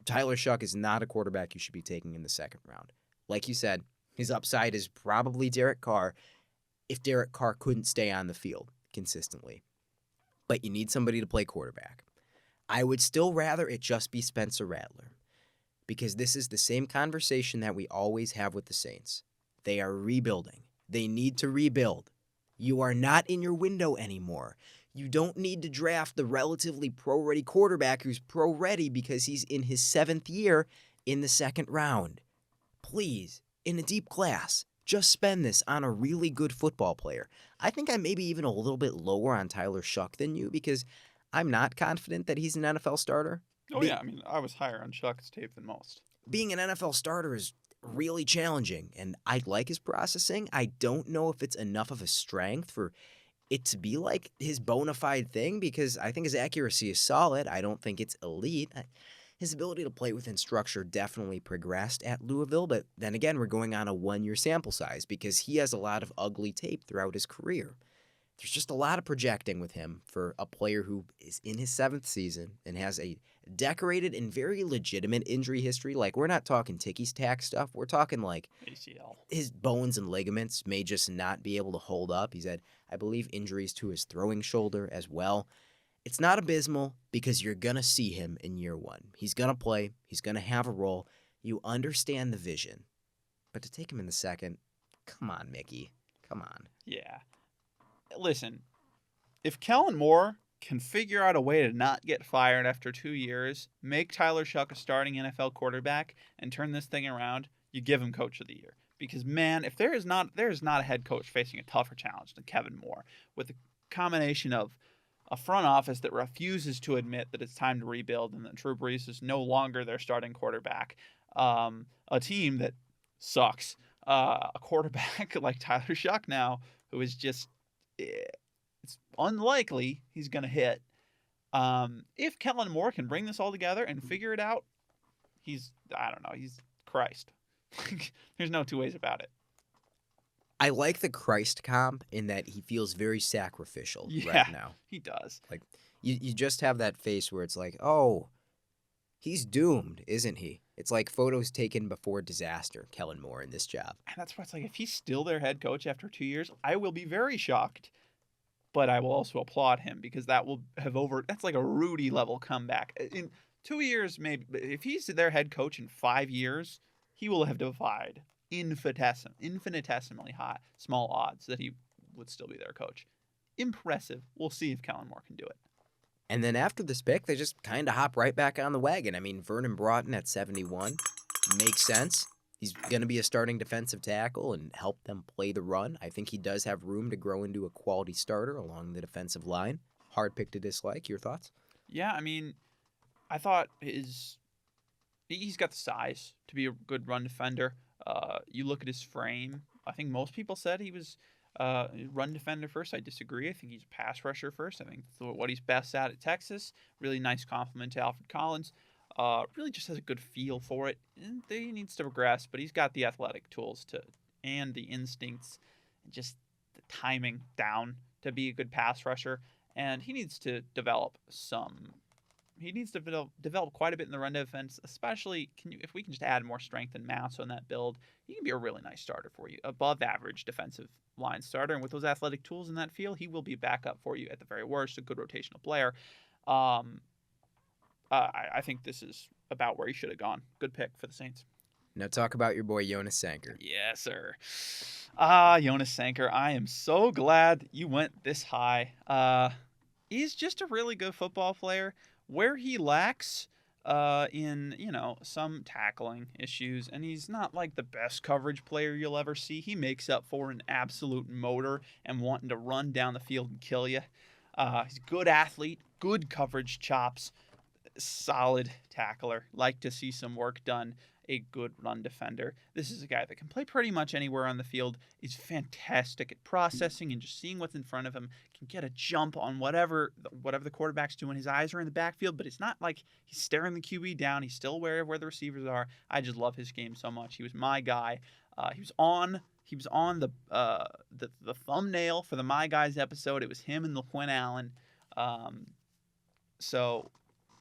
Tyler Shuck is not a quarterback you should be taking in the second round. Like you said, his upside is probably Derek Carr if Derek Carr couldn't stay on the field consistently. But you need somebody to play quarterback. I would still rather it just be Spencer Rattler because this is the same conversation that we always have with the Saints. They are rebuilding. They need to rebuild. You are not in your window anymore. You don't need to draft the relatively pro-ready quarterback who's pro-ready because he's in his 7th year in the second round. Please, in a deep class, just spend this on a really good football player. I think I'm maybe even a little bit lower on Tyler Shuck than you because I'm not confident that he's an NFL starter. Oh, yeah. I mean, I was higher on Shuck's tape than most. Being an NFL starter is really challenging, and I like his processing. I don't know if it's enough of a strength for it to be like his bona fide thing because I think his accuracy is solid. I don't think it's elite. His ability to play within structure definitely progressed at Louisville, but then again, we're going on a 1-year sample size because he has a lot of ugly tape throughout his career. there's just a lot of projecting with him for a player who is in his 7th season and has a decorated and very legitimate injury history. Like, we're not talking tickies tack stuff. We're talking like ACL. his bones and ligaments may just not be able to hold up. He's had, I believe, injuries to his throwing shoulder as well. It's not abysmal because you're going to see him in year 1. He's going to play. He's going to have a role. You understand the vision. But to take him in the 2nd, come on, Mickey. Come on. Yeah. Listen, if Kellen Moore can figure out a way to not get fired after 2 years, make Tyler Shuck a starting NFL quarterback, and turn this thing around, you give him Coach of the Year. Because, man, if there is not a head coach facing a tougher challenge than Kevin Moore, with a combination of a front office that refuses to admit that it's time to rebuild and that Drew Brees is no longer their starting quarterback, a team that sucks, a quarterback like Tyler Shuck now, who is just, it's unlikely he's going to hit. If Kellen Moore can bring this all together and figure it out, he's Christ. There's no two ways about it. I like the Christ comp in that he feels very sacrificial right now. He does. Like, you just have that face where it's like, oh, he's doomed, isn't he? It's like photos taken before disaster, Kellen Moore in this job. And that's why it's like, if he's still their head coach after 2 years, I will be very shocked. But I will also applaud him because that will have that's like a Rudy level comeback. In 2 years, maybe, if he's their head coach in 5 years, he will have defied infinitesimally high, small odds that he would still be their coach. Impressive. We'll see if Kellen Moore can do it. And then after this pick, they just kind of hop right back on the wagon. I mean, Vernon Broughton at 71 makes sense. He's going to be a starting defensive tackle and help them play the run. I think he does have room to grow into a quality starter along the defensive line. Hard pick to dislike. Your thoughts? Yeah, I mean, I thought he's got the size to be a good run defender. You look at his frame. I think most people said he was run defender first. I disagree. I think he's a pass rusher first. I think what he's best at Texas. Really nice compliment to Alfred Collins. Really just has a good feel for it. And he needs to progress, but he's got the athletic tools and the instincts and just the timing down to be a good pass rusher. And he needs to develop develop quite a bit in the run defense, especially if we can just add more strength and mass on that build, he can be a really nice starter for you, above average defensive line starter. And with those athletic tools in that field, he will be a backup for you at the very worst, a good rotational player. I think this is about where he should have gone. Good pick for the Saints. Now talk about your boy Jonas Sanker. Yes, sir. Jonas Sanker, I am so glad you went this high. He's just a really good football player. Where he lacks in, some tackling issues, and he's not like the best coverage player you'll ever see. He makes up for an absolute motor and wanting to run down the field and kill you. He's a good athlete, good coverage chops, solid tackler. Like to see some work done. A good run defender. This is a guy that can play pretty much anywhere on the field. He's fantastic at processing and just seeing what's in front of him. Can get a jump on whatever the quarterback's doing. His eyes are in the backfield, but it's not like he's staring the QB down. He's still aware of where the receivers are. I just love his game so much. He was my guy. He was on the thumbnail for the My Guys episode. It was him and LaQuinn Allen. So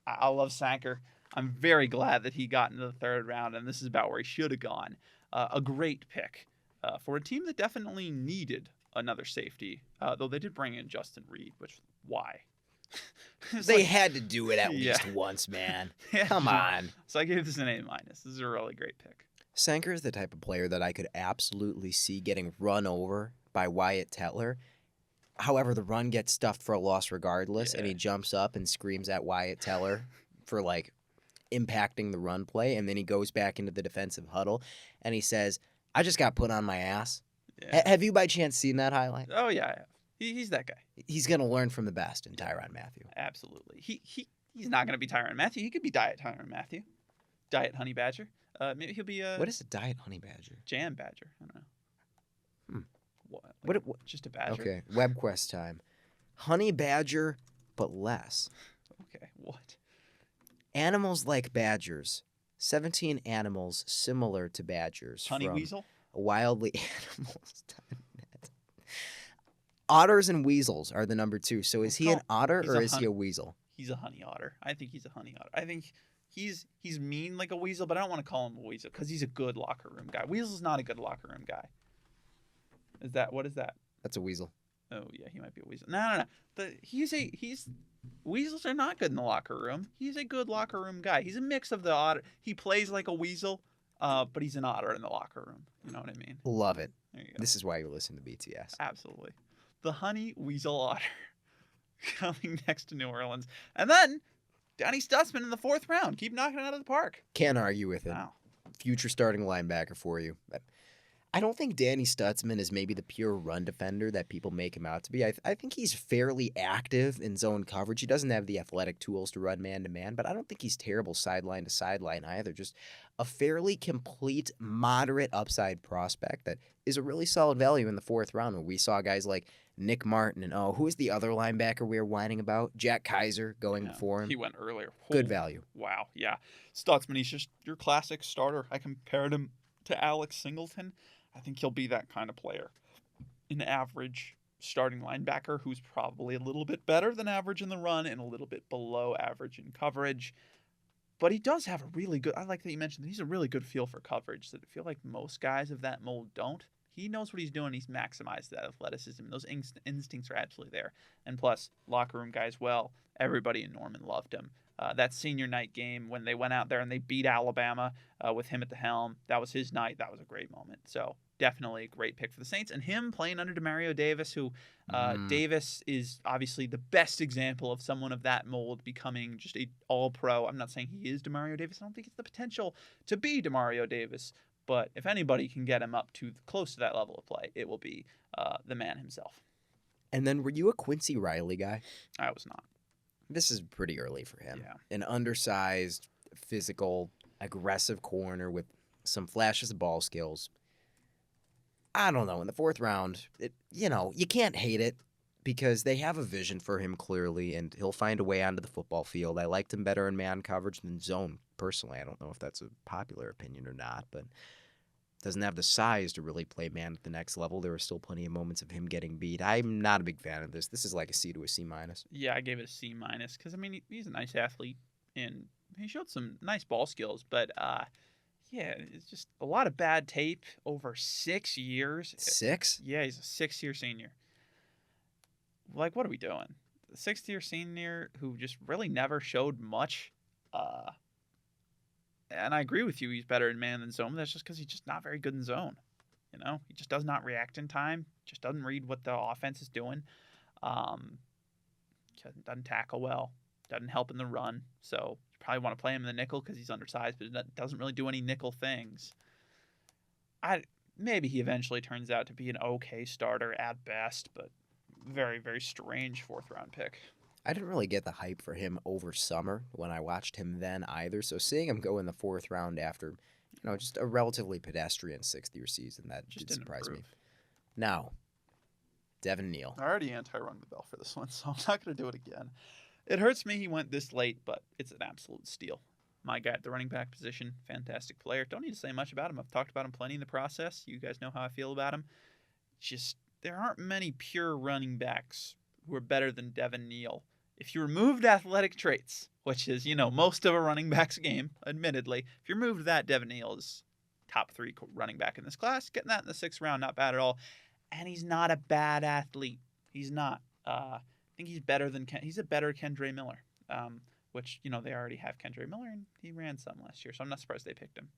I love Sanker. I'm very glad that he got into the 3rd round, and this is about where he should have gone. A great pick for a team that definitely needed another safety, though they did bring in Justin Reed, which, why? They had to do it at least once, man. Come on. So I gave this an A-. This is a really great pick. Sanker is the type of player that I could absolutely see getting run over by Wyatt Tettler. However, the run gets stuffed for a loss regardless, and he jumps up and screams at Wyatt Tettler for, impacting the run play, and then he goes back into the defensive huddle, and he says, I just got put on my ass. Yeah. Have you by chance seen that highlight? Oh, yeah, I have. He's that guy. He's going to learn from the best in Tyrann Mathieu. Absolutely. He's not going to be Tyrann Mathieu. He could be Diet Tyrann Mathieu. Diet Honey Badger. Maybe he'll be What is a Diet Honey Badger? Jam Badger. I don't know. What? Just a badger? Okay, WebQuest time. Honey Badger, but less. Okay, what? Animals like badgers. 17 animals similar to badgers. Honey weasel? Wildly animals.net. Otters and weasels are the number 2. So is he an otter He's or a is he a weasel? He's a honey otter. I think he's a honey otter. I think he's mean like a weasel, but I don't want to call him a weasel because he's a good locker room guy. Weasel's not a good locker room guy. What is that? That's a weasel. Oh yeah, he might be a weasel. No. Weasels are not good in the locker room. He's a good locker room guy. He's a mix of the otter. He plays like a weasel, but he's an otter in the locker room. You know what I mean? Love it. There you go. This is why you listen to BTS. Absolutely. The honey weasel otter coming next to New Orleans. And then Danny Stutzman in the 4th round. Keep knocking it out of the park. Can't argue with it. Wow. Future starting linebacker for you. I don't think Danny Stutzman is maybe the pure run defender that people make him out to be. I think he's fairly active in zone coverage. He doesn't have the athletic tools to run man-to-man, but I don't think he's terrible sideline to sideline either. Just a fairly complete, moderate upside prospect that is a really solid value in the 4th round, where we saw guys like Nick Martin and, who is the other linebacker we were whining about? Jack Kaiser going before him. He went earlier. Good value. Wow, yeah. Stutzman, he's just your classic starter. I compared him to Alex Singleton. I think he'll be that kind of player. An average starting linebacker who's probably a little bit better than average in the run and a little bit below average in coverage. But he does have a really good, I like that you mentioned that he's a really good feel for coverage that I feel like most guys of that mold don't. He knows what he's doing. He's maximized that athleticism. Those instincts are absolutely there. And plus, locker room guys, well, everybody in Norman loved him. That senior night game when they went out there and they beat Alabama with him at the helm, that was his night. That was a great moment. So definitely a great pick for the Saints. And him playing under Demario Davis, who Davis is obviously the best example of someone of that mold becoming just a all-pro. I'm not saying he is Demario Davis. I don't think it's the potential to be Demario Davis. But if anybody can get him up to close to that level of play, it will be the man himself. And then were you a Quincy Riley guy? I was not. This is pretty early for him. Yeah. An undersized, physical, aggressive corner with some flashes of ball skills. I don't know. In the 4th round, you can't hate it because they have a vision for him clearly, and he'll find a way onto the football field. I liked him better in man coverage than zone, personally. I don't know if that's a popular opinion or not, but doesn't have the size to really play man at the next level. There were still plenty of moments of him getting beat. I'm not a big fan of this. This is like a C to a C-. Yeah, I gave it a C- because, I mean, he's a nice athlete, and he showed some nice ball skills, but yeah, it's just a lot of bad tape over 6 years. 6? Yeah, he's a 6th-year senior. Like, what are we doing? The 6th-year senior who just really never showed much. And I agree with you, he's better in man than zone. That's just because he's just not very good in zone. He just does not react in time. Just doesn't read what the offense is doing. Doesn't tackle well. Doesn't help in the run. So you probably want to play him in the nickel because he's undersized, but it doesn't really do any nickel things. Maybe he eventually turns out to be an okay starter at best, but very, very strange 4th round pick. I didn't really get the hype for him over summer when I watched him then either. So seeing him go in the 4th round after, just a relatively pedestrian 6th-year season, that just did surprise me. Now, Devin Neal. I already anti-rung the bell for this one, so I'm not going to do it again. It hurts me he went this late, but it's an absolute steal. My guy at the running back position, fantastic player. Don't need to say much about him. I've talked about him plenty in the process. You guys know how I feel about him. Just, there aren't many pure running backs who are better than Devin Neal. If you removed athletic traits, which is, most of a running back's game, admittedly, if you removed that, Devin Neal is top 3 running back in this class. Getting that in the 6th round, not bad at all. And he's not a bad athlete. He's not. I think he's better than he's a better Kendre Miller, which, they already have Kendre Miller, and he ran some last year, so I'm not surprised they picked him.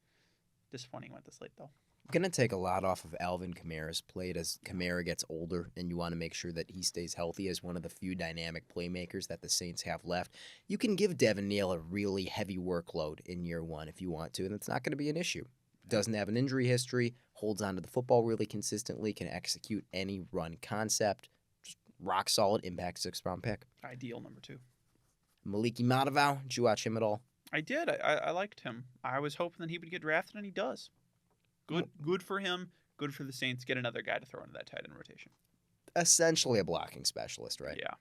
Disappointing he went this late, though. I'm going to take a lot off of Alvin Kamara's plate as Kamara gets older, and you want to make sure that he stays healthy as one of the few dynamic playmakers that the Saints have left. You can give Devin Neal a really heavy workload in year 1 if you want to, and it's not going to be an issue. Doesn't have an injury history, holds onto the football really consistently, can execute any run concept. Just rock solid impact 6th round pick. Ideal number 2. Maliki Madavau, did you watch him at all? I did. I liked him. I was hoping that he would get drafted, and he does. Good for him. Good for the Saints. Get another guy to throw into that tight end rotation. Essentially a blocking specialist, right? Yeah.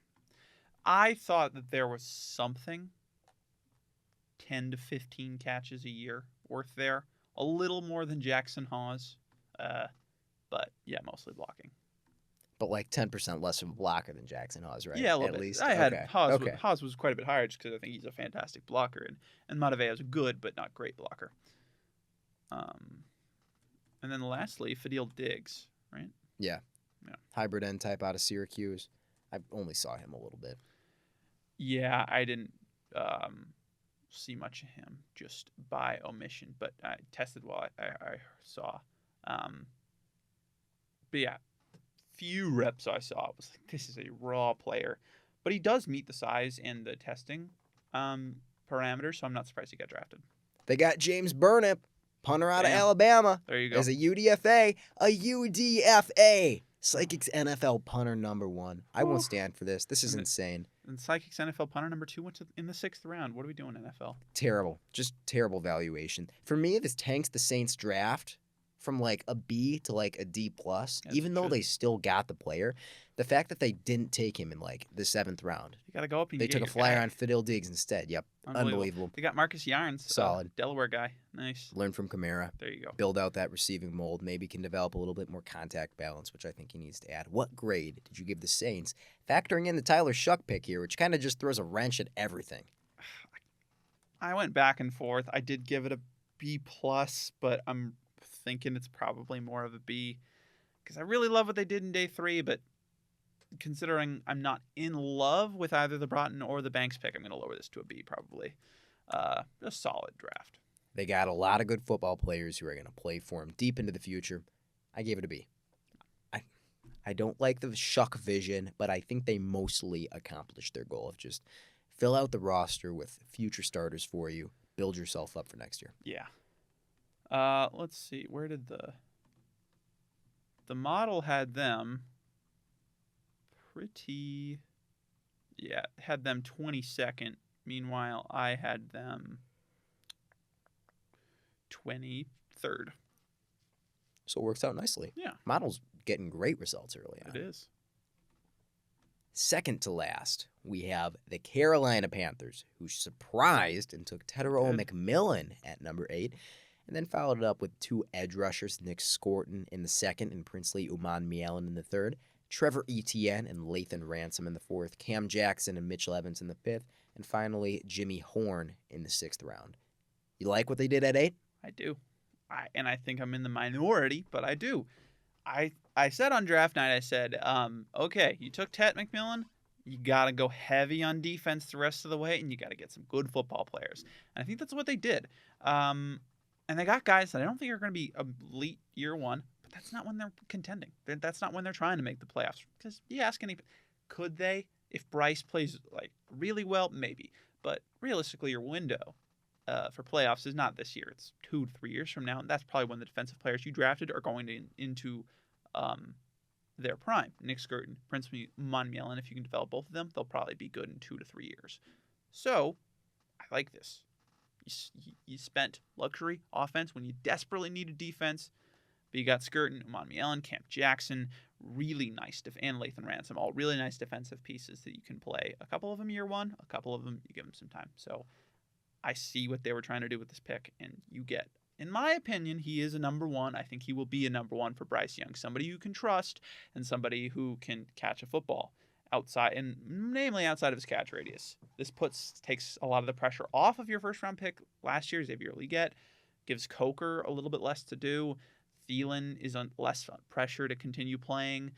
I thought that there was something 10 to 15 catches a year worth there. A little more than Jackson Hawes. But, yeah, mostly blocking. But like 10% less of a blocker than Jackson Hawes, right? Yeah, a little At bit. least. I had Okay. Haas. Okay. Haas was quite a bit higher just because I think he's a fantastic blocker, and Matavea is a good but not great blocker. And then lastly, Fadil Diggs, right? Yeah. Yeah. Hybrid end type out of Syracuse. I only saw him a little bit. Yeah, I didn't see much of him just by omission, but I tested while I saw. But yeah, few reps I saw, it was like, this is a raw player. But he does meet the size and the testing parameters, so I'm not surprised he got drafted. They got James Burnip, punter out of Damn. Alabama, There you go. as a UDFA. A UDFA. Psychics NFL punter number 1. I won't Ooh. stand for this. This is And insane. And Psychics NFL punter number 2 went in the 6th round. What are we doing, NFL? Terrible. Just terrible valuation. For me, this tanks the Saints draft from like a B to like a D+, As even it though should. they still got the player. The fact that they didn't take him in like the 7th round. You got to go up and They get took a your flyer guy. on Fidel Diggs instead. Yep. Unbelievable. They got Marcus Yarns. Solid. Delaware guy. Nice. Learn from Kamara. There you go. Build out that receiving mold. Maybe can develop a little bit more contact balance, which I think he needs to add. What grade did you give the Saints? Factoring in the Tyler Shuck pick here, which kind of just throws a wrench at everything. I went back and forth. I did give it a B+, but I'm thinking it's probably more of a B because I really love what they did in day 3, but considering I'm not in love with either the Broughton or the Banks pick, I'm going to lower this to a B probably. A solid draft. They got a lot of good football players who are going to play for him deep into the future. I gave it a B. I don't like the Shuck vision, but I think they mostly accomplished their goal of just fill out the roster with future starters for you, build yourself up for next year. Yeah. Let's see. Where did the model had them pretty... Yeah, had them 22nd. Meanwhile, I had them 23rd. So it works out nicely. Yeah. Model's getting great results early on. It is. Second to last, we have the Carolina Panthers, who surprised and took Tetero Good. McMillan at number 8, and then followed it up with 2 edge rushers, Nick Scorton in the 2nd and Princely Uman Mielen in the 3rd, Trevor Etienne and Lathan Ransom in the 4th, Cam Jackson and Mitchell Evans in the 5th, and finally Jimmy Horn in the 6th round. You like what they did at 8? I do. I think I'm in the minority, but I do. I said on draft night, I said, okay, you took Tet McMillan, you got to go heavy on defense the rest of the way, and you got to get some good football players. And I think that's what they did. And they got guys that I don't think are going to be elite year 1, but that's not when they're contending. That's not when they're trying to make the playoffs. Because you ask any, could they? If Bryce plays like really well, maybe. But realistically, your window for playoffs is not this year. It's 2 to 3 years from now, and that's probably when the defensive players you drafted are going into their prime. Nick Skurton, Prince Monmielen, if you can develop both of them, they'll probably be good in 2 to 3 years. So, I like this. You spent luxury offense when you desperately needed defense, but you got Skurton, Monmielen, Camp Jackson, really nice, and Lathan Ransom, all really nice defensive pieces that you can play. A couple of them year 1, a couple of them you give them some time. So, I see what they were trying to do with this pick, and you get, in my opinion, he is a number 1. I think he will be a number 1 for Bryce Young, somebody you can trust and somebody who can catch a football outside, and namely outside of his catch radius. This takes a lot of the pressure off of your first round pick last year, Xavier Leggett, gives Coker a little bit less to do. Thielen is on less pressure to continue playing.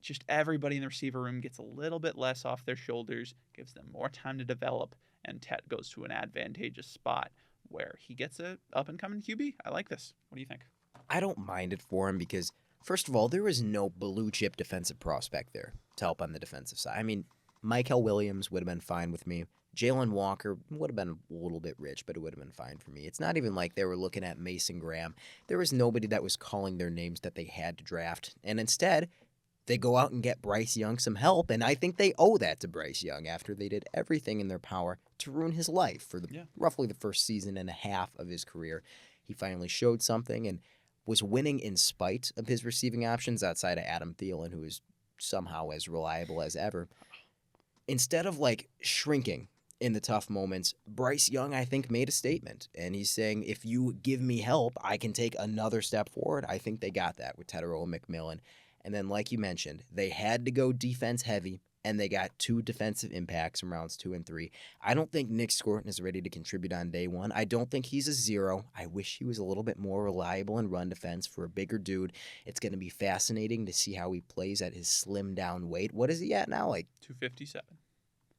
Just everybody in the receiver room gets a little bit less off their shoulders, gives them more time to develop, and Tet goes to an advantageous spot where he gets a up-and-coming QB. I like this. What do you think? I don't mind it for him because, first of all, there is no blue-chip defensive prospect there to help on the defensive side. I mean, Michael Williams would have been fine with me. Jalen Walker would have been a little bit rich, but it would have been fine for me. It's not even like they were looking at Mason Graham. There was nobody that was calling their names that they had to draft. And instead, they go out and get Bryce Young some help, and I think they owe that to Bryce Young after they did everything in their power to ruin his life for roughly the first season and a half of his career. He finally showed something and was winning in spite of his receiving options outside of Adam Thielen, who is somehow as reliable as ever. Instead of shrinking in the tough moments, Bryce Young, I think, made a statement, and he's saying, if you give me help, I can take another step forward. I think they got that with Tetero McMillan. And then, like you mentioned, they had to go defense heavy, and they got 2 defensive impacts from rounds 2 and 3. I don't think Nick Scorton is ready to contribute on day 1. I don't think he's a 0. I wish he was a little bit more reliable in run defense for a bigger dude. It's going to be fascinating to see how he plays at his slim down weight. What is he at now? Like 257.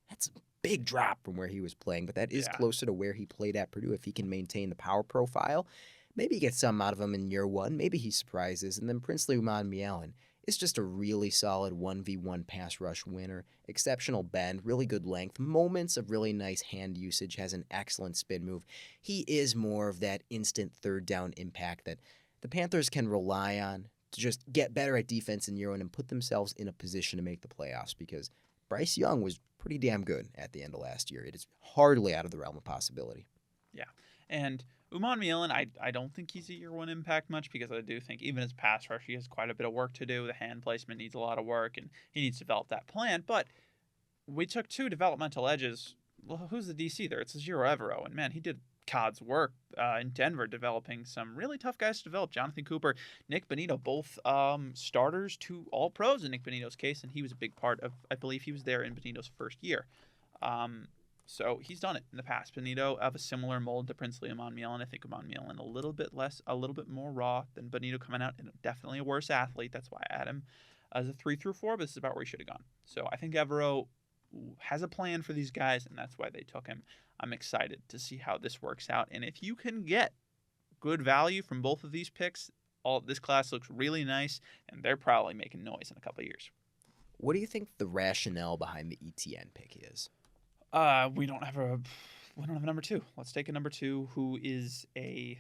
That's a big drop from where he was playing, but that is closer to where he played at Purdue. If he can maintain the power profile, maybe get some out of him in year 1. Maybe he surprises. And then Princely Umanmielen is just a really solid 1v1 pass rush winner. Exceptional bend, really good length, moments of really nice hand usage, has an excellent spin move. He is more of that instant third down impact that the Panthers can rely on to just get better at defense in year 1 and put themselves in a position to make the playoffs, because Bryce Young was pretty damn good at the end of last year. It is hardly out of the realm of possibility. Yeah. And Umanmielen, I don't think he's a year 1 impact much, because I do think even as pass rush, he has quite a bit of work to do. The hand placement needs a lot of work, and he needs to develop that plan. But we took 2 developmental edges. Well, who's the DC there? It's Zero Evero. And man, he did God's work in Denver, developing some really tough guys to develop. Jonathan Cooper, Nick Bonito, both starters to all pros in Nick Bonito's case, and he was a big part of, I believe he was there in Bonito's first year. So he's done it in the past. Bonito of a similar mold to Princely Umanmielen. I think Umanmielen a little bit more raw than Bonito coming out, and definitely a worse athlete. That's why I had him as a 3 through 4, but this is about where he should have gone. So I think Evero has a plan for these guys, and that's why they took him. I'm excited to see how this works out. And if you can get good value from both of these picks, this class looks really nice, and they're probably making noise in a couple of years. What do you think the rationale behind the ETN pick is? We don't have a number 2. Let's take a number 2 who is a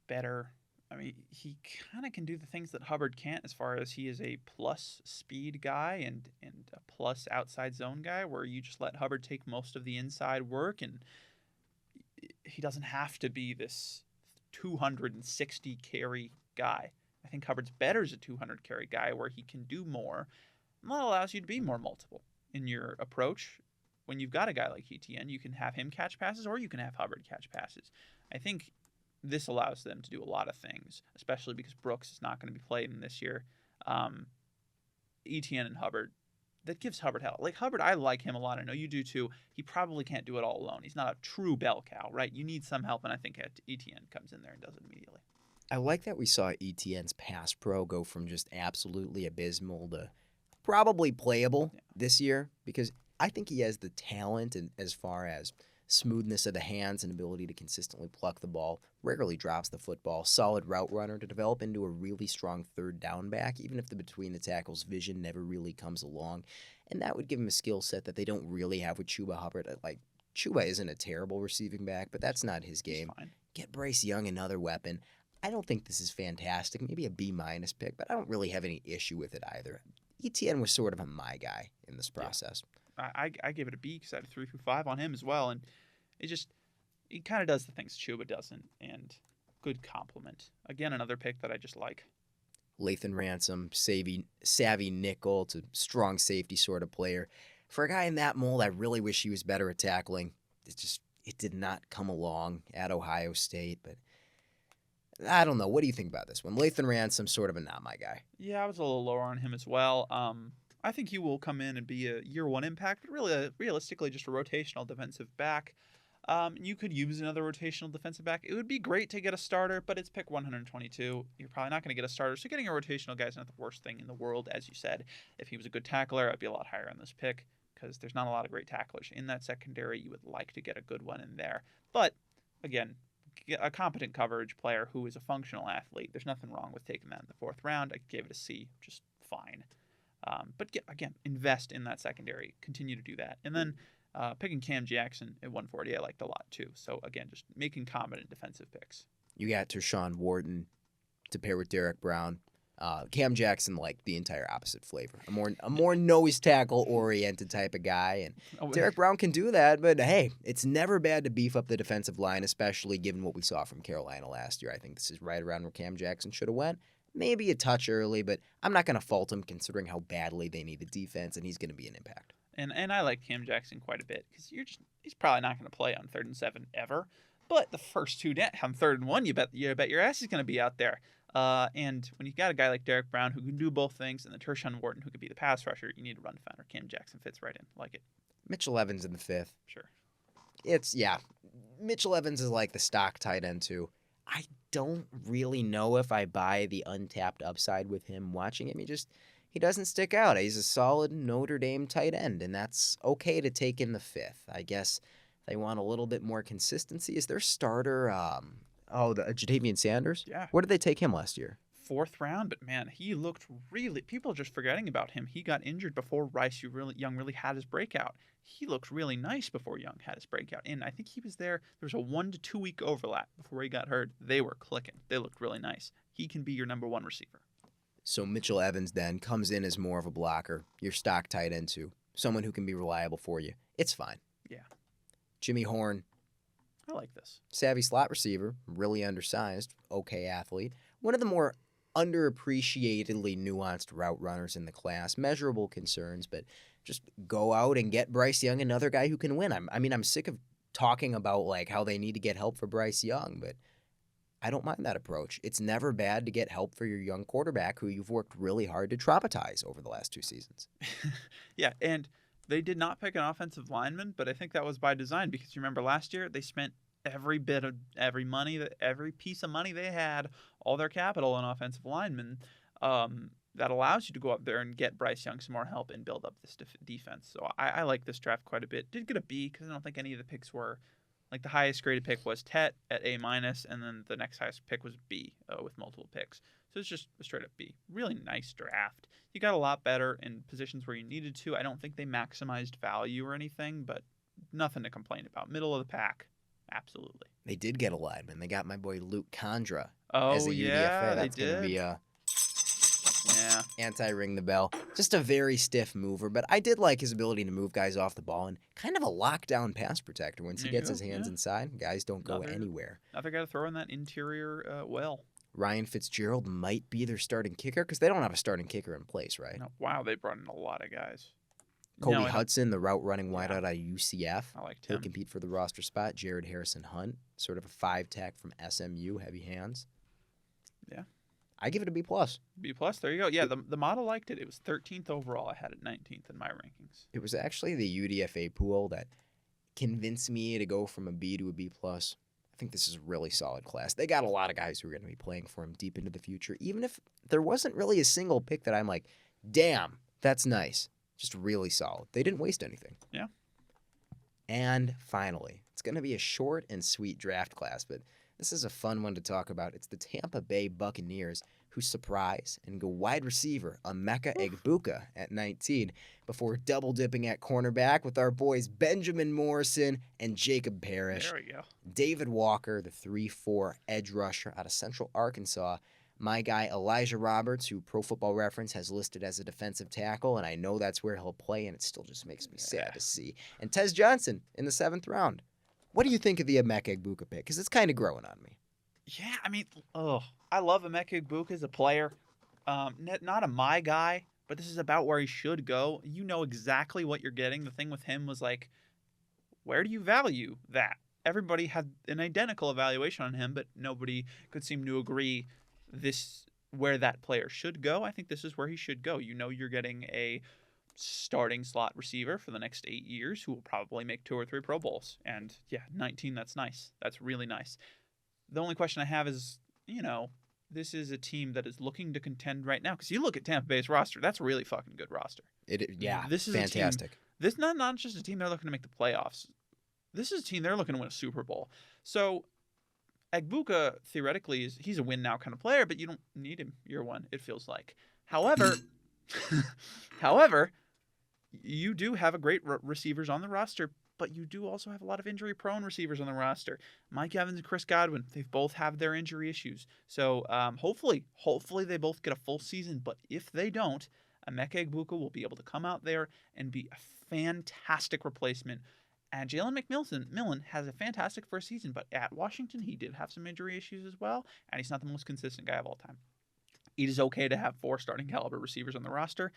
better. I mean, he kind of can do the things that Hubbard can't, as far as he is a plus speed guy and a plus outside zone guy, where you just let Hubbard take most of the inside work, and he doesn't have to be this 260 carry guy. I think Hubbard's better as a 200 carry guy, where he can do more, and that allows you to be more multiple in your approach. When you've got a guy like ETN, you can have him catch passes, or you can have Hubbard catch passes. I think this allows them to do a lot of things, especially because Brooks is not going to be played in this year. ETN and Hubbard, that gives Hubbard help. Like Hubbard, I like him a lot. I know you do too. He probably can't do it all alone. He's not a true bell cow, right? You need some help, and I think ETN comes in there and does it immediately. I like that we saw ETN's pass pro go from just absolutely abysmal to probably playable this year, because I think he has the talent, and as far as smoothness of the hands and ability to consistently pluck the ball, rarely drops the football, solid route runner to develop into a really strong third down back, even if the between the tackles vision never really comes along. And that would give him a skill set that they don't really have with Chuba Hubbard. Like, Chuba isn't a terrible receiving back, but that's not his game. Get Bryce Young another weapon. I don't think this is fantastic. Maybe a B- pick, but I don't really have any issue with it either. ETN was sort of a my guy in this process. Yeah. I gave it a B because I had a 3 through 5 on him as well, and he kind of does the things Chuba doesn't, and good compliment. Again, another pick that I just like. Lathan Ransom, savvy nickel to strong safety sort of player. For a guy in that mold, I really wish he was better at tackling. It did not come along at Ohio State, but I don't know. What do you think about this one? Lathan Ransom, sort of a not my guy. Yeah, I was a little lower on him as well. I think he will come in and be a year 1 impact, but really, realistically, just a rotational defensive back. You could use another rotational defensive back. It would be great to get a starter, but it's pick 122. You're probably not going to get a starter, so getting a rotational guy is not the worst thing in the world, as you said. If he was a good tackler, I'd be a lot higher on this pick, because there's not a lot of great tacklers in that secondary. You would like to get a good one in there. But, again, a competent coverage player who is a functional athlete, there's nothing wrong with taking that in the 4th round. I gave it a C, just fine. But again, invest in that secondary. Continue to do that. And then picking Cam Jackson at 140, I liked a lot too. So again, just making competent defensive picks. You got Tershawn Wharton to pair with Derek Brown. Cam Jackson, like the entire opposite flavor. A more nose tackle oriented type of guy, and Derek Brown can do that. But hey, it's never bad to beef up the defensive line, especially given what we saw from Carolina last year. I think this is right around where Cam Jackson should have went. Maybe a touch early, but I'm not going to fault him considering how badly they need the defense, and he's going to be an impact. And I like Cam Jackson quite a bit, because he's probably not going to play on 3rd and 7 ever. But the first 2 on 3rd and 1, you bet your ass is going to be out there. And when you got a guy like Derek Brown who can do both things, and then Tershawn Wharton who could be the pass rusher, you need a run defender. Cam Jackson fits right in. Like it. Mitchell Evans in the 5th. Sure. Mitchell Evans is like the stock tight end too. I don't really know if I buy the untapped upside with him. Watching him, he doesn't stick out. He's a solid Notre Dame tight end, and that's okay to take in the 5th. I guess they want a little bit more consistency. Is their starter the Jadavian Sanders? Yeah. Where did they take him last year? 4th round, but man, he looked really. People are just forgetting about him. He got injured before Young really had his breakout. He looked really nice before Young had his breakout, and I think he was there. There was a 1 to 2 week overlap before he got hurt. They were clicking. They looked really nice. He can be your number 1 receiver. So Mitchell Evans then comes in as more of a blocker. Your stock tight end too, someone who can be reliable for you. It's fine. Yeah. Jimmy Horn. I like this. Savvy slot receiver, really undersized, okay athlete. One of the more underappreciatedly nuanced route runners in the class. Measurable concerns, but just go out and get Bryce Young, another guy who can win. I'm sick of talking about like how they need to get help for Bryce Young, but I don't mind that approach. It's never bad to get help for your young quarterback who you've worked really hard to traumatize over the last 2 seasons. Yeah, and they did not pick an offensive lineman, but I think that was by design because you remember last year they spent every piece of money they had, all their capital on offensive linemen. That allows you to go up there and get Bryce Young some more help and build up this defense. So I like this draft quite a bit. Did get a B because I don't think any of the picks were like the highest graded pick was Tet at A-, and then the next highest pick was B with multiple picks. So it's just a straight up B. Really nice draft. You got a lot better in positions where you needed to. I don't think they maximized value or anything, but nothing to complain about. Middle of the pack. Absolutely. They did get a lineman. They got my boy Luke Condra as a UDFA. That's going to be anti-ring the bell. Just a very stiff mover, but I did like his ability to move guys off the ball and kind of a lockdown pass protector. Once he gets his hands inside, guys don't go anywhere. Another guy to throw in that interior well. Ryan Fitzgerald might be their starting kicker because they don't have a starting kicker in place, right? No, wow, they brought in a lot of guys. Kobe Hudson, the route running wideout out of UCF. I liked him. He'll compete for the roster spot. Jared Harrison Hunt, sort of a 5-tech from SMU, heavy hands. Yeah. I give it a B+. B+, there you go. Yeah, the model liked it. It was 13th overall. I had it 19th in my rankings. It was actually the UDFA pool that convinced me to go from a B to a B+. I think this is a really solid class. They got a lot of guys who are going to be playing for him deep into the future, even if there wasn't really a single pick that I'm like, damn, that's nice. Just really solid. They didn't waste anything. Yeah. And finally, it's going to be a short and sweet draft class, but this is a fun one to talk about. It's the Tampa Bay Buccaneers who surprise and go wide receiver Emeka Egbuka at 19 before double dipping at cornerback with our boys Benjamin Morrison and Jacob Parrish. There we go. David Walker, the 3-4 edge rusher out of Central Arkansas. My guy Elijah Roberts, who Pro Football Reference has listed as a defensive tackle, and I know that's where he'll play, and it still just makes me sad to see. And Tez Johnson in the 7th round. What do you think of the Emeka Egbuka pick? Because it's kind of growing on me. Yeah, I mean, I love Emeka Egbuka as a player. Not a my guy, but this is about where he should go. You know exactly what you're getting. The thing with him was like, where do you value that? Everybody had an identical evaluation on him, but nobody could seem to agree this where that player should go. I think this is where he should go. You know you're getting a starting slot receiver for the next 8 years who will probably make 2 or 3 Pro Bowls. And yeah, 19, that's nice. That's really nice. The only question I have is, this is a team that is looking to contend right now. Because you look at Tampa Bay's roster, that's a really fucking good roster. This is fantastic. This is not just a team they're looking to make the playoffs. This is a team they're looking to win a Super Bowl. So Egbuka, theoretically, he's a win-now kind of player, but you don't need him year one, it feels like. However, you do have great receivers on the roster, but you do also have a lot of injury-prone receivers on the roster. Mike Evans and Chris Godwin, they've both have their injury issues. So hopefully they both get a full season, but if they don't, Emeka Egbuka will be able to come out there and be a fantastic replacement. And Jalen McMillan has a fantastic first season, but at Washington, he did have some injury issues as well, and he's not the most consistent guy of all time. It is okay to have 4 starting caliber receivers on the roster,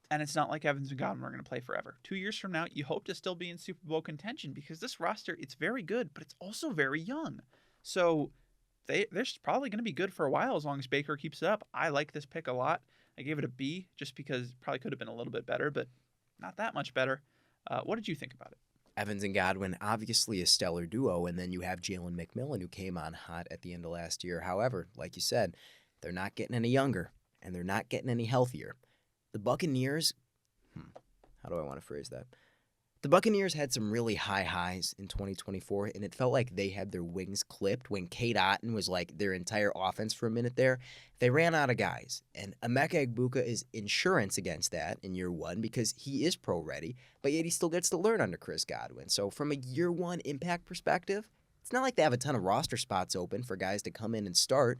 and it's not like Evans and Godwin are going to play forever. 2 years from now, you hope to still be in Super Bowl contention because this roster, it's very good, but it's also very young. So they're probably going to be good for a while as long as Baker keeps it up. I like this pick a lot. I gave it a B just because it probably could have been a little bit better, but not that much better. What did you think about it? Evans and Godwin, obviously a stellar duo, and then you have Jalen McMillan, who came on hot at the end of last year. However, like you said, they're not getting any younger, and they're not getting any healthier. The Buccaneers, how do I want to phrase that? The Buccaneers had some really high highs in 2024, and it felt like they had their wings clipped when Kate Otten was like their entire offense for a minute there. They ran out of guys, and Emeka Egbuka is insurance against that in year one because he is pro-ready, but yet he still gets to learn under Chris Godwin. So from a year one impact perspective, it's not like they have a ton of roster spots open for guys to come in and start.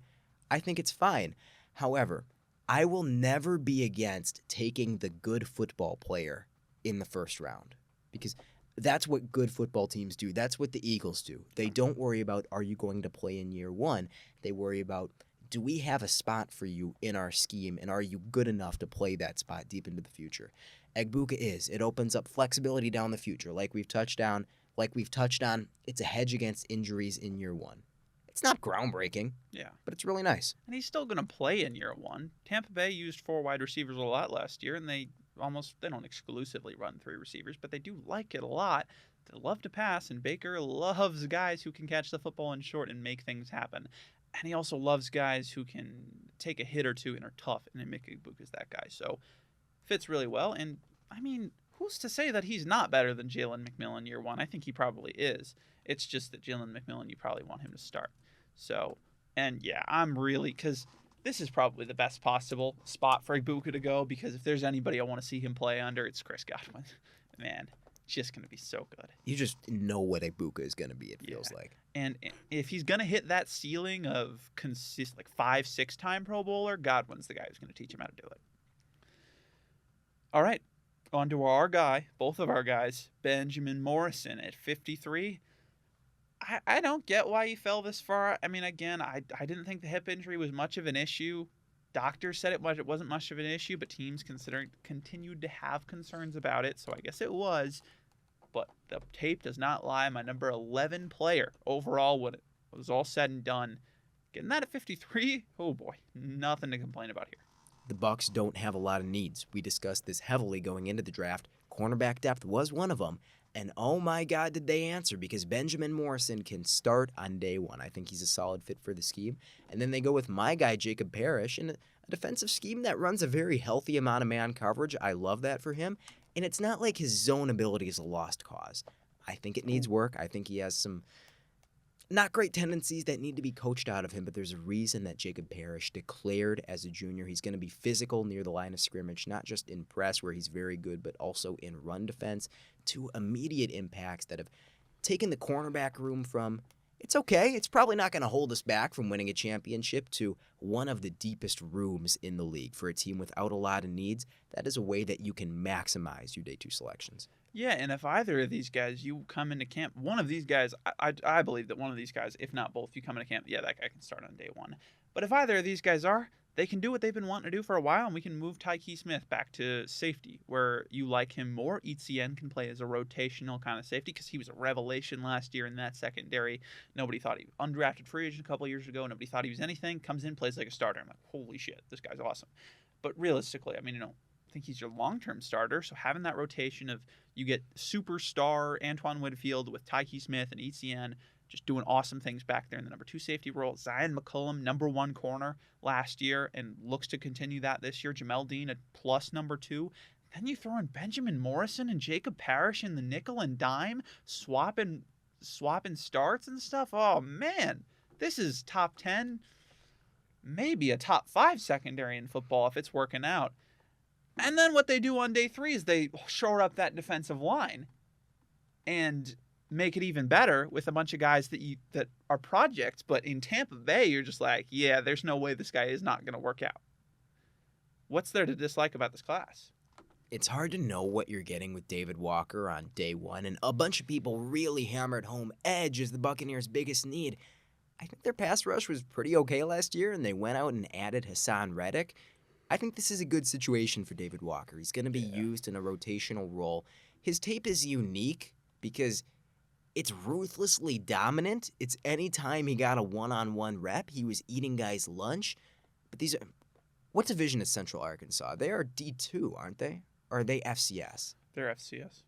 I think it's fine. However, I will never be against taking the good football player in the first round. Because that's what good football teams do. That's what the Eagles do. They don't worry about, are you going to play in year one? They worry about, do we have a spot for you in our scheme, and are you good enough to play that spot deep into the future? Egbuka is. It opens up flexibility down the future. Like we've touched on, it's a hedge against injuries in year one. It's not groundbreaking, but it's really nice. And he's still going to play in year one. Tampa Bay used 4 wide receivers a lot last year, and they don't exclusively run 3 receivers, but they do like it a lot. They love to pass, and Baker loves guys who can catch the football in short and make things happen. And he also loves guys who can take a hit or two and are tough, and Emeka Egbuka is that guy. So fits really well. And I mean, who's to say that he's not better than Jalen McMillan year one? I think he probably is. It's just that Jalen McMillan, you probably want him to start. So, and yeah, I'm really, because this is probably the best possible spot for Egbuka to go, because if there's anybody I want to see him play under, it's Chris Godwin. Man, it's just going to be so good. You just know what Egbuka is going to be, it feels like. And if he's going to hit that ceiling of like 5-6-time Pro Bowler, Godwin's the guy who's going to teach him how to do it. All right, on to our guy, both of our guys, Benjamin Morrison at 53. I don't get why he fell this far. I mean, again, I didn't think the hip injury was much of an issue. Doctors said it wasn't much of an issue, but teams continued to have concerns about it, so I guess it was. But the tape does not lie. My number 11 player overall, when it was all said and done, getting that at 53, oh boy, nothing to complain about here. The Bucs don't have a lot of needs. We discussed this heavily going into the draft. Cornerback depth was one of them. And oh my God, did they answer, because Benjamin Morrison can start on day one. I think he's a solid fit for the scheme. And then they go with my guy, Jacob Parrish, in a defensive scheme that runs a very healthy amount of man coverage. I love that for him. And it's not like his zone ability is a lost cause. I think it needs work. I think he has some not great tendencies that need to be coached out of him, but there's a reason that Jacob Parrish declared as a junior he's going to be physical near the line of scrimmage, not just in press where he's very good, but also in run defense. 2 immediate impacts that have taken the cornerback room from, it's okay, it's probably not going to hold us back from winning a championship, to one of the deepest rooms in the league. For a team without a lot of needs, that is a way that you can maximize your day 2 selections. Yeah, and if either of these guys, you come into camp, one of these guys, I believe that one of these guys, if not both, you come into camp, yeah, that guy can start on day 1. But if either of these guys are, they can do what they've been wanting to do for a while, and we can move Tyke Smith back to safety, where you like him more. Etienne can play as a rotational kind of safety, because he was a revelation last year in that secondary. Nobody thought he was undrafted free agent a couple of years ago. Nobody thought he was anything. Comes in, plays like a starter. I'm like, holy shit, this guy's awesome. But realistically, I mean, I think he's your long-term starter, so having that rotation of, you get superstar Antoine Whitfield with Tyke Smith and Etienne just doing awesome things back there in the number 2 safety role. Zion McCollum, number 1 corner last year, and looks to continue that this year. Jamel Dean, a plus number 2. Then you throw in Benjamin Morrison and Jacob Parrish in the nickel and dime, swapping starts and stuff. Oh, man, this is top 10, maybe a top 5 secondary in football if it's working out. And then what they do on day 3 is they shore up that defensive line and make it even better with a bunch of guys that are projects. But in Tampa Bay, you're just like, yeah, there's no way this guy is not going to work out. What's there to dislike about this class? It's hard to know what you're getting with David Walker on day 1, and a bunch of people really hammered home edge as the Buccaneers' biggest need. I think their pass rush was pretty okay last year, and they went out and added Hassan Reddick. I think this is a good situation for David Walker. He's going to be used in a rotational role. His tape is unique because It's ruthlessly dominant. It's anytime he got a one-on-one rep, he was eating guys' lunch. But these are... What division is Central Arkansas? They are D2, aren't they? Or are they FCS? They're FCS.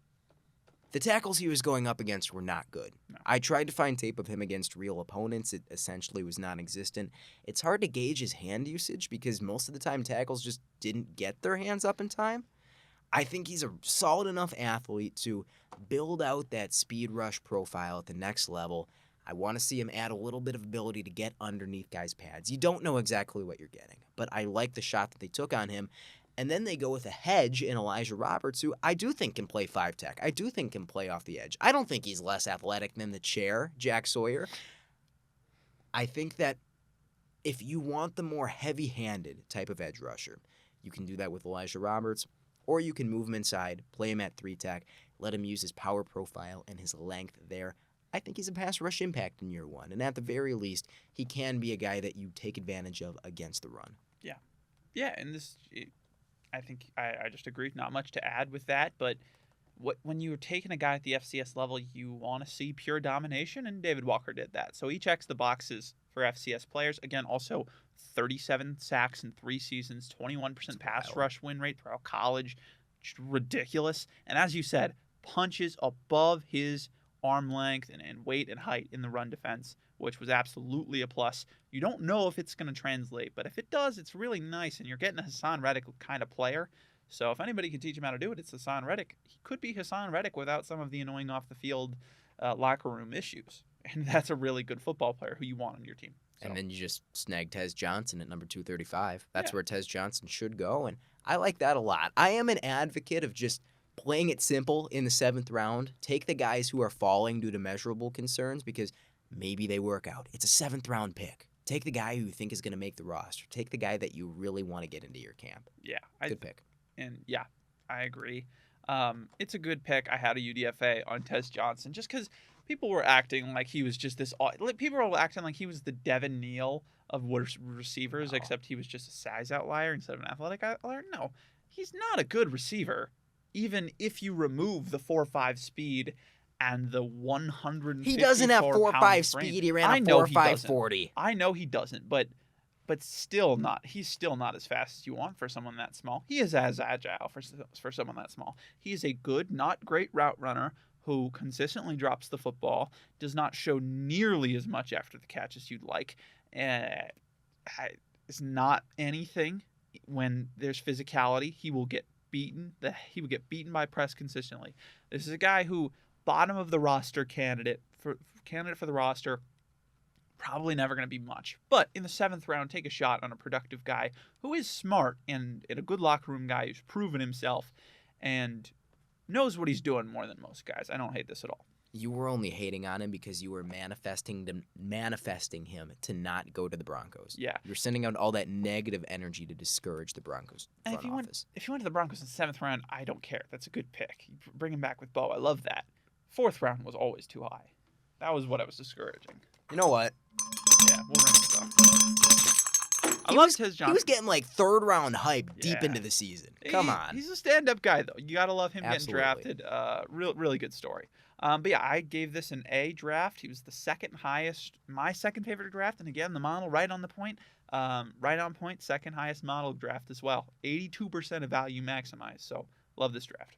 The tackles he was going up against were not good. No. I tried to find tape of him against real opponents. It essentially was non-existent. It's hard to gauge his hand usage because most of the time tackles just didn't get their hands up in time. I think he's a solid enough athlete to build out that speed rush profile at the next level. I want to see him add a little bit of ability to get underneath guys' pads. You don't know exactly what you're getting, but I like the shot that they took on him. And then they go with a hedge in Elijah Roberts, who I do think can play 5-tech. I do think can play off the edge. I don't think he's less athletic than the chair, Jack Sawyer. I think that if you want the more heavy-handed type of edge rusher, you can do that with Elijah Roberts, or you can move him inside, play him at 3-tech, let him use his power profile and his length there. I think he's a pass rush impact in year one, and at the very least, he can be a guy that you take advantage of against the run. Yeah, and I think I just agree. Not much to add with that, but when you're taking a guy at the FCS level, you want to see pure domination, and David Walker did that. So he checks the boxes for FCS players. Again, also 37 sacks in 3 seasons, 21% pass rush win rate throughout college. Just ridiculous. And as you said, punches above his arm length and weight and height in the run defense, which was absolutely a plus. You don't know if it's going to translate, but if it does, it's really nice, and you're getting a Hassan Reddick kind of player. So if anybody can teach him how to do it, it's Hassan Reddick. He could be Hassan Reddick without some of the annoying off-the-field locker room issues, and that's a really good football player who you want on your team. So. And then you just snag Tez Johnson at number 235. That's where Tez Johnson should go, and I like that a lot. I am an advocate of just playing it simple in the 7th round. Take the guys who are falling due to measurable concerns because maybe they work out. It's a 7th round pick. Take the guy who you think is going to make the roster. Take the guy that you really want to get into your camp. Yeah. Good pick. And yeah, I agree. It's a good pick. I had a UDFA on Tez Johnson just because people were acting like he was just this. People were acting like he was the Devin Neal of receivers, except he was just a size outlier instead of an athletic outlier. No, he's not a good receiver, even if you remove the 4.5 speed and the 154 He doesn't have 4.5 speed. He ran a 4.5 40. I know he doesn't, but still not. He's still not as fast as you want for someone that small. He is as agile for someone that small. He is a good, not great route runner who consistently drops the football, does not show nearly as much after the catch as you'd like. It's not anything. When there's physicality, he will get beaten. He will get beaten by press consistently. This is a guy who bottom of the roster candidate for the roster. Probably never going to be much. But in the 7th round, take a shot on a productive guy who is smart and a good locker room guy who's proven himself and knows what he's doing more than most guys. I don't hate this at all. You were only hating on him because you were manifesting him to not go to the Broncos. Yeah. You're sending out all that negative energy to discourage the Broncos front office. If you went to the Broncos in the 7th round, I don't care. That's a good pick. You bring him back with Bo. I love that. 4th round was always too high. That was what I was discouraging. You know what? Yeah, we'll run this off. I love Tez Johnson. He was getting like 3rd round hype deep into the season. Come on. He's a stand-up guy, though. You got to love him Absolutely. getting drafted. Really good story. But yeah, I gave this an A draft. He was the 2nd highest, my 2nd favorite draft. And again, the model right on the point. Right on point, 2nd highest model draft as well. 82% of value maximized. So love this draft.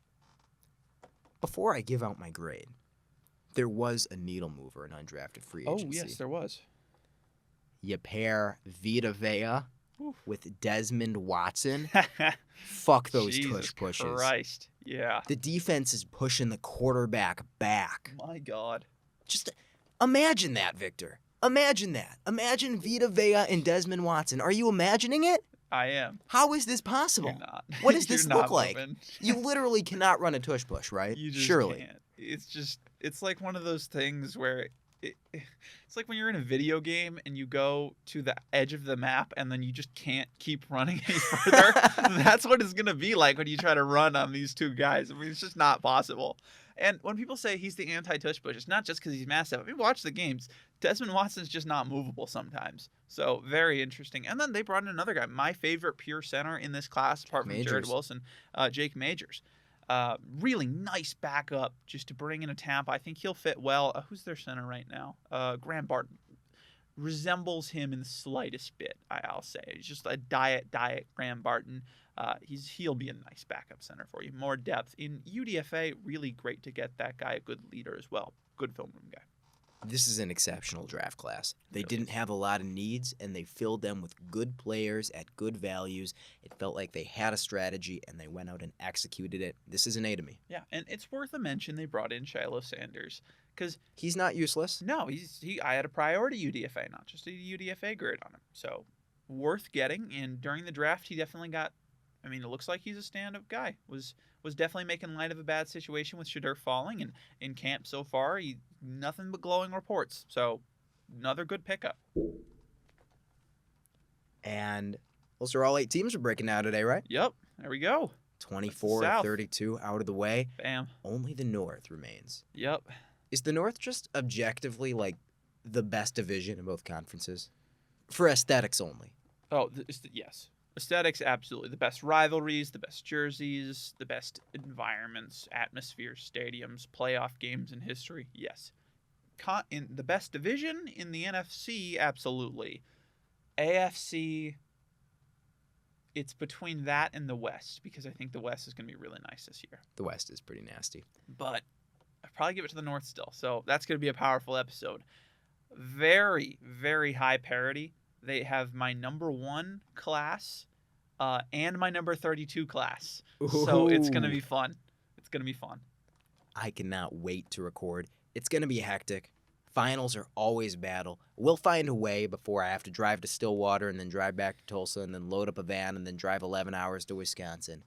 Before I give out my grade, there was a needle mover in undrafted free agency. Oh, yes, there was. You pair Vita Vea with Desmond Watson. Fuck those tush pushes. Christ. Yeah. The defense is pushing the quarterback back. My God. Just imagine that, Victor. Imagine that. Imagine Vita Vea and Desmond Watson. Are you imagining it? I am. How is this possible? You're not. What does this You're look not like? moving. You literally cannot run a tush push, right? You just Surely. can't. It's like one of those things where it's like when you're in a video game and you go to the edge of the map and then you just can't keep running any further. That's what it's going to be like when you try to run on these two guys. I mean, it's just not possible. And when people say he's the anti-tush push, it's not just because he's massive. I mean, watch the games. Desmond Watson's just not movable sometimes. So very interesting. And then they brought in another guy, my favorite pure center in this class, apart from Jared Wilson, Jake Majors. Really nice backup just to bring in a Tampa. I think he'll fit well. Who's their center right now? Graham Barton. Resembles him in the slightest bit, I'll say. He's just a diet Graham Barton. He'll be a nice backup center for you. More depth. In UDFA, really great to get that guy, a good leader as well. Good film room guy. This is an exceptional draft class. They didn't have a lot of needs, and they filled them with good players at good values. It felt like they had a strategy, and they went out and executed it. This is an A to me. Yeah, and it's worth a mention they brought in Shiloh Sanders. Because he's not useless. No, I had a priority UDFA, not just a UDFA grid on him. So worth getting. And during the draft, he definitely got. I mean, it looks like he's a stand-up guy. Was definitely making light of a bad situation with Shedeur falling, and in camp so far, nothing but glowing reports. So another good pickup. And those are all 8 teams we're breaking down today, right? Yep. There we go. 24-32 out of the way. Bam. Only the North remains. Yep. Is the North just objectively like the best division in both conferences? For aesthetics only. Oh, yes. Aesthetics, absolutely. The best rivalries, the best jerseys, the best environments, atmospheres, stadiums, playoff games in history, yes. In the best division in the NFC, absolutely. AFC, it's between that and the West, because I think the West is going to be really nice this year. The West is pretty nasty. But I'd probably give it to the North still. So that's going to be a powerful episode. Very, very high parity. They have my number 1 class and my number 32 class. Ooh. So it's going to be fun. It's going to be fun. I cannot wait to record. It's going to be hectic. Finals are always a battle. We'll find a way before I have to drive to Stillwater and then drive back to Tulsa and then load up a van and then drive 11 hours to Wisconsin.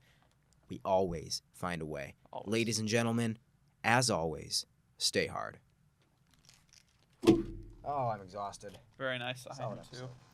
We always find a way. Always. Ladies and gentlemen, as always, stay hard. Oh, I'm exhausted. Very nice. I am too.